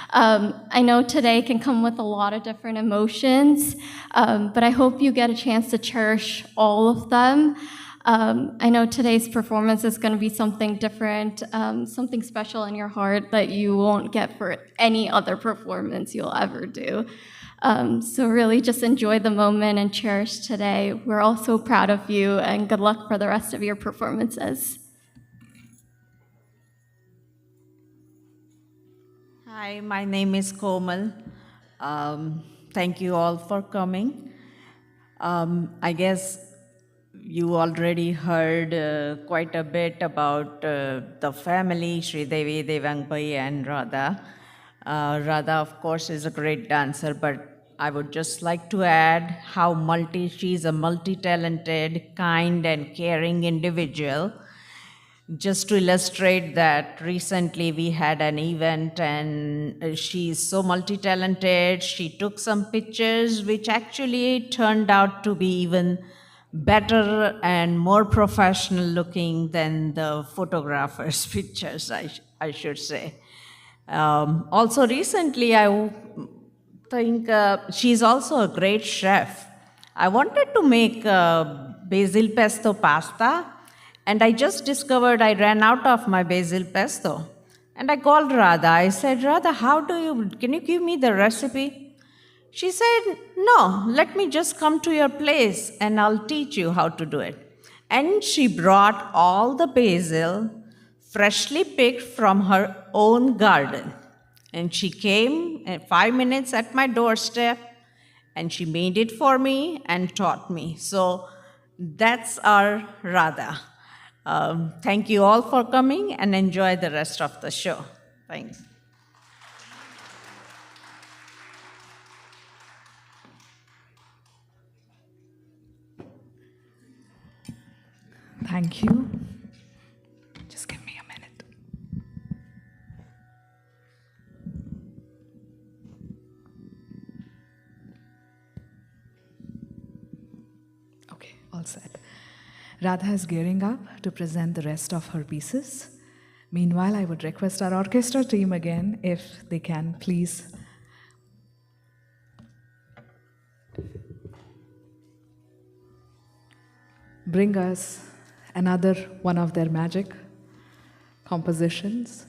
I know today can come with a lot of different emotions, but I hope you get a chance to cherish all of them. I know today's performance is going to be something different, something special in your heart that you won't get for any other performance you'll ever do. So really just enjoy the moment and cherish today. We're all so proud of you, and good luck for the rest of your performances. Hi, my name is Komal. Thank you all for coming. I guess you already heard quite a bit about the family, Sridevi, Devangbai, and Radha. Radha, of course, is a great dancer, but I would just like to add how she's a multi-talented, kind, and caring individual. Just to illustrate that, recently we had an event and she's so multi-talented. She took some pictures which actually turned out to be even better and more professional looking than the photographer's pictures, I should say. Also recently, I think she's also a great chef. I wanted to make basil pesto pasta, and I just discovered I ran out of my basil pesto. And I called Radha. I said, Radha, can you give me the recipe? She said, no, let me just come to your place and I'll teach you how to do it. And she brought all the basil freshly picked from her own garden. And she came in 5 minutes at my doorstep and she made it for me and taught me. So that's our Radha. Thank you all for coming and enjoy the rest of the show. Thanks. Thank you. Just give me a minute. Okay, all set. Radha is gearing up to present the rest of her pieces. Meanwhile, I would request our orchestra team again, if they can please bring us another one of their magic compositions.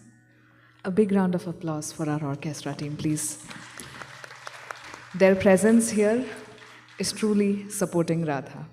A big round of applause for our orchestra team, please. Their presence here is truly supporting Radha.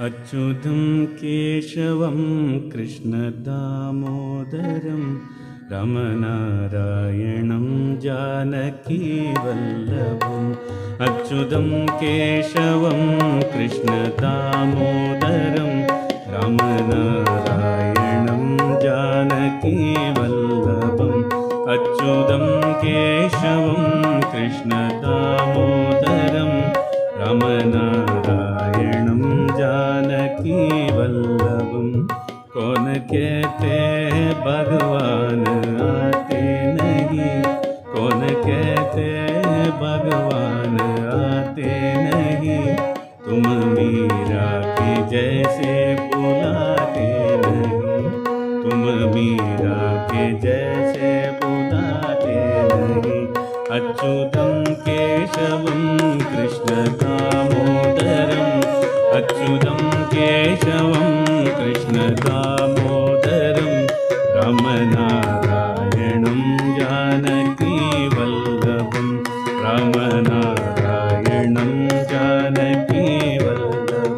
अच्युतं केशवं कृष्णदामोदरं रमनारायणं जानकीवल्लभम् अच्युतं केशवं कृष्णदामोदरं रमनारायणं जानकीवल्लभम् अच्युतं केशवं कृष्णदामोदरं रमनारायणं जानकी वल्लभम कौन कहते हैं भगवान आते नहीं कौन कहते हैं भगवान आते नहीं तुम मीरा की जैसे बुलाते नहीं तुम मीरा के जैसे बुलाते नहीं अच्युतं केशवं कृष्ण दामोदरम् अच्युतं केशवं कृष्ण दामोदरं रामनारायणं जानकी वल्लभं रामनारायणं जानकी वल्लभम्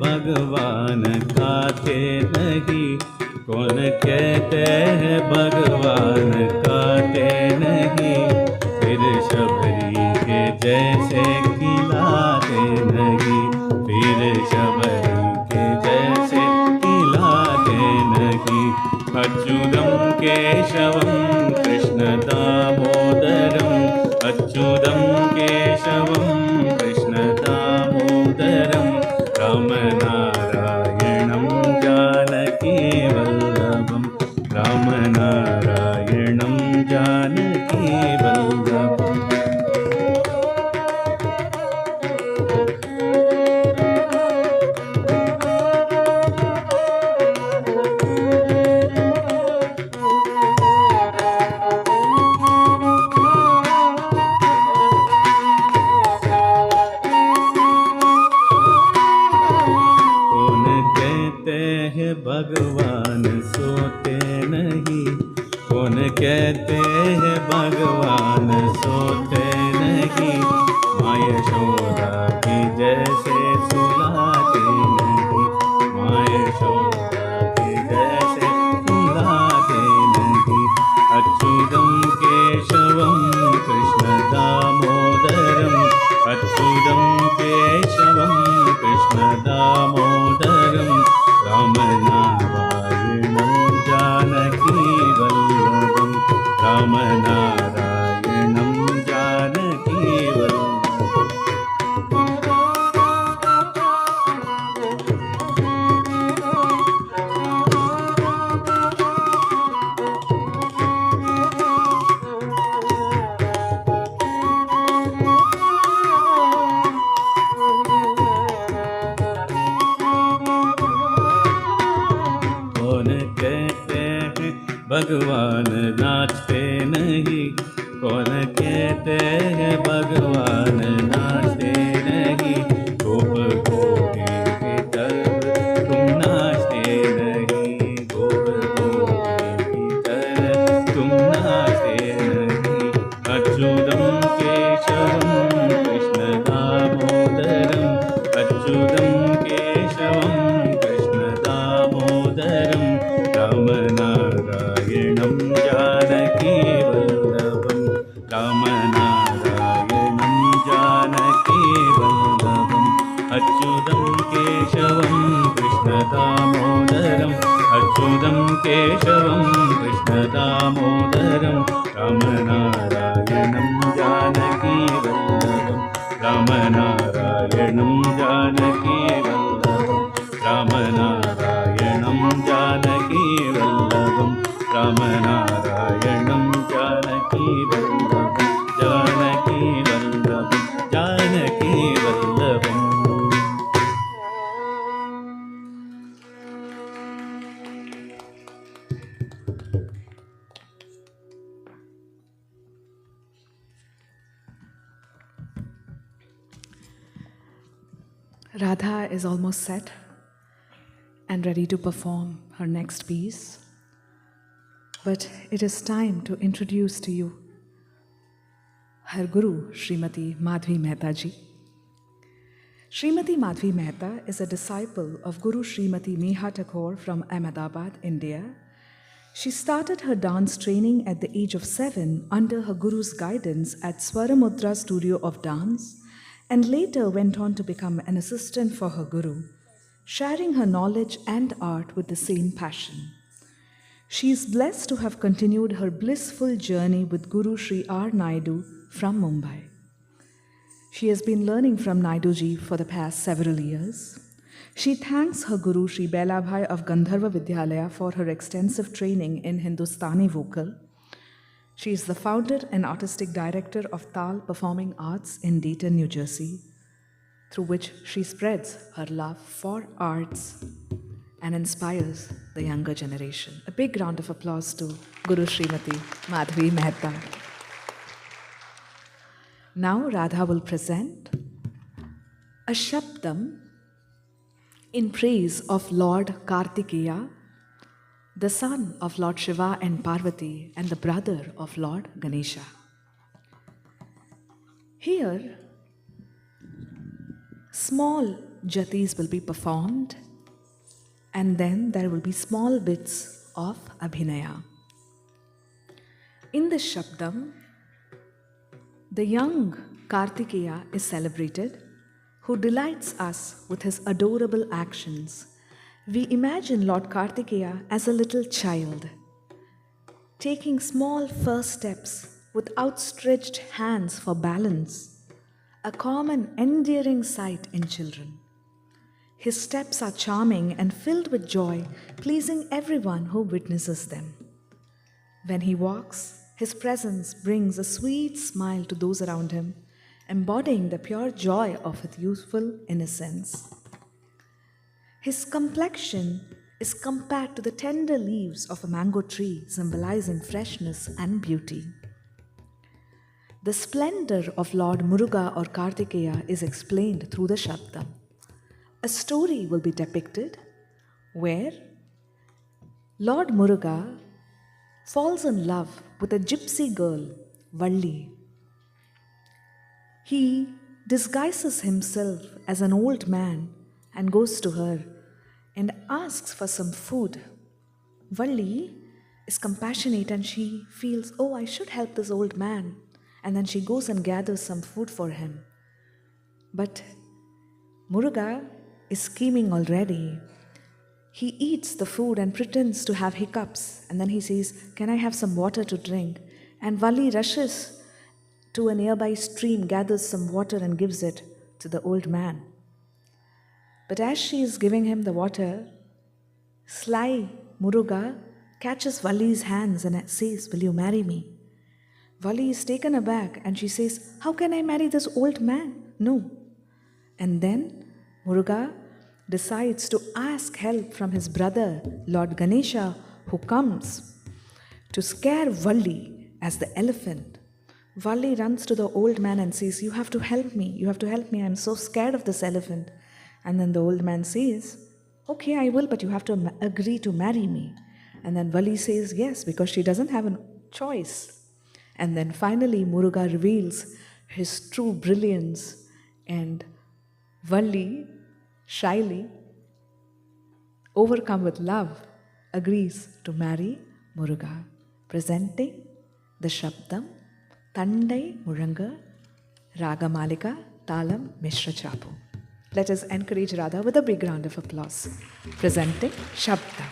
भगवान खाते नहीं कौन कहते हैं भगवान खाते नहीं फिर शबरी के जैसे खिलाते नहीं फिर शबरी के जैसे खिलाते नहीं अच्युतं केशवं कृष्ण दामोदरम् अच्युतं केशवं कृष्ण दामोदरम् रामनारायणं जानकी वल्लभं रामनारायणं जानकी वल्लभम् भगवान सोते नहीं, कौन कहते हैं भगवान सोते नहीं, माँ यशोदा की जैसे सुलाते नहीं, माँ यशोदा की जैसे सुलाते नहीं। अच्युतं केशवं कृष्ण दामोदरम्, अच्युतं केशवं कृष्ण दामोदरम्, रामनारायणं जानकी वल्लभं, रामनारायणं जानकी वल्लभम्। कौन कहते हैं भगवान नाचते नहीं, कौन कहते हैं भगवान नाचते नहीं, गोप गोपी की तरह तुम नाचते नहीं, गोप गोपी की तरह तुम नाचते नहीं। अच्युतं केशवं कृष्ण दामोदरम्, अच्युतं केशवं कृष्ण दामोदरम्, रामनारायणं जानकी वल्लभं, रामनारायणं जानकी वल्लभम्। अच्युतं केशवं कृष्ण दामोदरम्, अच्युतं केशवं Krishna दामोदरम्, रामनारायणं Janaki वल्लभं, रामनारायणं Janaki वल्लभं, रामनारायणं Janaki वल्लभं, रामनारायणं Janaki वल्लभं, Janaki वल्लभं, Janaki वल्लभम्। Radha is almost set and ready to perform her next piece. But it is time to introduce to you her guru, Srimati Madhavi Mehta ji. Srimati Madhavi Mehta is a disciple of Guru Srimati Neha Tagore from Ahmedabad, India. She started her dance training at the age of 7 under her guru's guidance at Swaramudra Studio of Dance, and later went on to become an assistant for her guru, sharing her knowledge and art with the same passion. She is blessed to have continued her blissful journey with Guru Sri R. Naidu from Mumbai. She has been learning from Naidu ji for the past several years. She thanks her guru Sri Belabhai of Gandharva Vidyalaya for her extensive training in Hindustani vocal. She is the founder and artistic director of Taal Performing Arts in Dayton, New Jersey, through which she spreads her love for arts and inspires the younger generation. A big round of applause to Guru Srimati Madhavi Mehta. Now Radha will present a Shabdam in praise of Lord Kartikeya, the son of Lord Shiva and Parvati and the brother of Lord Ganesha. Here, small jatis will be performed, and then there will be small bits of Abhinaya. In the Shabdam, the young Kartikeya is celebrated, who delights us with his adorable actions. We imagine Lord Kartikeya as a little child, taking small first steps with outstretched hands for balance, a common endearing sight in children. His steps are charming and filled with joy, pleasing everyone who witnesses them. When he walks, his presence brings a sweet smile to those around him, embodying the pure joy of his youthful innocence. His complexion is compared to the tender leaves of a mango tree, symbolizing freshness and beauty. The splendor of Lord Muruga or Kartikeya is explained through the Shabdam. A story will be depicted where Lord Muruga falls in love with a gypsy girl, Valli. He disguises himself as an old man and goes to her and asks for some food. Valli is compassionate and she feels, oh, I should help this old man. And then she goes and gathers some food for him. But Muruga is scheming already. He eats the food and pretends to have hiccups. And then he says, can I have some water to drink? And Valli rushes to a nearby stream, gathers some water and gives it to the old man. But as she is giving him the water, sly Muruga catches Valli's hands and says, will you marry me? Valli is taken aback and she says, how can I marry this old man? No. And then Muruga decides to ask help from his brother, Lord Ganesha, who comes to scare Valli as the elephant. Valli runs to the old man and says, you have to help me, I'm so scared of this elephant. And then the old man says, okay, I will, but you have to agree to marry me. And then Valli says yes, because she doesn't have a choice. And then finally Muruga reveals his true brilliance, and Valli, shyly, overcome with love, agrees to marry Muruga, presenting the Shabdam, Tandai Muranga, Ragamalika, Talam, Mishra Chapu. Let us encourage Radha with a big round of applause, presenting Shabdam.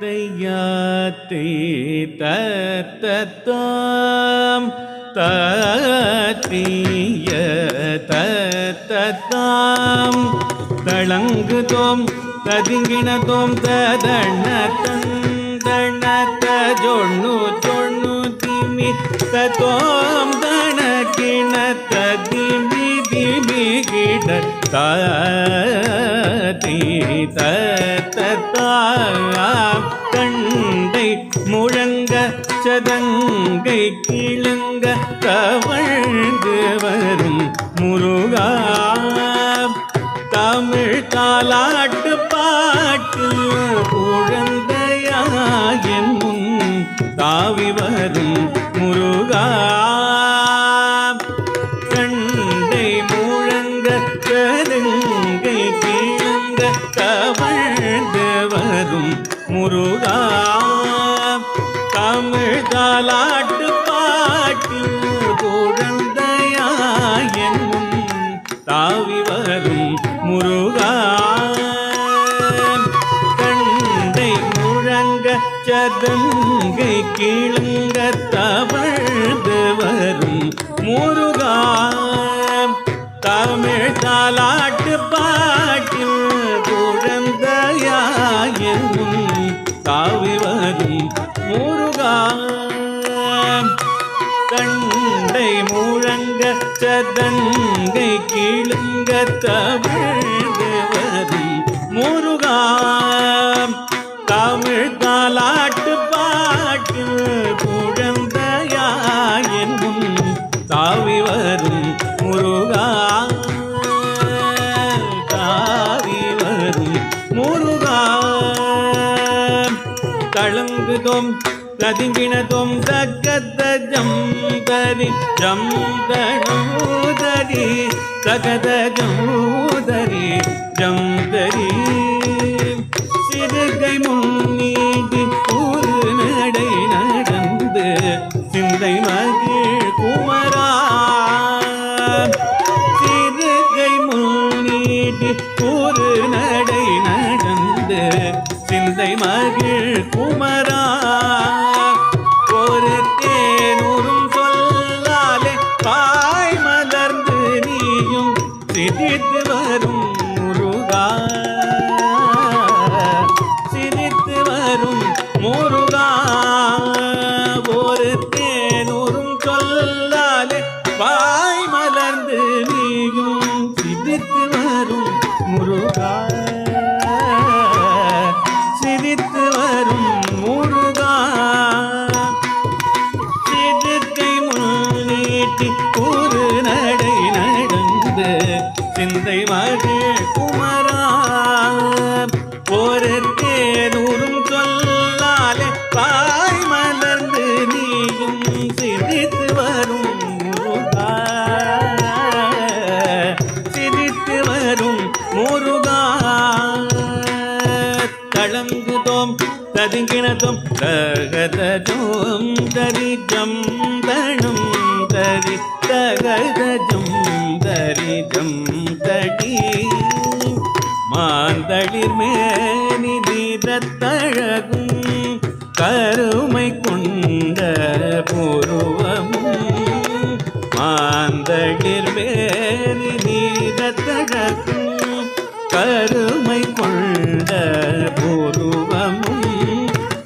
தத்தையாத்தே தத்தத்தாம் தத்தீய தத்தத்தாம் தளங்குதோம் ததிங்கிணதோம் ததண்ணத்தந்தண்ணத்த ஜொண்ணு ஜொண்ணு திமி தத்தோம் தணக்கிண ததிமி திமி கிட தீ தத்தத்தாம் கண்டை முழங்க சதங்கை கிழங்க தவழ்ந்து வரும் முருகா தமிழ் தாலாட்டு பாட்டு குழந்தையாயின் முன் தாவி வரும் முருகா கண்டை முழங்க சதங்கை கிழங்க தவழ்ந்து வரும் முருகா தமிழ் தாலாட்டு பாட்டு குழந்தையாயின் தாவி வரும் முருகா கண்டை முழங்க சதங்கை கிழங்க தவழ்ந்து வரும் முருகா தமிழ் தாலாட்டு பாட்டு குழந்தையாயின் தாவி வரும் முருகா கண்டை முழங்க சதங்கை கிழங்க தவழ்ந்து வரும் முருகா தமிழ் தாலாட்டு பாட்டு குழந்தையாயின் தாவி வரும் முருகா தாவி வரும் முருகா தளங்குதோம் ததிங்கிணதும் தகதஜம் தரி ஜம் தனூதரி தகதஜூதரி ஜம் தரி சிறுகை முன்னீடி கூறு நடை நடந்து சிந்தை மகிழ் குமரா சிறுகை முன்னீடி கூறு நடை நடந்து சிந்தை மகிழ் குமரா ஒரு தேனூரும் சொல்லாலே பாய் மலர்ந்து நீயும் சிரித்து வரும் முருகா சிரித்து வரும் முருகா ஒரு தேனூரும் சொல்லாலே பாய் மலர்ந்து நீயும் சிரித்து வரும் முருகா சிரித்து வரும் முருகா சிறுகை முன்னீட்டி கூறு நடை நடந்து சிந்தை மகிழ் குமரா ஒரு தேனூரும் சொல்லாலே பாய் மலர்ந்து நீயும் சிரித்து வரும் முருகா சிரித்து வரும் முருகா தளங்குதோம் ததிங்கிணதும் தகதஜம் தரிஜம் தணும் தரி தகதஜம் தரிஜம் தடி மாந்தளிர் மேனி நீரத்தழகும் கருமை கொண்ட புருவமும் மாந்தளிர் மேனி நீரத்தழகும் கருமை கொண்ட பூர்வமும்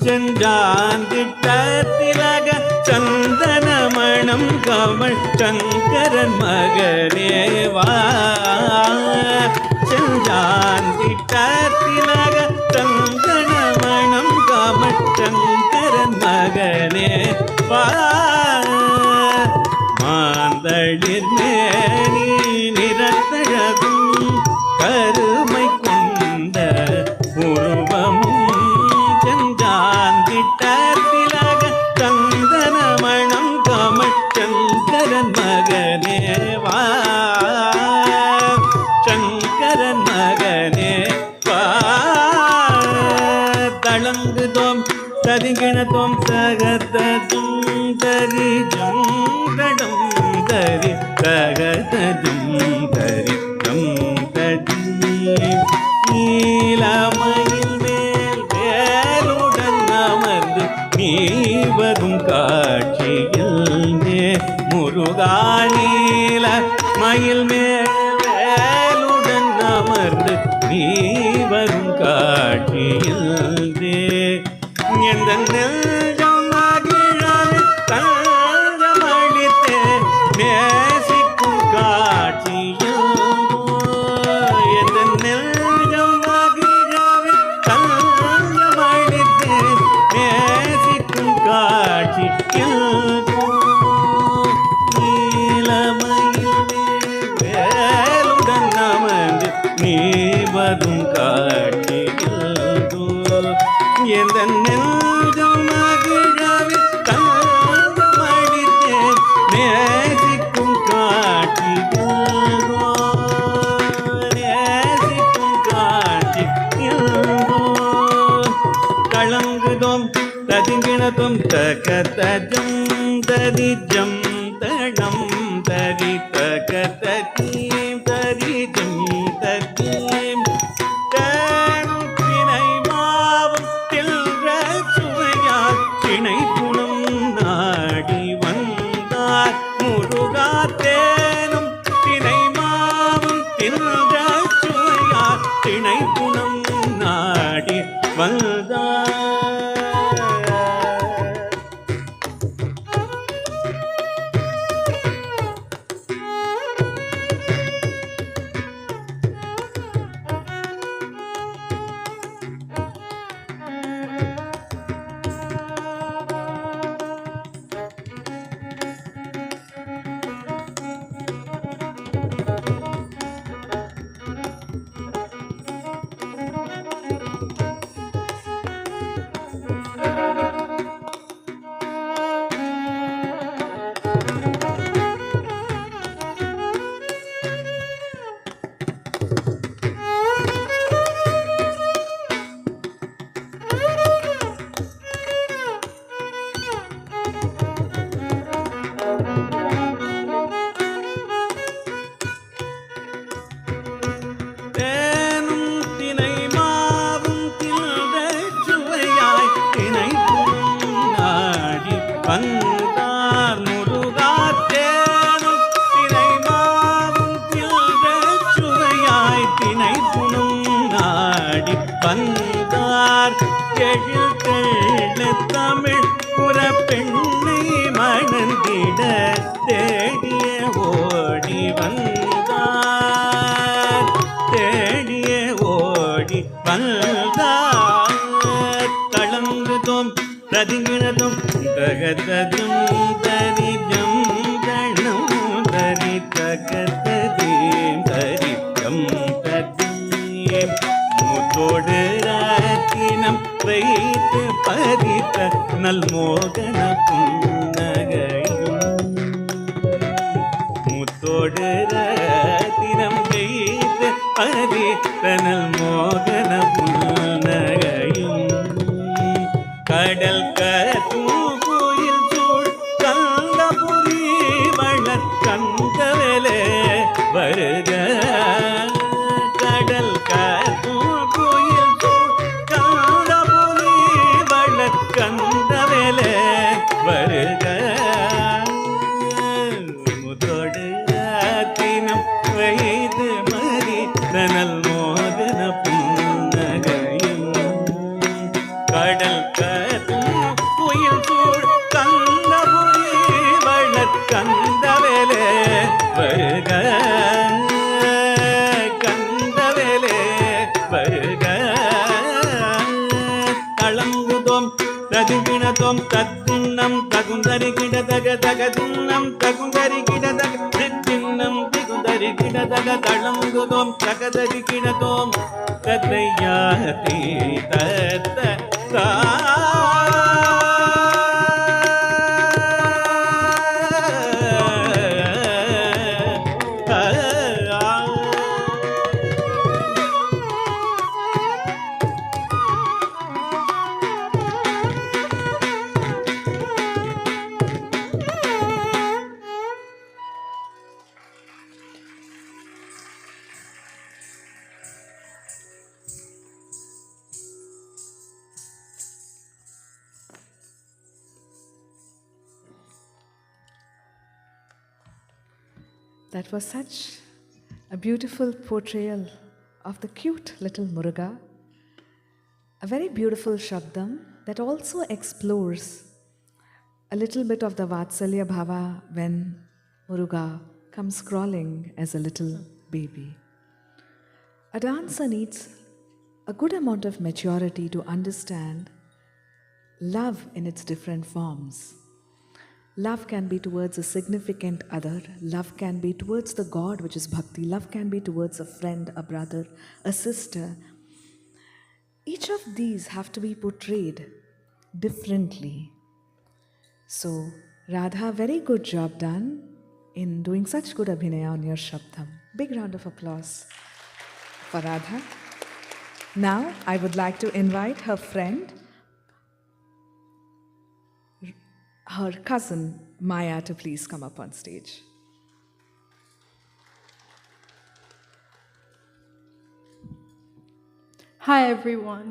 செஞ்சாந்திட்ட திலக சந்தனமணம் கமழ் சங்கரன் மகனேவா செஞ்சாந்திட்ட திலக சந்தனமணம் கமழ் சங்கரன் மகனேவா மாந்தளிர் மேனி நிறத்தழகும் கருமை கொண்ட உருவமும் செஞ்சாந்திட்ட திலக சந்தனமணம் கமழ் சங்கரன் மகனேவா சங்கரன் மகனேவா தளங்குதோம் ததிங்கிணதோம் தகததும் தரிஜம் தடம் தரி தகததும் தரிஜம் நீலமயில் மேல் வேலுடன் அமர்ந்து நீ வரும் காட்சியில் முருகா நீல மயில் மேல் வேலுடன் அமர்ந்து நீ வரும் காட்சியில் எந்த நெஞ்சம் மகிழாது தஞ்சமளித்தே நேசிக்கும் காட்சியில் வரும் காட்சியில் எந்த நெஞ்சம் மகிழாது தஞ்சமளித்தே நேசிக்கும் காட்சியில் நேசிக்கும் காட்சியில் களங்குதோம் ததிங்கிணதும் தகதஜம் தரிஜம் தடம் தரி தகதீம் தரிஜம் ததீம் தேனும் தினை மாவும் தில்ற சுவையால் திணை குணம் நாடி வந்தார் முருகா தேனும் தினை மாவும் தில்ற சுவையால் திணை குணம் நாடி வந்தார் வந்தார் எழுத்தெழு தமிழ் புறப்பெண்ணை மணந்திட தேடிய ஓடி வந்தார், தேடிய ஓடி வந்தார். தளங்குதோம் ததிங்கிணதும் தகததும் தரிஜம் தணம் தரி தகததீம் தரிஜம் ததீம் முத்தோடு ராத்தினம் வைத்து பறித்த நல்மோகன புன்னகையும், முத்தோடு ராத்தினம் வைத்து பறித்த நல்மோகன புன்னகையும், கடல் கரும் கோயில் சூழ் கந்தபுரி வளர் கந்தவேலே வருக, கடல் கரும் கோயில் சூழ் கந்தபுரி வளர் கந்தவேலே வருக, முத்தோடு தினம் வைத்து மறி தனல் மோகன புன்னகையும், கடல் கரும் புயல் சூழ் கந்தபுரி வளர் கந்தவேலே வருக, கந்தவேலே வருக. தளங்குதோம் ததுகிணதோம் தத்துண்ணம் தகுந்தரி கிடதக தகதுண்ணம் தகுந்தரி கிடதக தித்திண்ணம் திகுந்தரி கிடதக தளங்குதோம் தகதரி கிடதோம் தத்தையாதி தத்த தா. That was such a beautiful portrayal of the cute little Muruga. A very beautiful Shabdam that also explores a little bit of the Vatsalya Bhava when Muruga comes crawling as a little baby. A dancer needs a good amount of maturity to understand love in its different forms. Love can be towards a significant other. Love can be towards the God, which is bhakti. Love can be towards a friend, a brother, a sister. Each of these have to be portrayed differently. So, Radha, very good job done in doing such good abhinaya on your Shabdam. Big round of applause for Radha. Now, I would like to invite her friend, her cousin Maya, to please come up on stage. Hi everyone,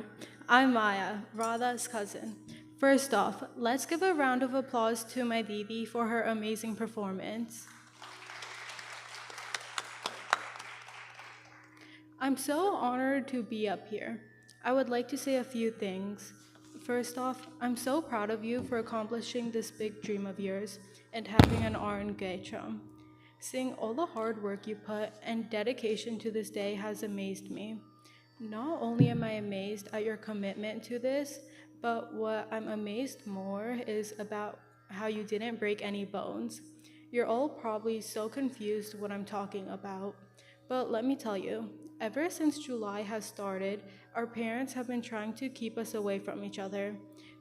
I'm Maya, Radha's cousin. First off, let's give a round of applause to my Didi for her amazing performance. I'm so honored to be up here. I would like to say a few things. First off, I'm so proud of you for accomplishing this big dream of yours and having an Arangetram. Seeing all the hard work you put and dedication to this day has amazed me. Not only am I amazed at your commitment to this, but what I'm amazed more is about how you didn't break any bones. You're all probably so confused what I'm talking about. But let me tell you, ever since July has started, our parents have been trying to keep us away from each other.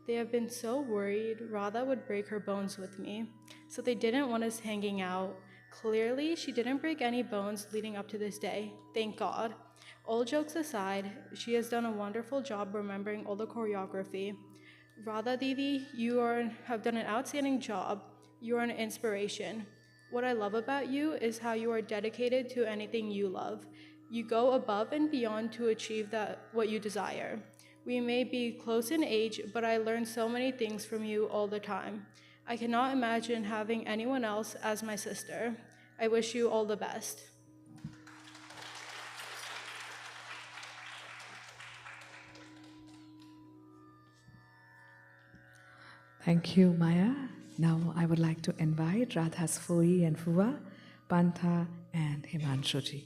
They have been so worried Radha would break her bones with me, so they didn't want us hanging out. Clearly, she didn't break any bones leading up to this day, thank God. All jokes aside, she has done a wonderful job remembering all the choreography. Radha Didi, you have done an outstanding job. You are an inspiration. What I love about you is how you are dedicated to anything you love. You go above and beyond to achieve what you desire. We may be close in age, but I learn so many things from you all the time. I cannot imagine having anyone else as my sister. I wish you all the best. Thank you, Maya. Now I would like to invite Radha's Foi and Fua, Pantha and Himanshuji.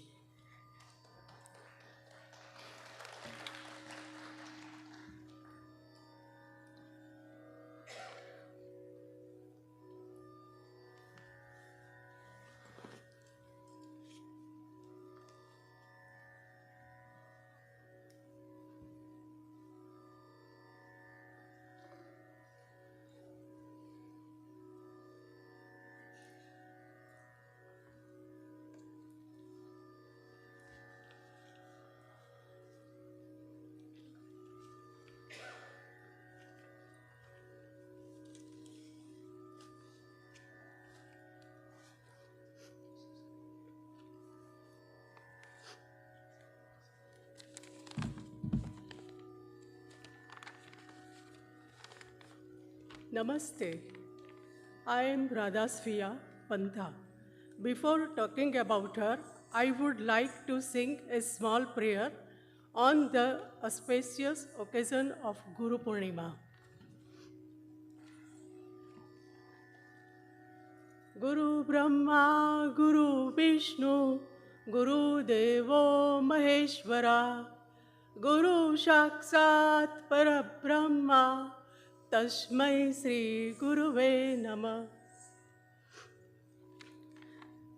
Namaste. I am Radha Sviya Pantha. Before talking about her, I would like to sing a small prayer on the auspicious occasion of Guru Purnima. Guru Brahma, Guru Vishnu, Guru Devo Maheshwara, Guru Shakshat Parabrahma, Tasmai Sri Guruve Namah.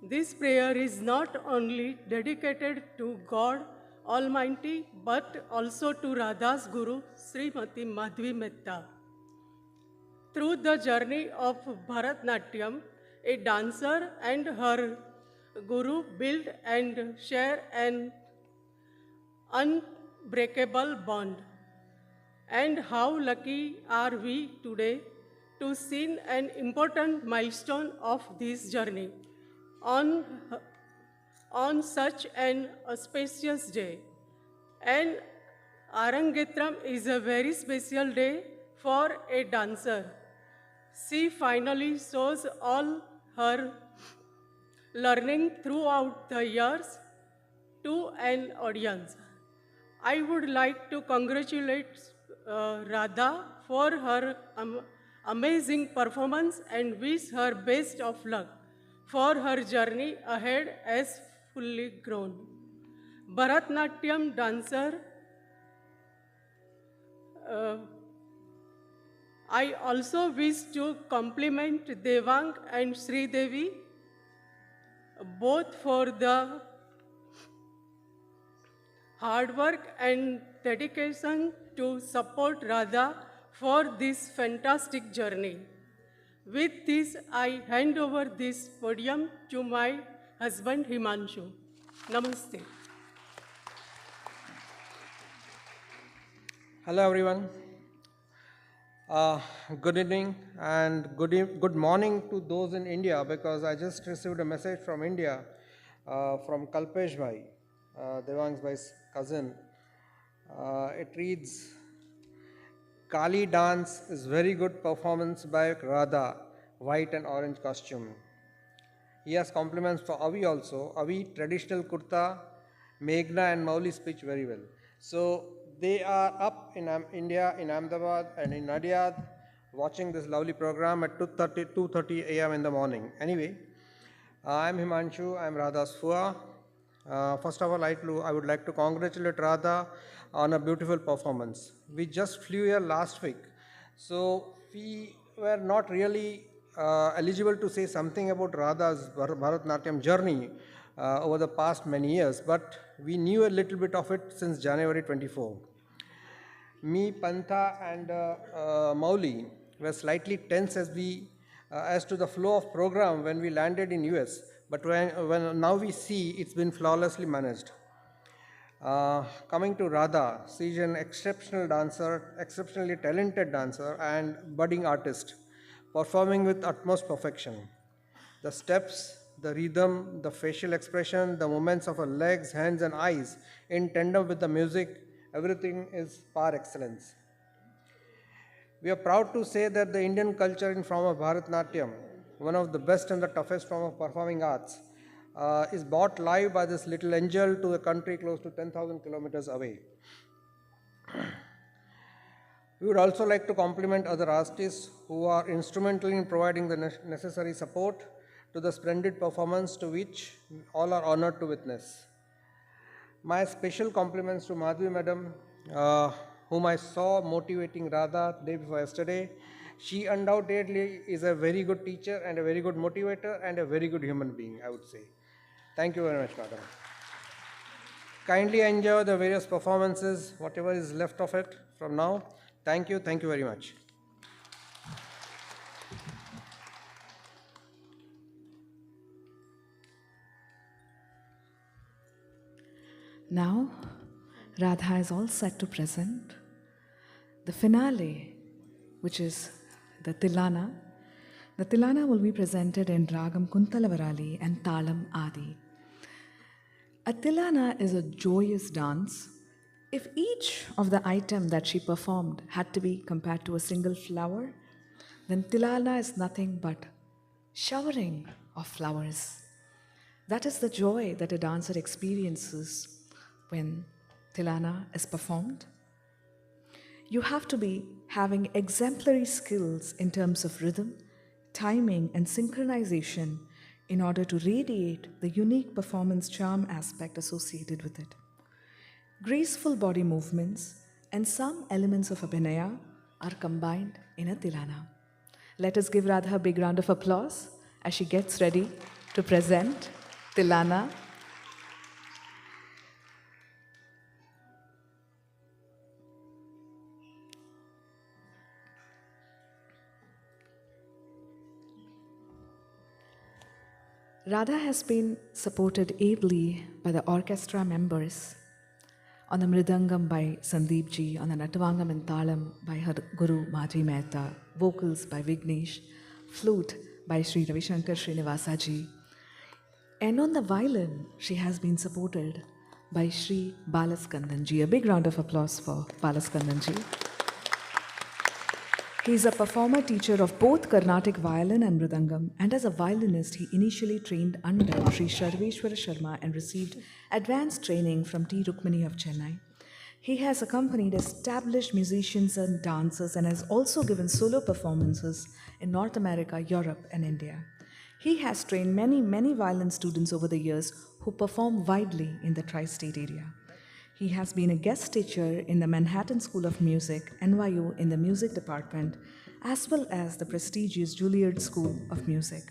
This prayer is not only dedicated to God Almighty, but also to Radha's Guru, Srimati Madhavi Mehta. Through the journey of Bharatanatyam, a dancer and her guru build and share an unbreakable bond. And how lucky are we today to see an important milestone of this journey on such an auspicious day. And Arangetram is a very special day for a dancer. She finally shows all her learning throughout the years to an audience. I would like to congratulate Radha for her amazing performance and wish her best of luck for her journey ahead as fully grown. Bharatanatyam dancer, I also wish to compliment Devang and Sri Devi both for the hard work and dedication to support Radha for this fantastic journey. With this, I hand over this podium to my husband Himanshu. Namaste. Hello everyone. Good evening and good morning to those in India, because I just received a message from India from Kalpesh Bhai, Devang's Bhai's cousin. It reads, Kali dance is very good performance by Radha, white and orange costume. He has compliments for Avi also. Avi, traditional kurta, Meghna and Mauli speech very well. So they are up in India, in Ahmedabad and in Nadiad, watching this lovely program at 2:30 a.m. in the morning. Anyway, I'm Himanshu, I'm Radha's Fua. First of all, I would like to congratulate Radha on a beautiful performance. We just flew here last week, so we were not really eligible to say something about Radha's Bharatanatyam journey over the past many years, but we knew a little bit of it since January 24. Me, Pantha and Mauli were slightly tense as to the flow of program when we landed in US, but when now we see it's been flawlessly managed. Coming to Radha, she is an exceptional dancer, exceptionally talented dancer and budding artist, performing with utmost perfection. The steps, the rhythm, the facial expression, the movements of her legs, hands and eyes in tandem with the music, everything is par excellence. We are proud to say that the Indian culture in form of Bharatanatyam, one of the best and the toughest form of performing arts, is brought live by this little angel to a country close to 10,000 kilometers away. We would also like to compliment other artists who are instrumental in providing the necessary support to the splendid performance to which all are honored to witness. My special compliments to Madhavi madam, whom I saw motivating Radha day before yesterday. She undoubtedly is a very good teacher and a very good motivator and a very good human being, I would say. Thank you very much, madam. Kindly enjoy the various performances, whatever is left of it from now. Thank you very much. Now, Radha is all set to present the finale, which is the Tilana. The Tilana will be presented in Ragam Kuntalavarali and Talam Adi. A Tilana is a joyous dance. If each of the item that she performed had to be compared to a single flower, then Tilana is nothing but showering of flowers. That is the joy that a dancer experiences when Tilana is performed. You have to be having exemplary skills in terms of rhythm, timing, and synchronization in order to radiate the unique performance charm aspect associated with it. Graceful body movements and some elements of abhinaya are combined in a Tilana. Let us give Radha a big round of applause as she gets ready to present Tilana. Radha has been supported ably by the orchestra members. On the Mridangam by Sandeep ji, on the Natavangam and Talam by her Guru Madhavi Mehta, vocals by Vignesh, flute by Sri Ravi Shankar Srinivasa ji, and on the violin she has been supported by Sri Balaskandan ji. A big round of applause for Balaskandan ji. He is a performer teacher of both Carnatic violin and Mridangam, and as a violinist, he initially trained under Sri Sharveshwara Sharma and received advanced training from T. Rukmini of Chennai. He has accompanied established musicians and dancers and has also given solo performances in North America, Europe, and India. He has trained many violin students over the years who perform widely in the tri-state area. He has been a guest teacher in the Manhattan School of Music, NYU, in the music department, as well as the prestigious Juilliard School of Music.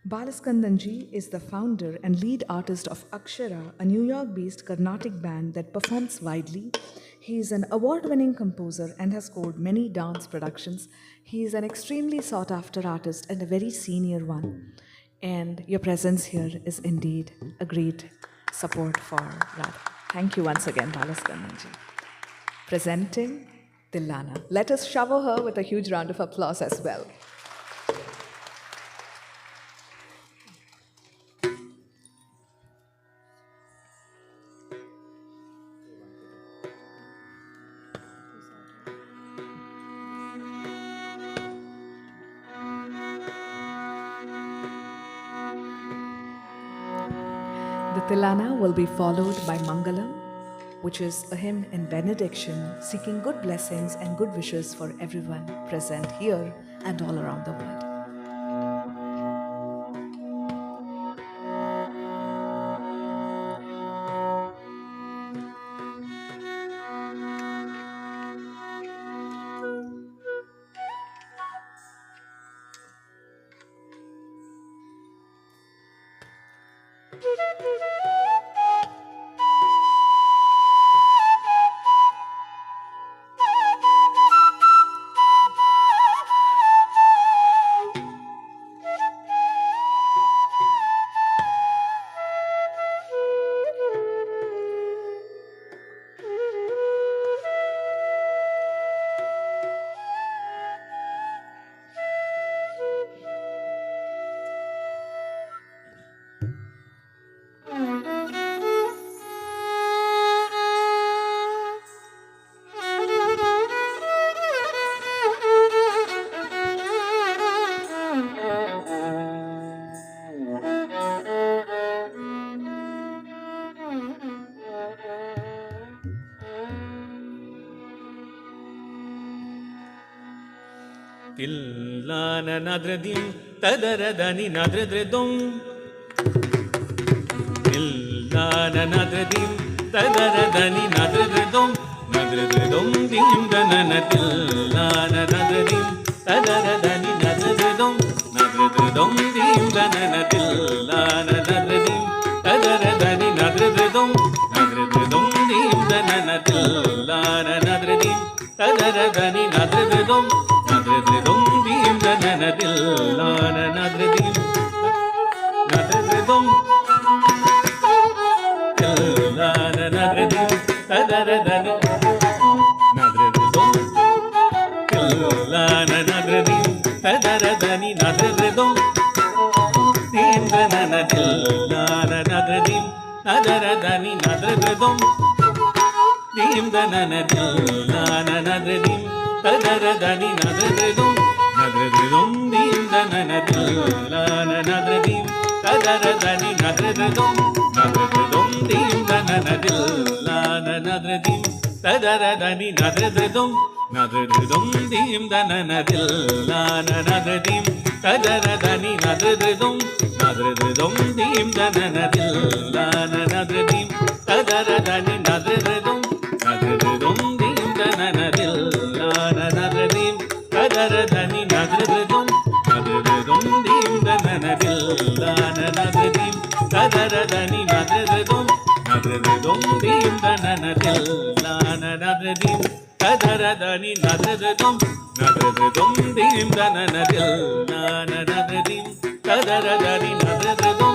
Balaskandanji is the founder and lead artist of Akshara, a New York-based Carnatic band that performs widely. He is an award-winning composer and has scored many dance productions. He is an extremely sought-after artist and a very senior one. And your presence here is indeed a great support for Radha. Thank you once again, Balaskandanji. Presenting Tilana. Let us shower her with a huge round of applause as well. The Tilana will be followed by Mangalam, which is a hymn in benediction seeking good blessings and good wishes for everyone present here and all around the world. Tillana nadradim tadaradani nadradum. Tillana nadradim tadaradani nadradum. Nadradum dim danana tillana nadradim tadaradani nadradum. Nadradum dim danana tillana nadradim tadaradani nadradum. Nadradum dim danana tillana nadradim tadaradani nadradum. Nadradum dim danana tillana nadradim nadradum tillana nadradim tadaradani nadradum tillana nadradim tadaradani nadradum dim danana tillana nadradim tadaradani nadradum dim danana tillana nadradim tadaradani nadradum. Nadradum dim danana tillana nadradim tadaradani nadradum. Nadradum dim danana tillana nadradim tadaradani nadradum. Nadradum dim danana tillana nadradim tadaradani nadradum. Nadradum dim danana tillana nadradim tadaradani nadradum. Nadradum dim danana tillana nadradim tadaradani nadradum. Nadradum dim danana tillana nadradim tadaradani nadradum. Nadradum dim danana tillana nadradim tadaradani nadradum. Nadradum dim danana tillana nadradim tadaradani nadradum. Nadradum dim danana tillana nadradim tadaradani nadradum.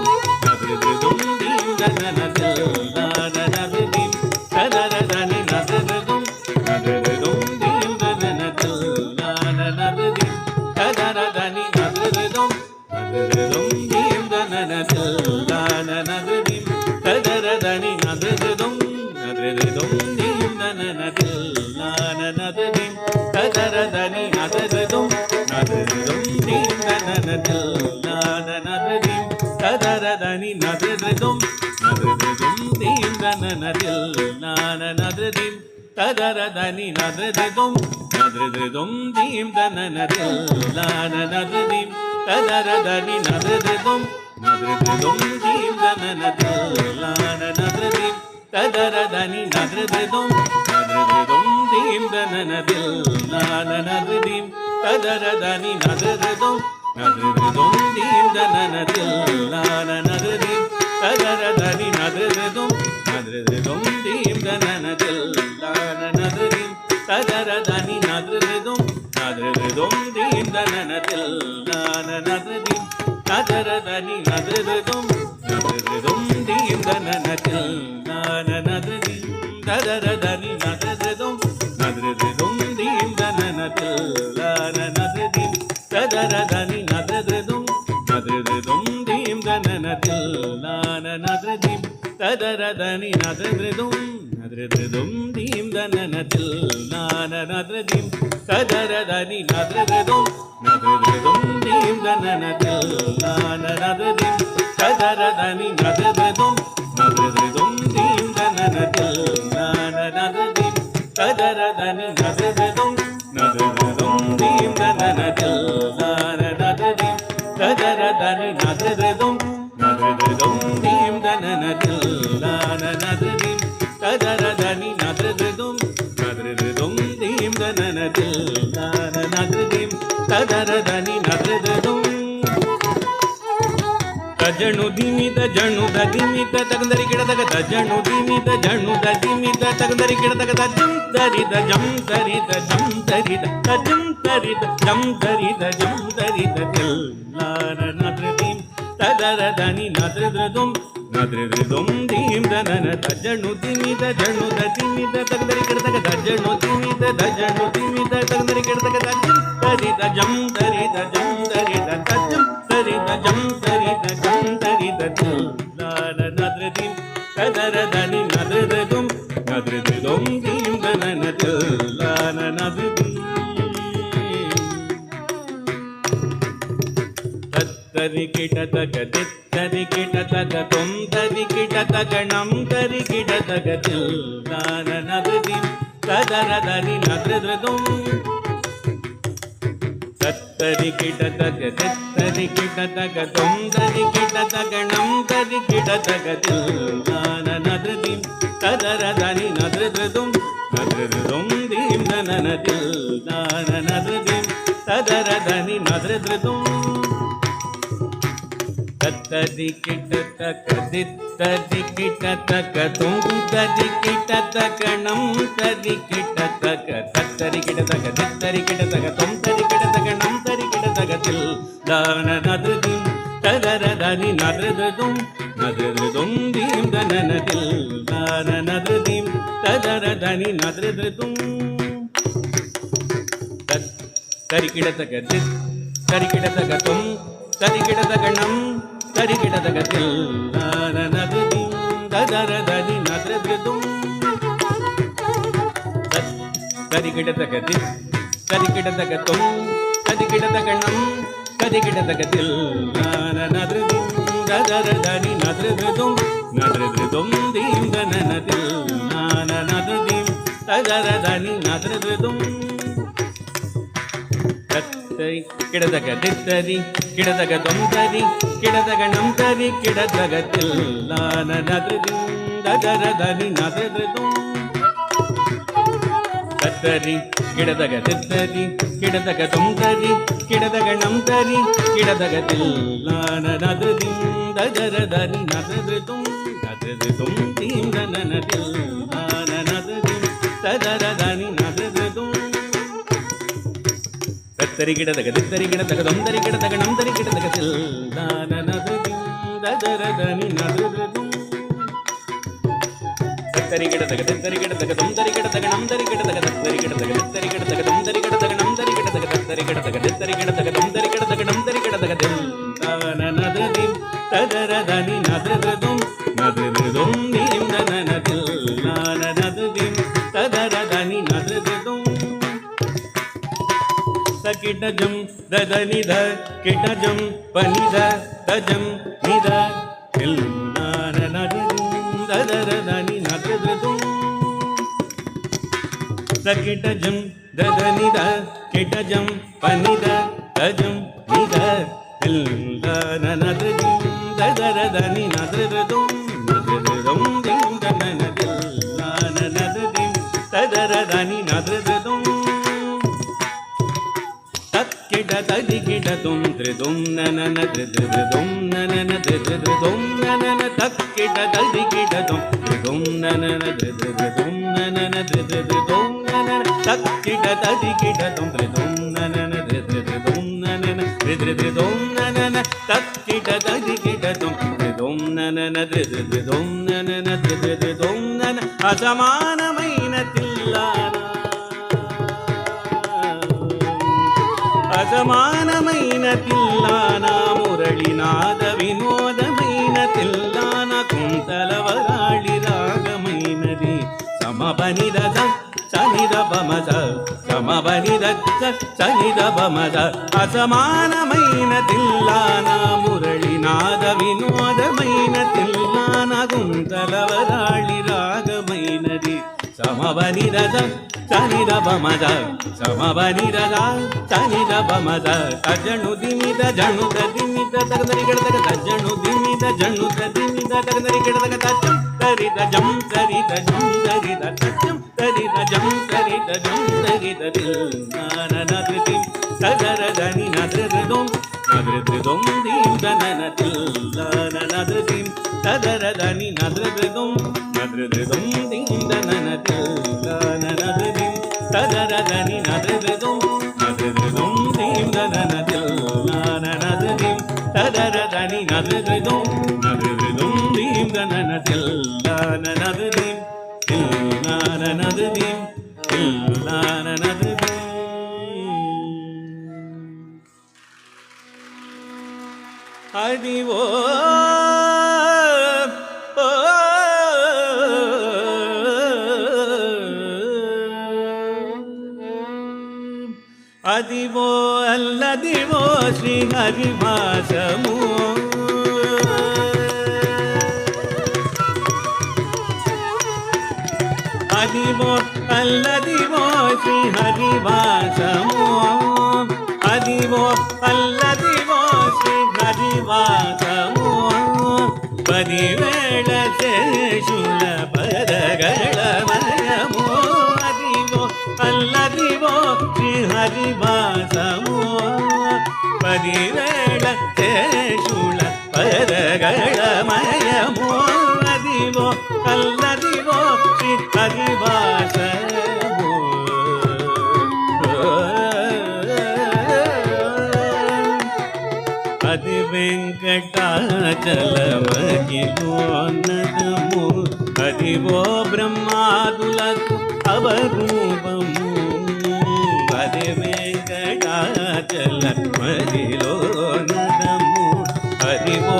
Nadradum dim danana tillana nadradim tadaradani nadradum. Nadradum dim danana tillana nadradim tadaradani nadradum. Nadradum dim danana tillana nadradim tadaradani nadradum. Nadradum dim danana tillana nadradim tadaradani nadradum. Nadradum dim danana tillana nadradim tadaradani nadradum. Nadradum dim danana tillana nadradim tadaradani nadradum. Nadradum dim danana tillana nadradim tadaradani nadradum. Nadradum dim danana tillana nadradim tadaradani nadradum. Nadradum dim danana tillana nadradim tadaradani nadradum. Nadradum dim danana tillana nadradim tadaradani nadradum. Nadradum dim danana tillana nadradim tadaradani nadradum. Nadradum dim danana tillana nadradim tadaradani nadradum. Nadradum dim danana tillana nadradim tadaradani nadradum. Nadradum dim danana tillana nadradim tadaradani nadradum. Nadradum dim danana tillana nadradim tadaradani nadradum. Nadradum dim danana tillana nadradim tadaradani nadradum. Nadradum dim danana tillana nadradim tadaradani nadradum. Nadradum dim danana tillana nadradim tadaradani nadradum. Nadradum dim danana tillana nadradim tadaradani nadradum. Nadradum dim danana tillana nadradim tadaradani nadradum. Tajanu dimita janu da dimita takandari kida taka tajanu dimita janu da dimita takandari kida taka tajum dari da jam dari da jam dari da tajum dari da jam dari da jam dari da tillana nadradim tadaradani nadradum. Nadradum dim danana tajanu dimita janu da dimita takandari kida taka tajanu dimita takandari kida taka tajum dari da jam dari da jam dari da tajum dari da jam dari da jam dari da tillana nadradim tadaradani nadradum. Nadradum dim danana tillana nadradim tattari kita taka tittari kita taka tum tari kita taka nam tari kita taka tillana nadradim tadaradani nadradum. தத்தரி கிடதக தித்தரி கிடதக தொந்தரி கிடதக நம் தரி கிடதகதில் Nadeem ததரதனி நதிருதும் நதிருதும் theme தனதில் Nadeem ததரதனி நதிருதும் தத்தரி கிடதக தித்தரி கிடதக தொந்தரி கிடதக நம் தரி கிடதக தத்தரி கிடதக தித்தரி கிடதக தொந்தரி கிடதக நம் தரி கிடதகதில் நதிருதும் ததரதனி நதிருதும் நதிருதும் theme தனதில் நதிருதும் ததரதனி நதிருதும் தரி கிடதக தரி கிடதக தொம் தரி கிடதக நம் தரி கிடதகதில் நதிருதும் ததரதனி நதிருதும் தரி கிடதக தரி கிடதக தொம் தரி கிடதக நம் தரி கிடதகதில் நதிருதும் ததரதனி நதிருதும் நதிருதும் தீம் தனதில் நதிருதும் ததரதனி நதிருதும் தத்தரி கிடதக தித்தரி கிடதக தொந்தரி கிடதக நம் தரி கிடதகதில் நதிருதும் ததரதனி நதிருதும் தத்தரி கிடதக தித்தரி கிடதக தொந்தரி கிடதக நம் தரி கிடதகதில் நதிருதும் ததரதனி நதிருதும் நதிருதும் தீம் தனதில் நதிருதும் ததரதனி நதிருதும் தத்தரி கிடதக தித்தரி கிடதக தொந்தரி கிடதக நம் தரி கிடதகதில் நதிருதும் ததரதனி நதிருதும் தத்தரி கிடதக தித்தரி கிடதக தொந்தரி கிடதக நம் தரி கிடதக தத்தரி கிடதக தித்தரி கிடதக தொந்தரி கிடதக நம் தரி கிடதக தத்தரி கிடதக தித்தரி கிடதக தொந்தரி கிடதக நம் தரி கிடதகதில் நதிருதும் ததரதனி நதிருதும் நதிருதும் தீம் தனதில் நதிருதும் ததரதனி நதிருதும் கிடஜம் ததனித கிடஜம் பனித தஜம் நித நதிருதும் ததரதனி நதிருதும் கிடஜம் ததனித கிடஜம் பனித தஜம் நித நதிருதும் ததரதனி நதிருதும் நதிருதும் தீம் தனதில் நதிருதும் ததரதனி நதிருதும் கிட ததி கிட தும் திருதும் நனன திருதும் நனன திருதும் நனன தக்கிட ததி கிட தும் திருதும் நனன திருதும் நனன திருதும் நனன தக்கிட ததி கிட தும் திருதும் நனன திருதும் நனன திருதும் நனன தக்கிட ததி கிட தும் திருதும் நனன திருதும் நனன திருதும் நன அசமானమైన தில்லானா అసమానమైన తిల్లానా మురళినాద వినోదమైన తిల్లానా కుంతలవరాళి రాగమైనది సమబనిద సనిద బమద సమబనిద సనిద బమద అసమానమైన తిల్లానా మురళినాద వినోదమైన తిల్లానా కుంతలవరాళి రాగమైనది సమబనిద సనిద బమద సమబనిద సనిద బమద తజను దిమిద జనుద దిమిద తగదరి గడదగ తజను దిమిద జనుద దిమిద తగదరి గడదగ తజం తరిద జం తరిద జం తరిద తజం తరిద జం తరిద జం తరిద నననదిం తదరదని నదృదం నదృదం దీం దననతిల్ నననదిం తదరదని నదృదం నదృదం దీం దననతిల్ నననదిం తదరదని నదృదం నదృదం దీం దననతిల్ నననదిం తదరదని నదృదం నదృదం దీం దననతిల్ నననదిం నననదిం నననదిం అదివో అదివో అల్లదివో శ్రీ హరివాసము అదివో అల్లదివో శ్రీ హరివాసము అదివో అల్లదివో శ్రీ హరివాసము పదివేళ శేషుల పదగళమయము అదివో అల్లదివో శ్రీ హరివాసము పదివేళ శేషుల పదగళమయము అదివో అల్లదివో శ్రీ హరివాసము అది వెంకటాచలమహిలోన్నతము అదివో బ్రహ్మాదులకు అవరూపము అది వెంకటాచలమహిలోన్నతము అదివో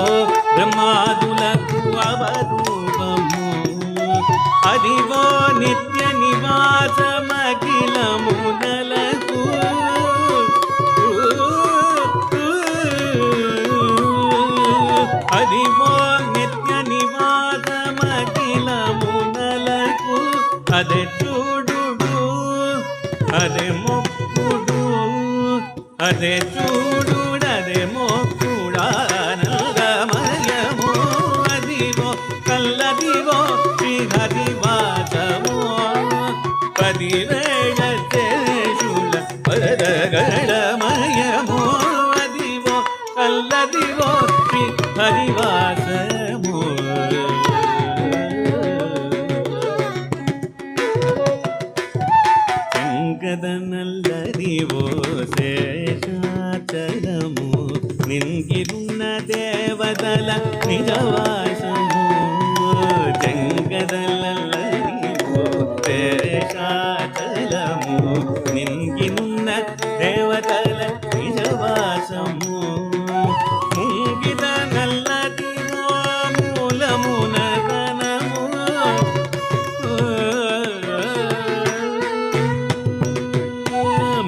బ్రహ్మాదులకు అవరూపము అదివో నిత్య నివాసమఖిలమునలకు అదివో నిత్య నివాసమఖిలమునలకు అదే చూడు అదే మొక్కుడు అదే చూడు అదే మొక్కుడానగమయము అదివో కల్లదివో శ్రీ హరివాసము పదివేళ శేషుల పదగళమయము అదివో కల్లదివో శ్రీ హరివాసము శంకదనల్లదివో శేషాచలము నింగిరున్న దేవతల నిజవాసము శంకదనల్లదివో శేషాచలము నింగిరున్న దేవతల నిజవాసము ముంగిద నల్లదివో మూలమున ధనము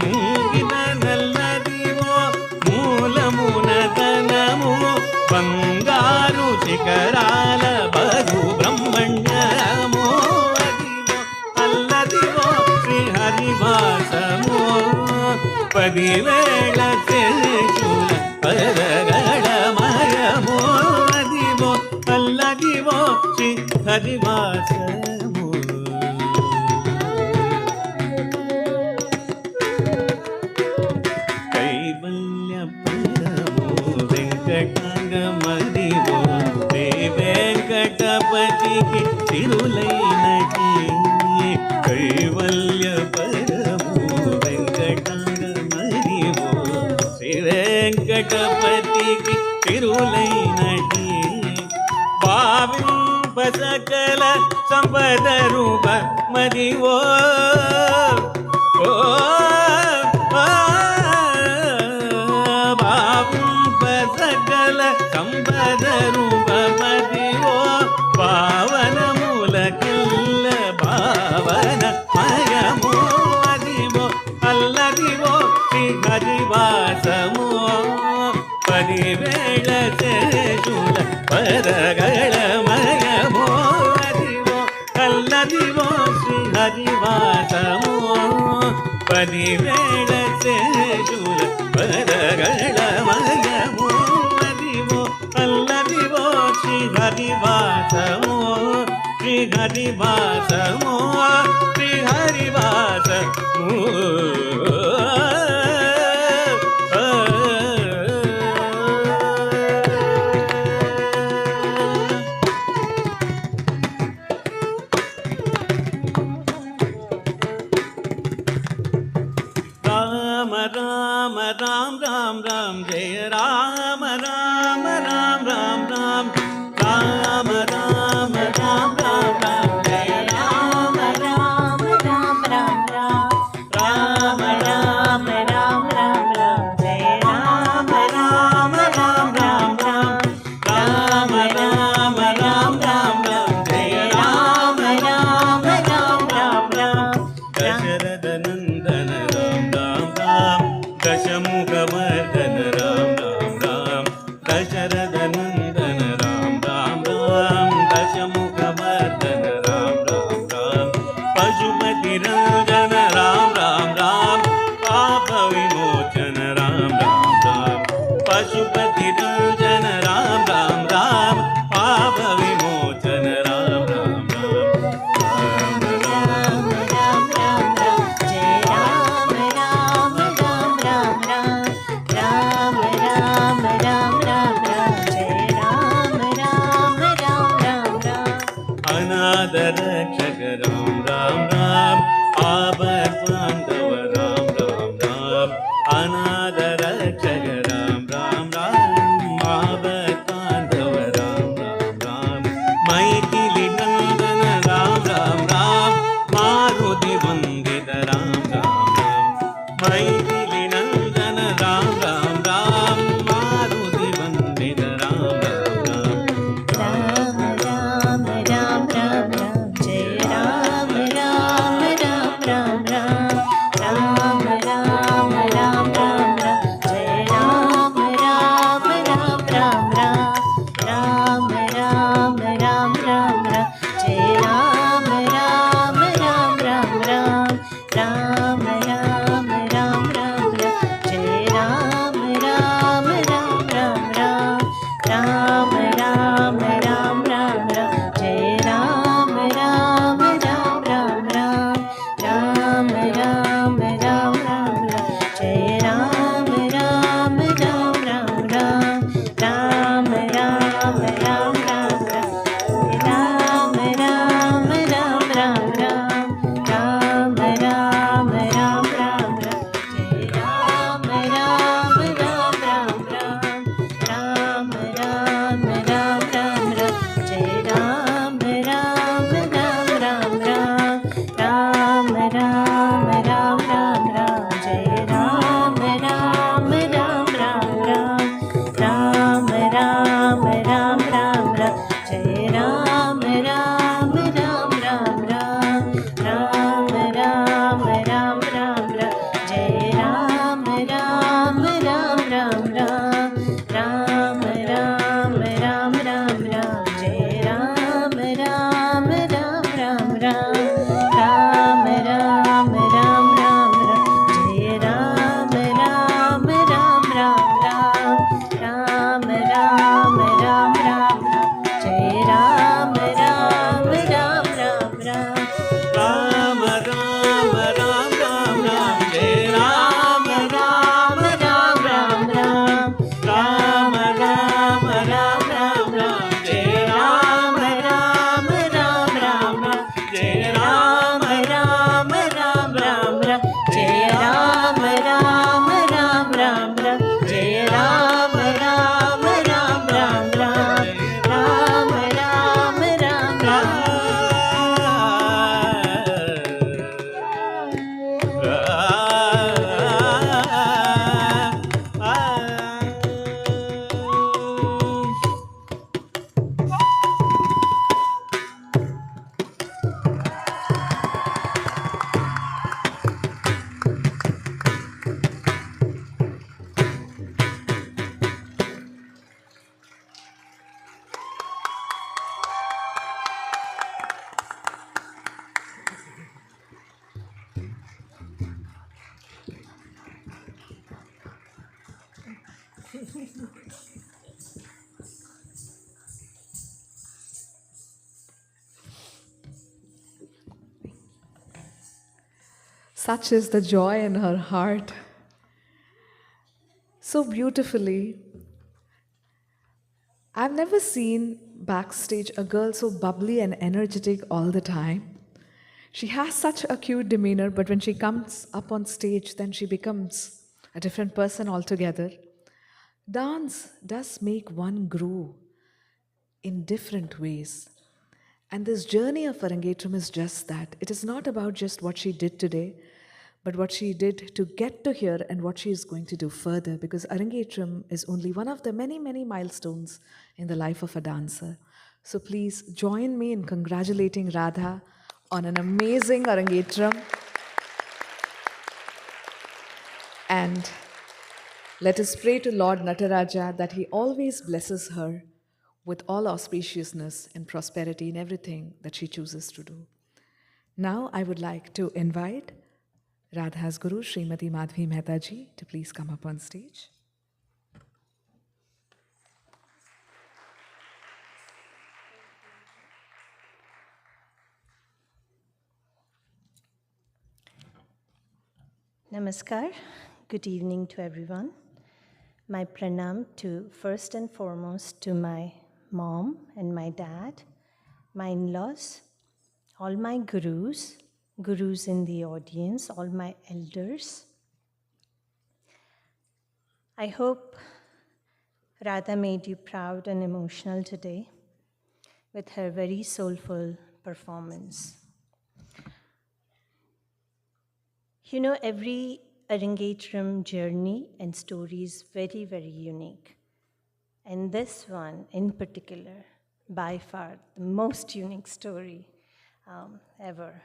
ముంగిద నల్లదివో మూలమున ధనము బంగారు శిఖరాల బరు బ్రహ్మణ్యము అదివో అల్లదివో శ్రీ హరివాసము పదివేళ శేషుల పదగళమయము అదివో అల్లదివో శ్రీ హరివాసము కైవల్య పరము వెంకటాంగమదివో శ్రీ వెంకటపతికి తిరులైనటి కైవల్య పరము వెంకటాంగమదివో శ్రీ వెంకటపతికి తిరులైనటి భావింప సకల సంపద రూప మదివో భావింప సకల సంపద రూప మదివో పావనములకిల్ల భావన మయము అదివో అల్లదివో శ్రీ హరివాసము పదివేళ శేషుల పదగళమయము అదివో అల్లదివో శ్రీ హరివాసము పదివేళ శేషుల పదగళమయము అదివో అల్లదివో శ్రీ హరివాసము శ్రీ హరివాసము శ్రీ హరివాసము రామ రామ రామ రామ రామ జయ రామ రామ రామ రామ రామ రామ రామ రామ రామ రామ జయ రామ రామ రామ రామ రామ రామ రామ రామ రామ జయ రామ రామ రామ రామ రామ రామ రామ రామ రామ జయ రామ రామ రామ రామ రామ దశరథ నందన రామ రామ రామ దశముఖ మర్దన రామ రామ वन्दित राम राम राम मैथिली नन्दन राम राम राम मारुति वन्दित राम राम राम राम राम राम राम जय राम राम राम राम राम राम राम राम राम राम जय राम राम राम राम राम राम राम राम राम राम जय राम राम राम राम राम राम राम राम राम राम जय राम राम राम राम राम राम राम राम राम राम जय राम राम राम राम राम राम राम राम राम राम जय राम राम राम राम राम राम राम राम राम राम राम राम राम राम राम राम राम राम राम जय राम राम राम राम राम राम राम राम राम जय राम राम राम राम राम राम राम राम राम जय राम राम राम राम राम राम राम राम राम जय राम राम राम राम राम राम राम राम राम जय राम राम राम राम राम राम राम राम राम जय राम राम राम राम राम राम राम राम राम जय राम राम राम राम राम राम राम राम जय राम राम राम राम राम राम राम राम राम राम जय राम राम राम राम राम राम राम राम राम राम जय राम राम राम राम राम जय राम राम राम राम राम जय राम राम राम राम राम जय Ram Ram Ram Ram Ram Ram Ram Ram Such is the joy in her heart. So beautifully. I've never seen backstage a girl so bubbly and energetic all the time. She has such a cute demeanor, but when she comes up on stage, then she becomes a different person altogether. Dance does make one grow in different ways. And this journey of Arangetram is just that. It is not about just what she did today, but what she did to get to here and what she is going to do further, because Arangetram is only one of the many, many milestones in the life of a dancer. So please join me in congratulating Radha on an amazing Arangetram. And let us pray to Lord Nataraja that he always blesses her with all auspiciousness and prosperity in everything that she chooses to do. Now I would like to invite Radha's Guru, Srimati Madhavi Mehta ji, to please come up on stage. Namaskar. Good evening to everyone. My pranam to first and foremost to my mom and my dad, my in-laws, all my gurus in the audience, all my elders. I hope Radha made you proud and emotional today with her very soulful performance. You know, every Arangetram journey and story is very, very unique. And this one in particular, by far the most unique story ever.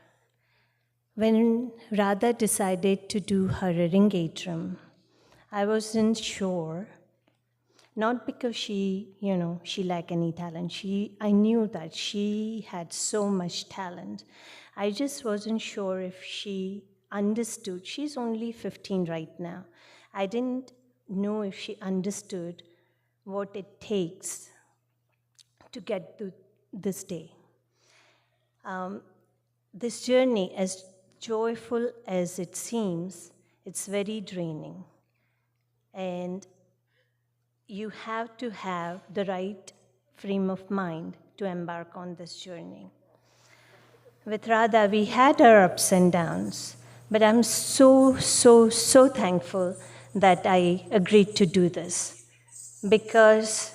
When Radha decided to do her Arangetram, I wasn't sure, not because she lacked any talent. I knew that she had so much talent. I just wasn't sure if she understood. She's only 15 right now. I didn't know if she understood what it takes to get to this day. This journey, as joyful as it seems, it's very draining. And you have to have the right frame of mind to embark on this journey. With Radha, we had our ups and downs, but I'm so thankful that I agreed to do this. Because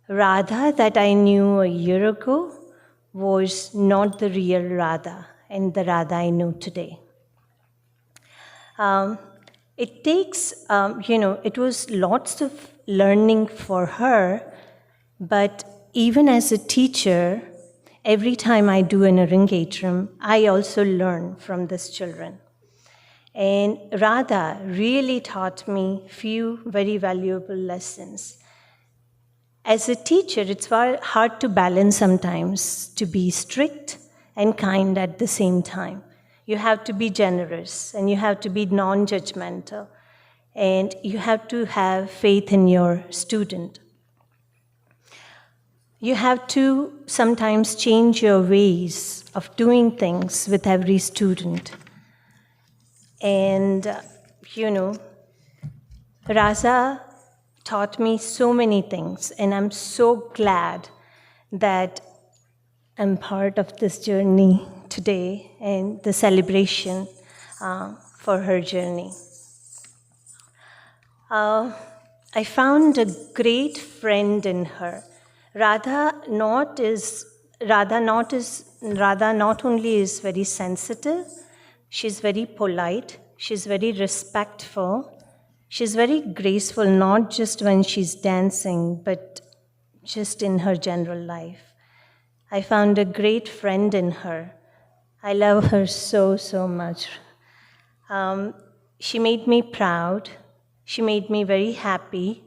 Radha that I knew a year ago was not the real Radha and the Radha I know today. It takes, it was lots of learning for her, but even as a teacher, every time I do an Arangetram, I also learn from these children. And Radha really taught me few very valuable lessons. As a teacher, it's very hard to balance sometimes, to be strict and kind at the same time. You have to be generous, and you have to be non-judgmental, and you have to have faith in your student. You have to sometimes change your ways of doing things with every student. And, Raza taught me so many things, and I'm so glad that I'm part of this journey today and the celebration for her journey. I found a great friend in her. Radha not only is very sensitive, she's very polite, she's very respectful, she's very graceful, not just when she's dancing, but just in her general life. I found a great friend in her. I love her so much. She made me proud. She made me very happy.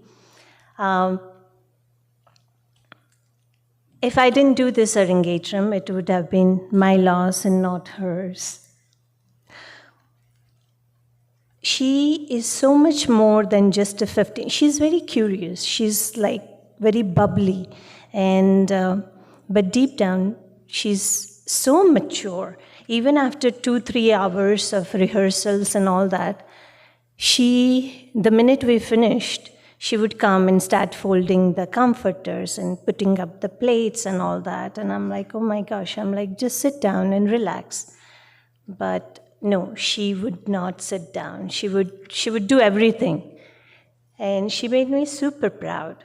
If I didn't do this Arangetram, it would have been my loss and not hers. She is so much more than just a 15. She's very curious. She's like very bubbly. And, but deep down, she's so mature. Even after 2-3 hours of rehearsals and all that, the minute we finished, she would come and start folding the comforters and putting up the plates and all that. And I'm like, oh my gosh, I'm like, just sit down and relax. But no, she would not sit down. She would do everything. And she made me super proud,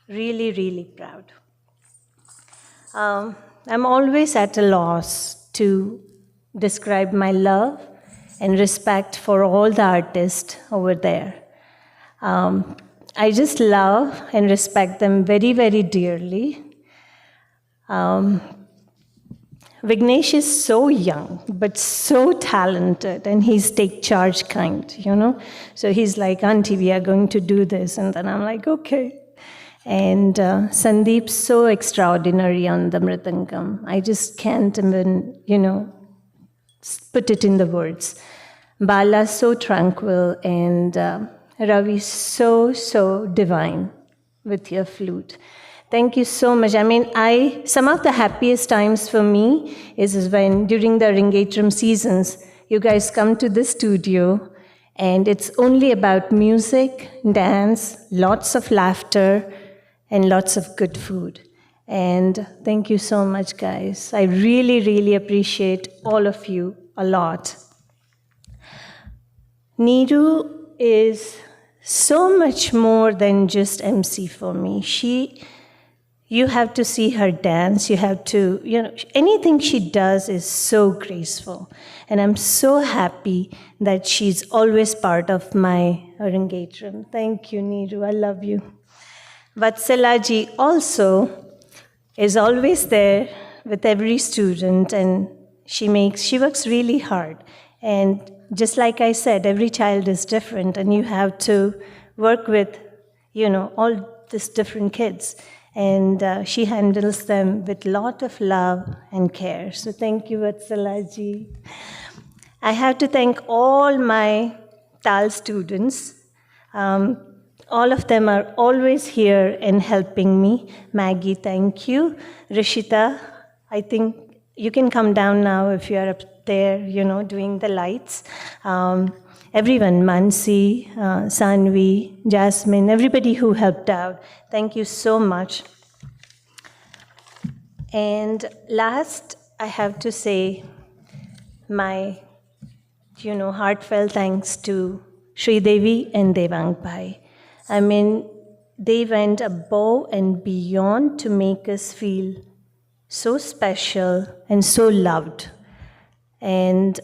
really proud. I'm always at a loss to describe my love and respect for all the artists over there. I just love and respect them very dearly. Vignesh is so young, but so talented, and he's take charge kind, So he's like, Auntie, we are going to do this. And then I'm like, okay. And Sandeep's so extraordinary on the mridangam. I just can't even, put it in the words. Bala's so tranquil, and Ravi's so divine with your flute. Thank you so much. I mean, some of the happiest times for me is when, during the Arangetram seasons, you guys come to the studio, and it's only about music, dance, lots of laughter, and lots of good food. And thank you so much, guys. I really appreciate all of you a lot. Neeru is so much more than just MC for me. You have to see her dance. You have to, anything she does is so graceful. And I'm so happy that she's always part of my Arangetram. Thank you, Neeru. I love you. Vatsalaji also is always there with every student, and she works really hard. And just like I said, every child is different, and you have to work with, all these different kids. And she handles them with a lot of love and care. So thank you, Vatsalaji. I have to thank all my Taal students. All of them are always here and helping me. Maggie, thank you. Rishita, I think you can come down now if you are up there, doing the lights. Everyone, Mansi, Sanvi, Jasmine, everybody who helped out. Thank you so much. And last, I have to say my, heartfelt thanks to Sri Devi and Devang Bhai. I mean, they went above and beyond to make us feel so special and so loved. And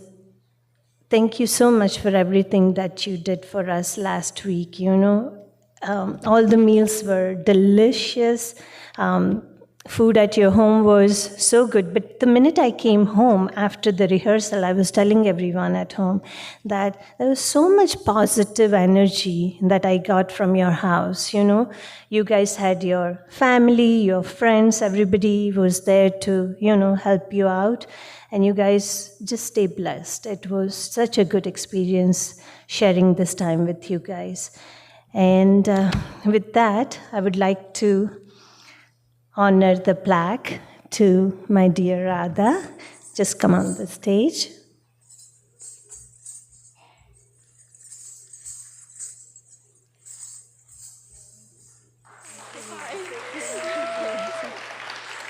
thank you so much for everything that you did for us last week. All the meals were delicious. Food at your home was so good. But the minute I came home after the rehearsal, I was telling everyone at home that there was so much positive energy that I got from your house. You guys had your family, your friends, everybody was there to, help you out. And you guys just stay blessed. It was such a good experience sharing this time with you guys. And with that, I would like to honor the plaque to my dear Radha. Just come on the stage.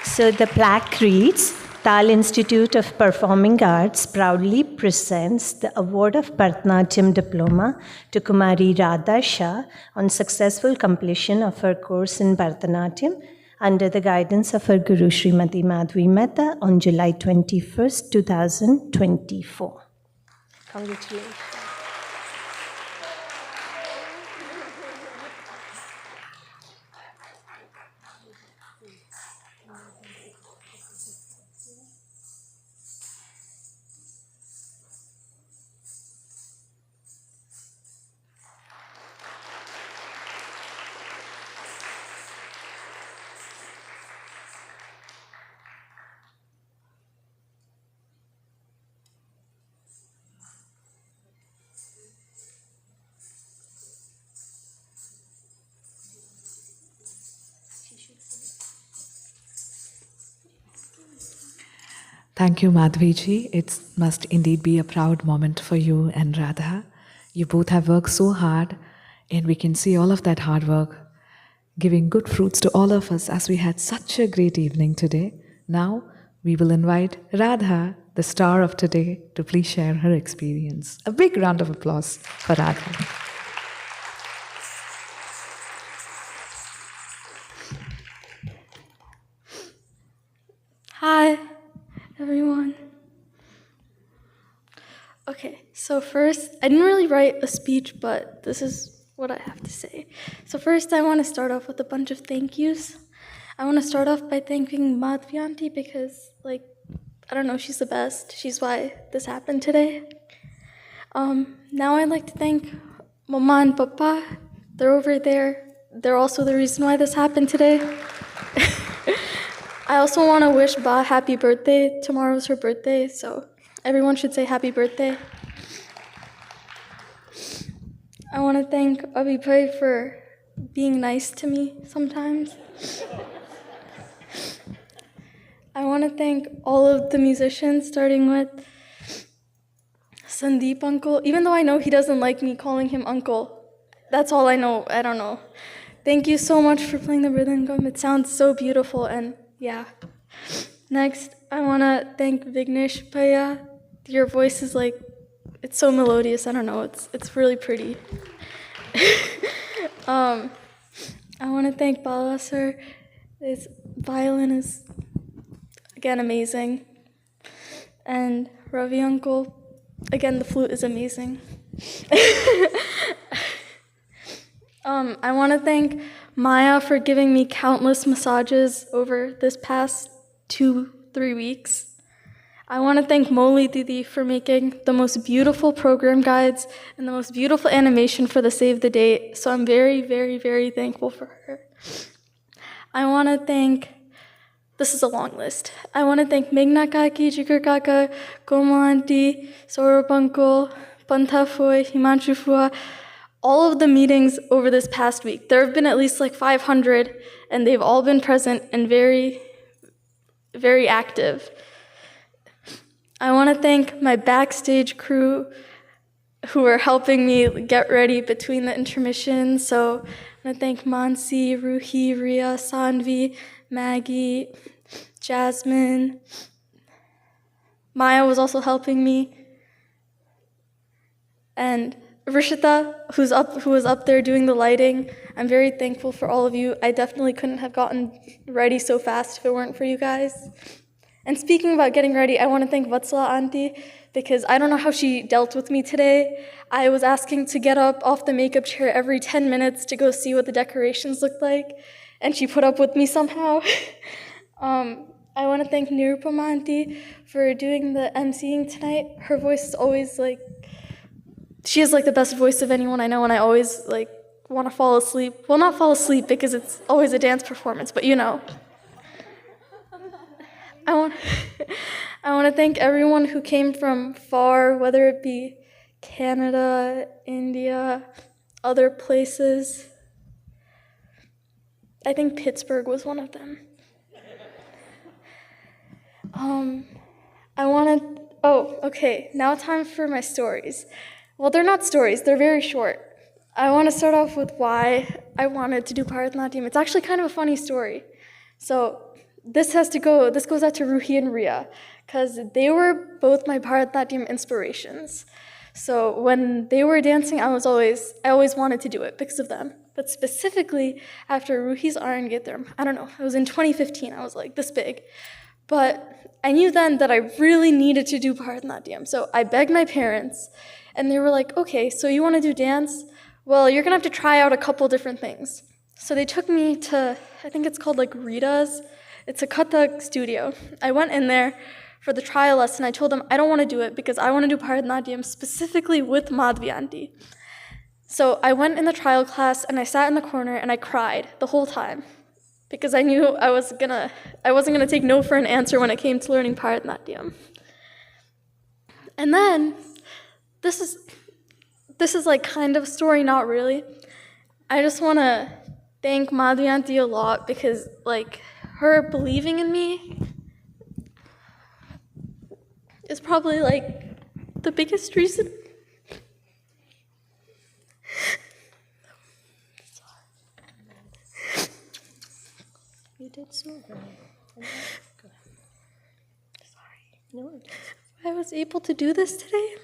So the plaque reads, Taal Institute of Performing Arts proudly presents the award of Bharatanatyam Diploma to Kumari Radha Shah on successful completion of her course in Bharatanatyam under the guidance of her Guru Srimati Madhavi Mehta on July 21st, 2024. Congratulations. Thank you, Madhaviji. It must indeed be a proud moment for you and Radha. You both have worked so hard, and we can see all of that hard work giving good fruits to all of us as we had such a great evening today. Now, we will invite Radha, the star of today, to please share her experience. A big round of applause for Radha. Hi, everyone. Okay, so first, I didn't really write a speech, but this is what I have to say. So first, I want to start off with a bunch of thank yous. I want to start off by thanking Madhavi auntie because, I don't know, she's the best. She's why this happened today. Now I'd like to thank Mama and Papa. They're over there. They're also the reason why this happened today. I also want to wish Ba happy birthday. Tomorrow's her birthday, so everyone should say happy birthday. I want to thank Abhibhai for being nice to me sometimes. I want to thank all of the musicians, starting with Sandeep Uncle. Even though I know he doesn't like me calling him Uncle, that's all I know. I don't know. Thank you so much for playing the mridangam. It sounds so beautiful, and yeah. Next, I want to thank Vignesh Bhaiya. Your voice is it's so melodious. I don't know. It's really pretty. I want to thank Bala sir His violin is, again, amazing. And Ravi uncle, again, the flute is amazing. I want to thank Maya for giving me countless massages over this past 2-3 weeks. I want to thank Molly Didi for making the most beautiful program guides and the most beautiful animation for the Save the Date. So I'm very, very, very thankful for her. I want to thank, this is a long list. I want to thank Meghna Kaki, Jigar Kaka, Komal Aunty, Saurabh Uncle, Pantafoy, Himanshu Fua, all of the meetings over this past week. There have been at least like 500, and they've all been present and very, very active. I want to thank my backstage crew who are helping me get ready between the intermissions. So I want to thank Mansi, Ruhi, Ria, Sanvi, Maggie, Jasmine. Maya was also helping me. And Rishita, who was up there doing the lighting. I'm very thankful for all of you. I definitely couldn't have gotten ready so fast if it weren't for you guys. And speaking about getting ready, I want to thank Vatsala Auntie, because I don't know how she dealt with me today. I was asking to get up off the makeup chair every 10 minutes to go see what the decorations looked like, and she put up with me somehow. I want to thank Nirupama Auntie for doing the emceeing tonight. Her voice is always like, she has like the best voice of anyone I know, and I always like want to fall asleep. Well, not fall asleep because it's always a dance performance, but you know. I want to thank everyone who came from far, whether it be Canada, India, other places. I think Pittsburgh was one of them. Okay, now time for my stories. Well, they're not stories, they're very short. I want to start off with why I wanted to do Bharatanatyam. It's actually kind of a funny story. So this goes out to Ruhi and Ria, because they were both my Bharatanatyam inspirations. So when they were dancing, I always wanted to do it because of them. But specifically after Ruhi's Arangetram, I don't know, it was in 2015, I was like this big. But I knew then that I really needed to do Bharatanatyam. So I begged my parents, and they were like, okay, so you want to do dance? Well, you're going to have to try out a couple different things. So they took me to, I think it's called like Rita's. It's a Kathak studio. I went in there for the trial lesson. I told them I don't want to do it because I want to do Bharatanatyam specifically with Madhavi Aunty. So I went in the trial class and I sat in the corner and I cried the whole time because I knew I wasn't gonna take no for an answer when it came to learning Bharatanatyam. And then this is like kind of a story, not really. I just want to thank Madhavi Aunty a lot because like her believing in me is probably like the biggest reason. You did so well. Sorry. No. I was able to do this today.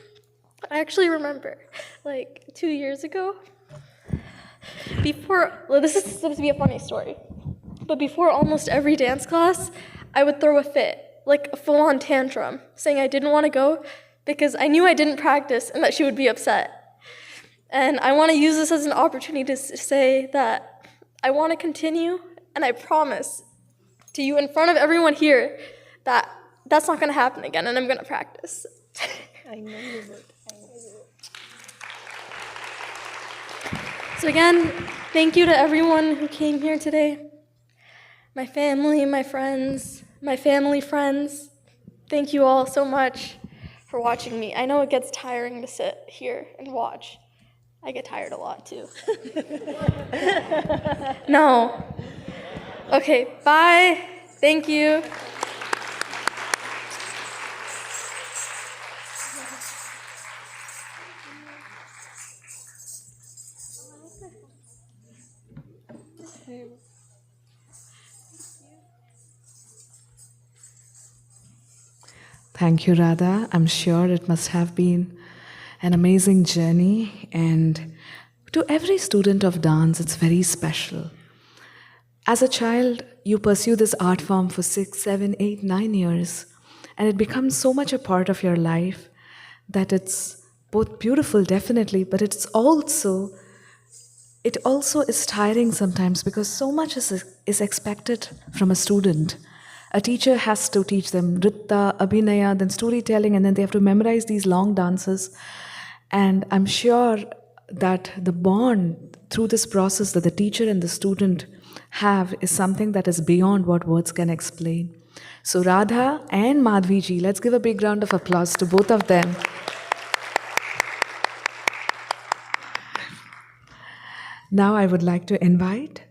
I actually remember, like 2 years ago, this is supposed to be a funny story, but before almost every dance class, I would throw a fit, like a full-on tantrum, saying I didn't want to go because I knew I didn't practice and that she would be upset. And I want to use this as an opportunity to say that I want to continue, and I promise to you in front of everyone here that that's not going to happen again, and I'm going to practice. I know you would. So again, thank you to everyone who came here today. My family, my friends, my family friends, thank you all so much for watching me. I know it gets tiring to sit here and watch. I get tired a lot too. No. Okay, bye. Thank you. Thank you, Radha. I'm sure it must have been an amazing journey, and to every student of dance, it's very special. As a child, you pursue this art form for 6, 7, 8, 9 years, and it becomes so much a part of your life that it's both beautiful, definitely, but it also is tiring sometimes because so much is expected from a student. A teacher has to teach them nritta, abhinaya, then storytelling, and then they have to memorize these long dances. And I'm sure that the bond through this process that the teacher and the student have is something that is beyond what words can explain. So Radha and Madhavi ji, let's give a big round of applause to both of them. Now I would like to invite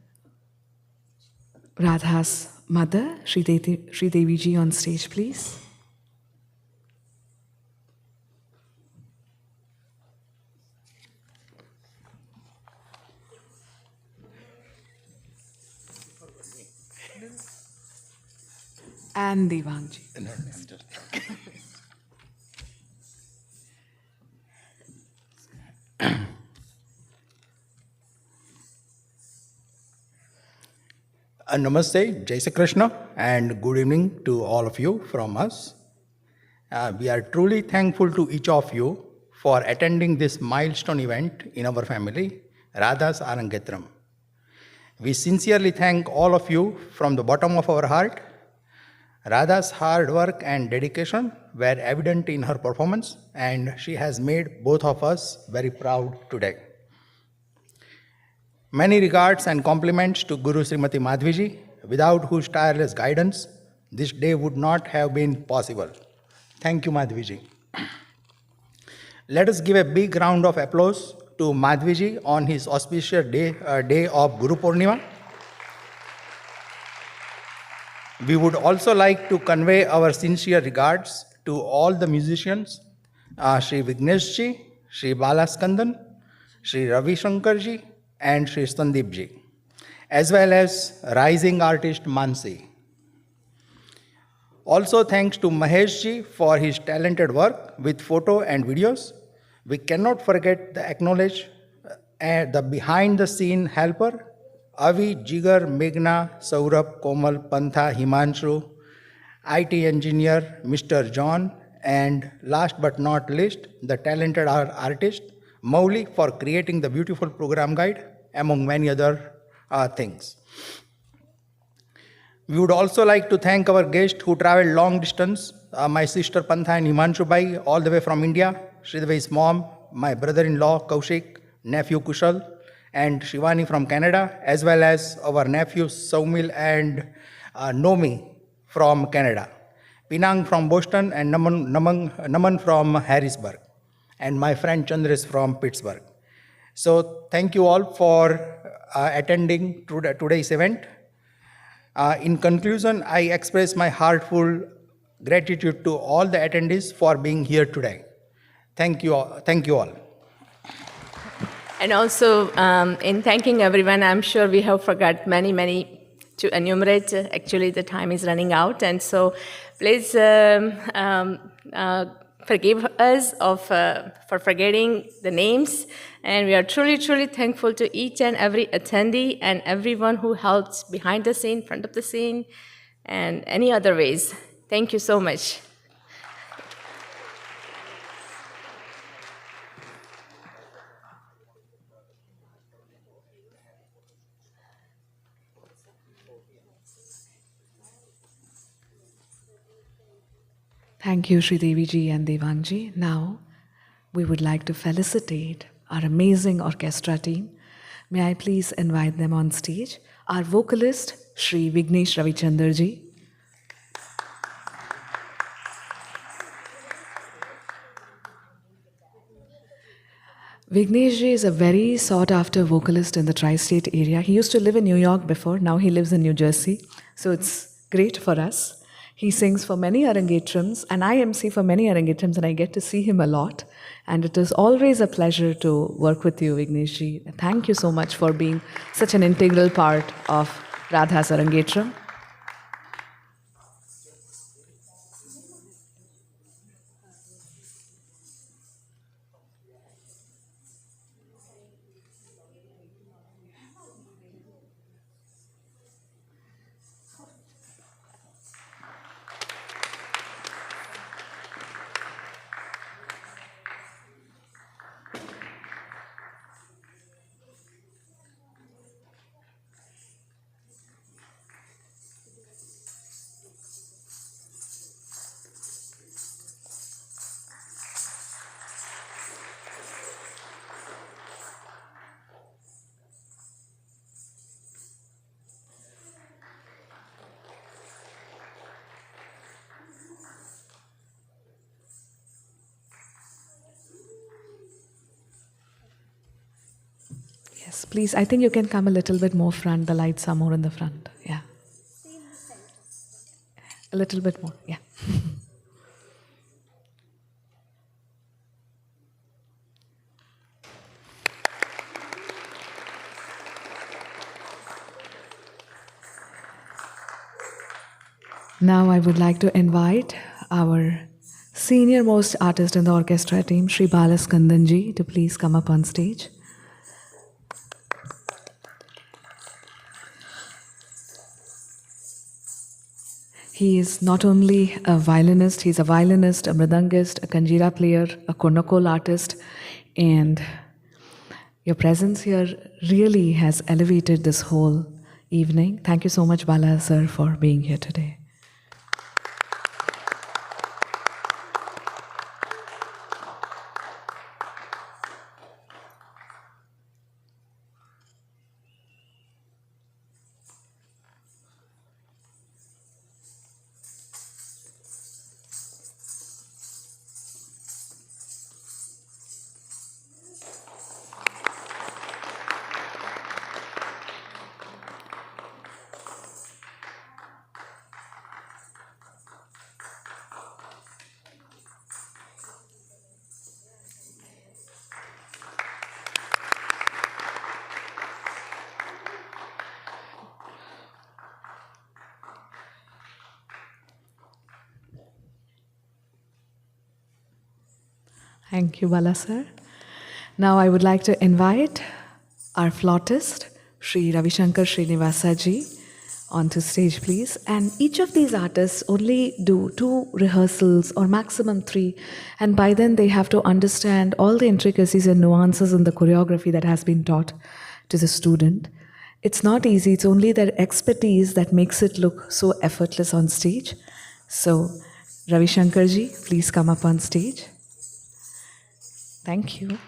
Radha's mother, Sri Devi ji, on stage, please. And Devang ji. Namaste, Jai Shri Krishna, and good evening to all of you from us. We are truly thankful to each of you for attending this milestone event in our family, Radha's Arangetram. We sincerely thank all of you from the bottom of our heart. Radha's hard work and dedication were evident in her performance, and she has made both of us very proud today. Many regards and compliments to Guru Srimati Madhavi ji, without whose tireless guidance, this day would not have been possible. Thank you, Madhavi ji. Let us give a big round of applause to Madhavi ji on his auspicious day of Guru Purnima. We would also like to convey our sincere regards to all the musicians, Sri Vignesh ji, Sri Balaskandan, Sri Ravi Shankar ji, and Sri Sandeep ji, as well as rising artist Mansi. Also thanks to Mahesh ji for his talented work with photo and videos. We cannot forget the acknowledge the behind the scene helper, Avi, Jigar, Meghna, Saurabh, Komal, Pantha, Himanshu, IT engineer Mr. John, and last but not least, the talented artist Mauli for creating the beautiful program guide, among many other things. We would also like to thank our guests who traveled long distance, my sister Pantha and Himanshu Bai, all the way from India, Sridhavi's mom, my brother-in-law Kaushik, nephew Kushal, and Shivani from Canada, as well as our nephews Saumil and Nomi from Canada, Pinang from Boston, and Naman from Harrisburg, and my friend Chandris from Pittsburgh. So thank you all for attending today's event. In conclusion, I express my heartfelt gratitude to all the attendees for being here today. Thank you all. Thank you all. And also, in thanking everyone, I'm sure we have forgot many to enumerate. Actually, the time is running out, and so please forgive us for forgetting the names. And we are truly thankful to each and every attendee and everyone who helped behind the scene, front of the scene, and any other ways. Thank you so much. Thank you, Sri Devi ji and Devang ji. Now, we would like to felicitate our amazing orchestra team. May I please invite them on stage? Our vocalist, Sri Vignesh Ravichandar ji. Vignesh ji is a very sought-after vocalist in the tri-state area. He used to live in New York before, now he lives in New Jersey. So it's great for us. He sings for many Arangetrams, and I MC for many Arangetrams, and I get to see him a lot. And it is always a pleasure to work with you, Vignesh ji. Thank you so much for being such an integral part of Radha's Arangetram. Yes, please, I think you can come a little bit more front. The lights are more in the front. Yeah. A little bit more, yeah. Now I would like to invite our senior most artist in the orchestra team, Sri Balaskandanji, to please come up on stage. He is not only a violinist, he's a violinist, a mridangist, a kanjira player, a konakol artist, and your presence here really has elevated this whole evening. Thank you so much, Bala sir, for being here today. Thank you, Bala sir. Now I would like to invite our flautist, Sri Ravi Shankar Srinivasa ji, onto stage, please. And each of these artists only do 2 rehearsals or maximum 3, and by then they have to understand all the intricacies and nuances in the choreography that has been taught to the student. It's not easy, it's only their expertise that makes it look so effortless on stage. So, Ravi Shankar ji, please come up on stage. Thank you.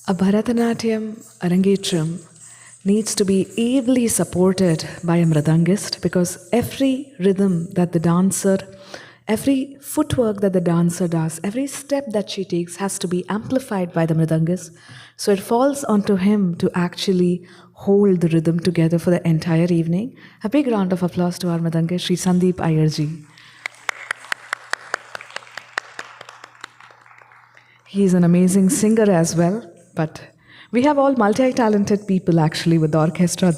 A Bharatanatyam Arangetram needs to be ably supported by a mridangist, because every rhythm that the dancer, every footwork that the dancer does, every step that she takes has to be amplified by the mridangist. So it falls onto him to actually hold the rhythm together for the entire evening. A big round of applause to our mridangist, Sri Sandeep Iyerji. He's an amazing singer as well. But we have all multi-talented people actually with the orchestra.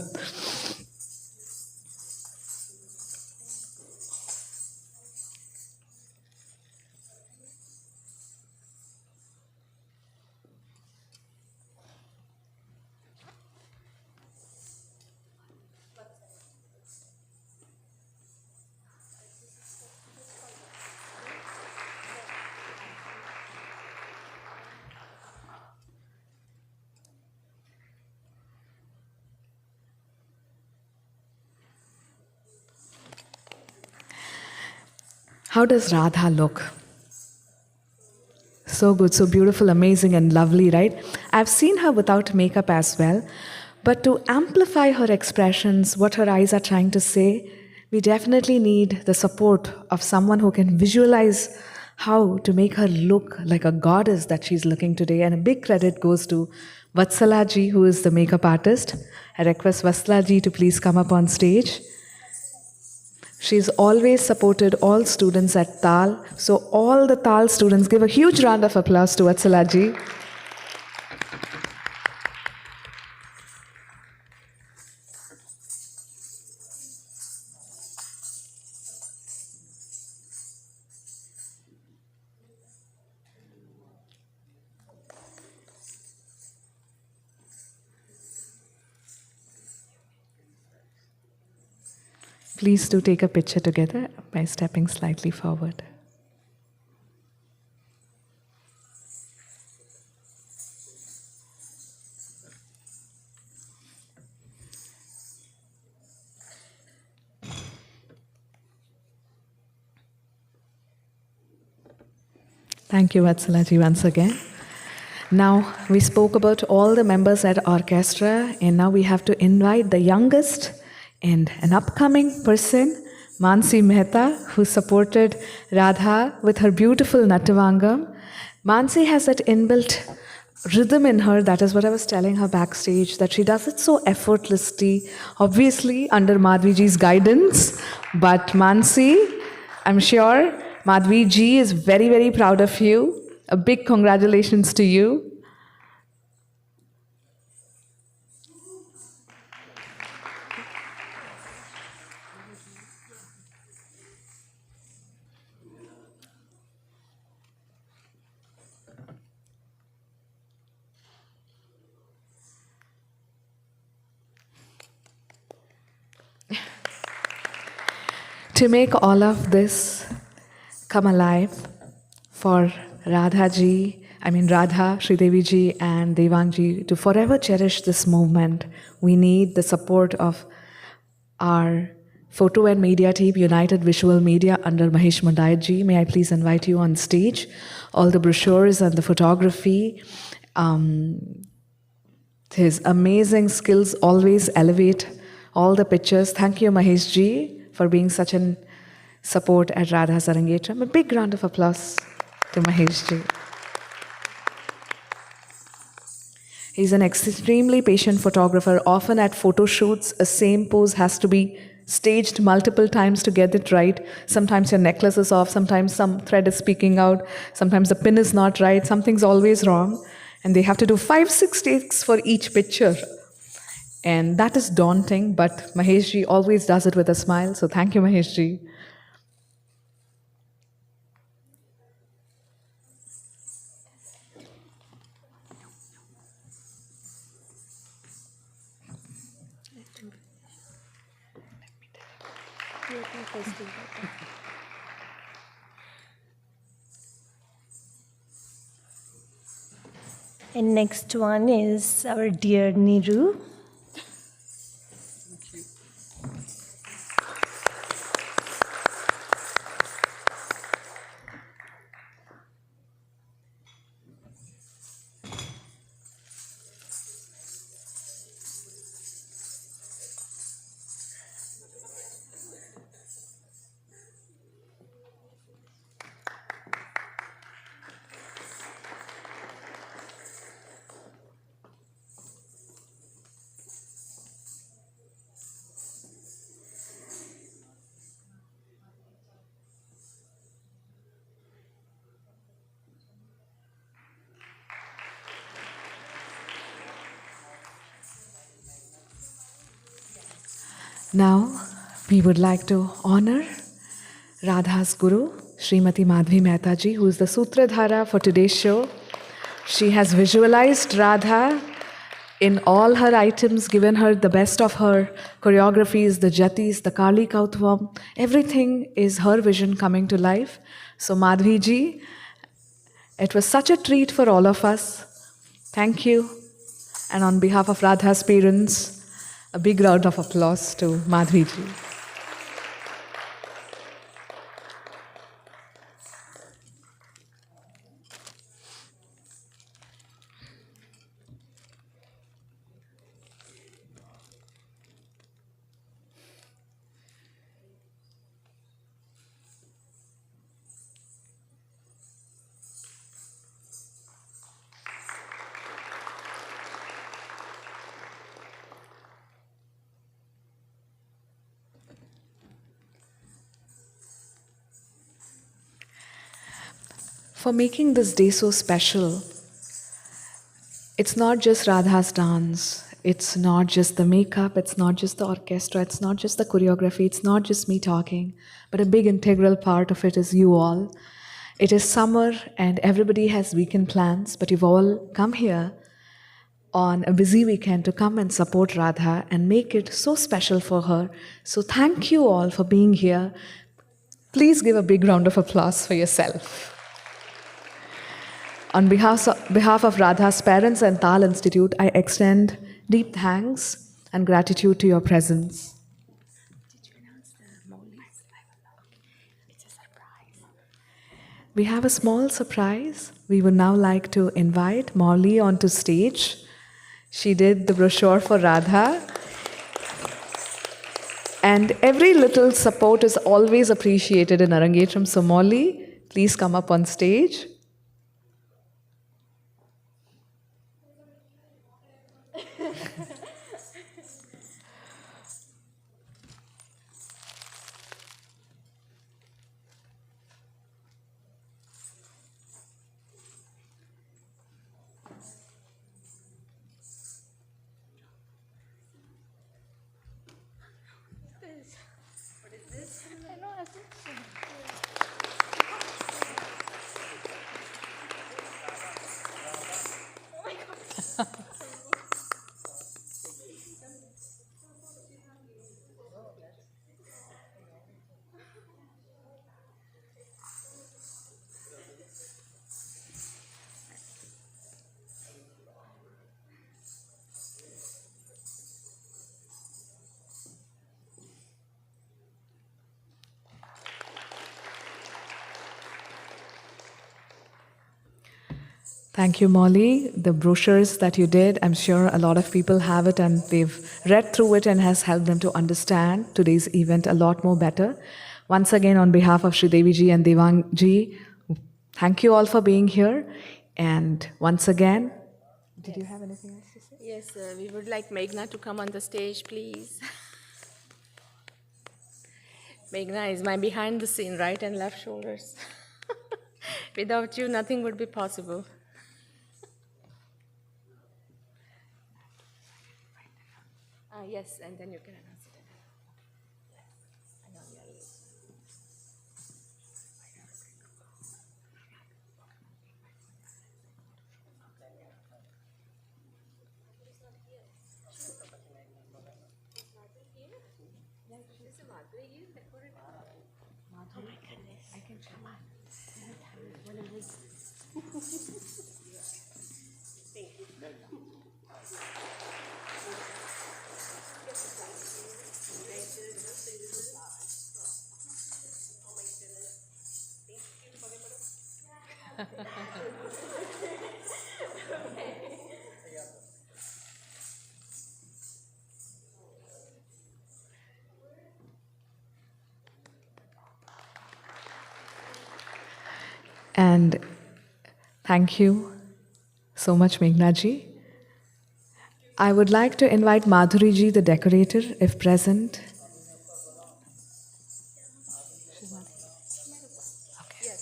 How does Radha look? So good, so beautiful, amazing, and lovely, right? I've seen her without makeup as well. But to amplify her expressions, what her eyes are trying to say, we definitely need the support of someone who can visualize how to make her look like a goddess that she's looking today. And a big credit goes to Vatsala ji, who is the makeup artist. I request Vatsala ji to please come up on stage. She's always supported all students at Taal. So all the Taal students, give a huge round of applause to Vatsala ji. Please do take a picture together by stepping slightly forward. Thank you, Vatsalaji, once again. Now, we spoke about all the members at orchestra, and now we have to invite the youngest and an upcoming person, Mansi Mehta, who supported Radha with her beautiful Natavangam. Mansi has that inbuilt rhythm in her, that is what I was telling her backstage, that she does it so effortlessly, obviously under Madhaviji's guidance. But Mansi, I'm sure Madhaviji is very, very proud of you. A big congratulations to you. To make all of this come alive for Radha, Sridevi ji, and Devang ji to forever cherish this movement, we need the support of our photo and media team, United Visual Media, under Mahesh Mandayat ji. May I please invite you on stage? All the brochures and the photography. His amazing skills always elevate all the pictures. Thank you, Mahesh ji, for being such an support at Radha's Arangetram. A big round of applause to Mahesh ji. He's an extremely patient photographer. Often at photo shoots, a same pose has to be staged multiple times to get it right. Sometimes your necklace is off, sometimes some thread is speaking out, sometimes the pin is not right, something's always wrong. And they have to do 5-6 takes for each picture. And that is daunting, but Mahesh ji always does it with a smile. So thank you, Mahesh ji. And next one is our dear Niru. Now, we would like to honor Radha's Guru, Srimati Madhavi Mehta ji, who is the Sutradhara for today's show. She has visualized Radha in all her items, given her the best of her choreographies, the jatis, the Kali Kautvam. Everything is her vision coming to life. So Madhavi ji, it was such a treat for all of us. Thank you. And on behalf of Radha's parents, a big round of applause to Madhavi ji. For making this day so special, it's not just Radha's dance, it's not just the makeup, it's not just the orchestra, it's not just the choreography, it's not just me talking, but a big integral part of it is you all. It is summer and everybody has weekend plans, but you've all come here on a busy weekend to come and support Radha and make it so special for her. So thank you all for being here. Please give a big round of applause for yourself. On behalf of Radha's parents and Taal Institute, I extend deep thanks and gratitude to your presence. we have a small surprise. We would now like to invite Molly onto stage. She did the brochure for Radha. And every little support is always appreciated in Arangetram. So Molly, please come up on stage. Thank you, Molly. The brochures that you did, I'm sure a lot of people have it and they've read through it and has helped them to understand today's event a lot more better. Once again, on behalf of Sridevi ji and Devang ji, thank you all for being here. And once again, did you have anything else to say? Yes, we would like Meghna to come on the stage, please. Meghna is my behind the scene, right and left shoulders. Without you, nothing would be possible. Yes, and then you can announce it. Oh my goodness. I can come on. Thank you. And thank you so much, Meghna ji. I would like to invite Madhavi ji, the decorator, if present. Okay.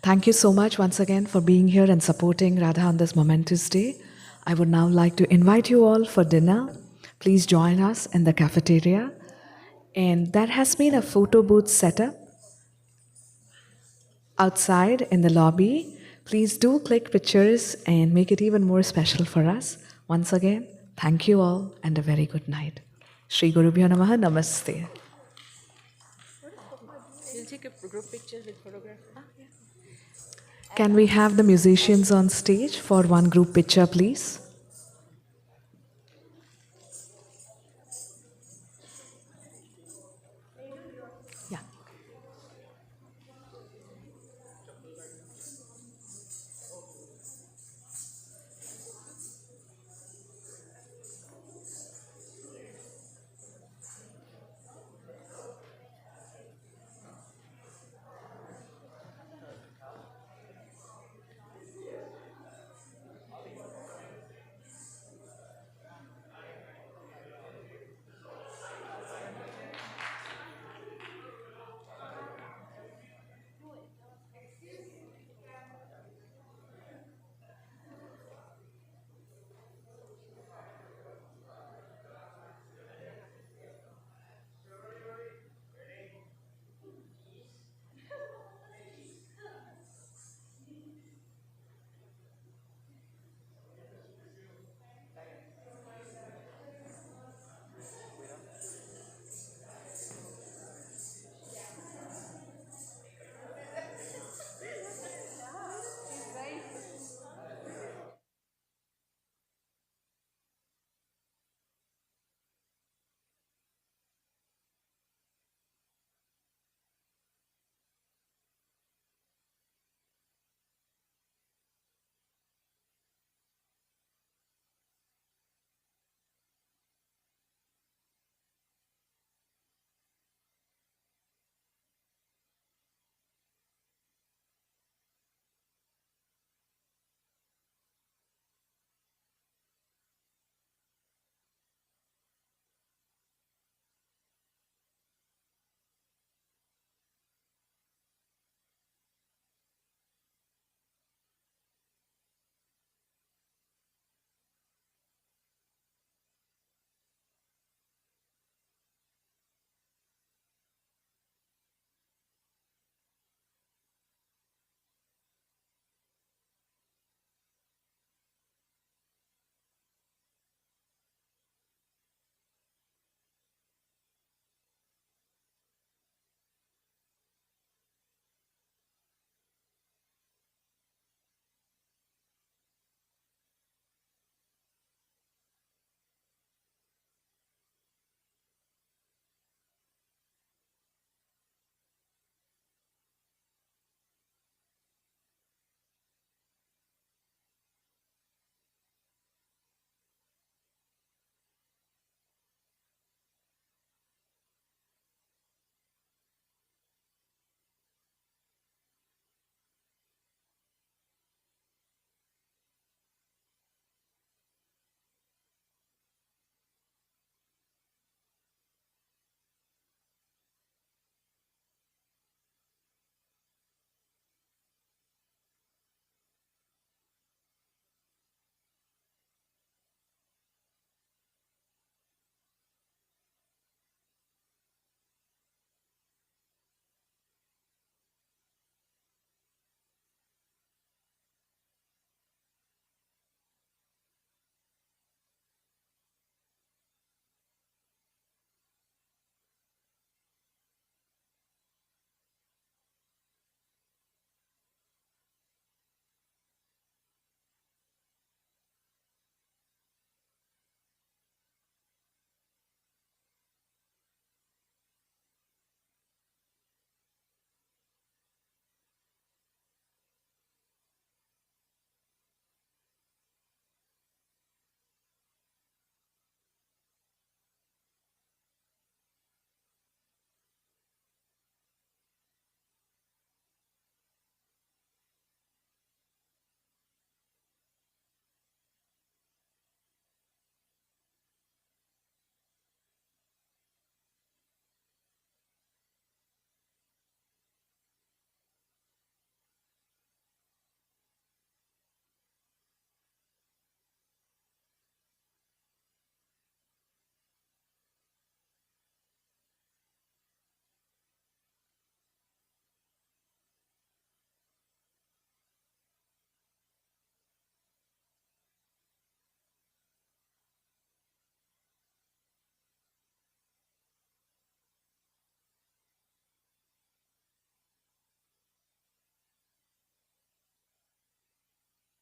Thank you so much once again for being here and supporting Radha on this momentous day. I would now like to invite you all for dinner. Please join us in the cafeteria. And there has been a photo booth set up outside in the lobby. Please do click pictures and make it even more special for us. Once again, thank you all and a very good night. Shri Gurubhyo Namaha, Namaste. We'll take a group picture with photographer. Can we have the musicians on stage for one group picture, please?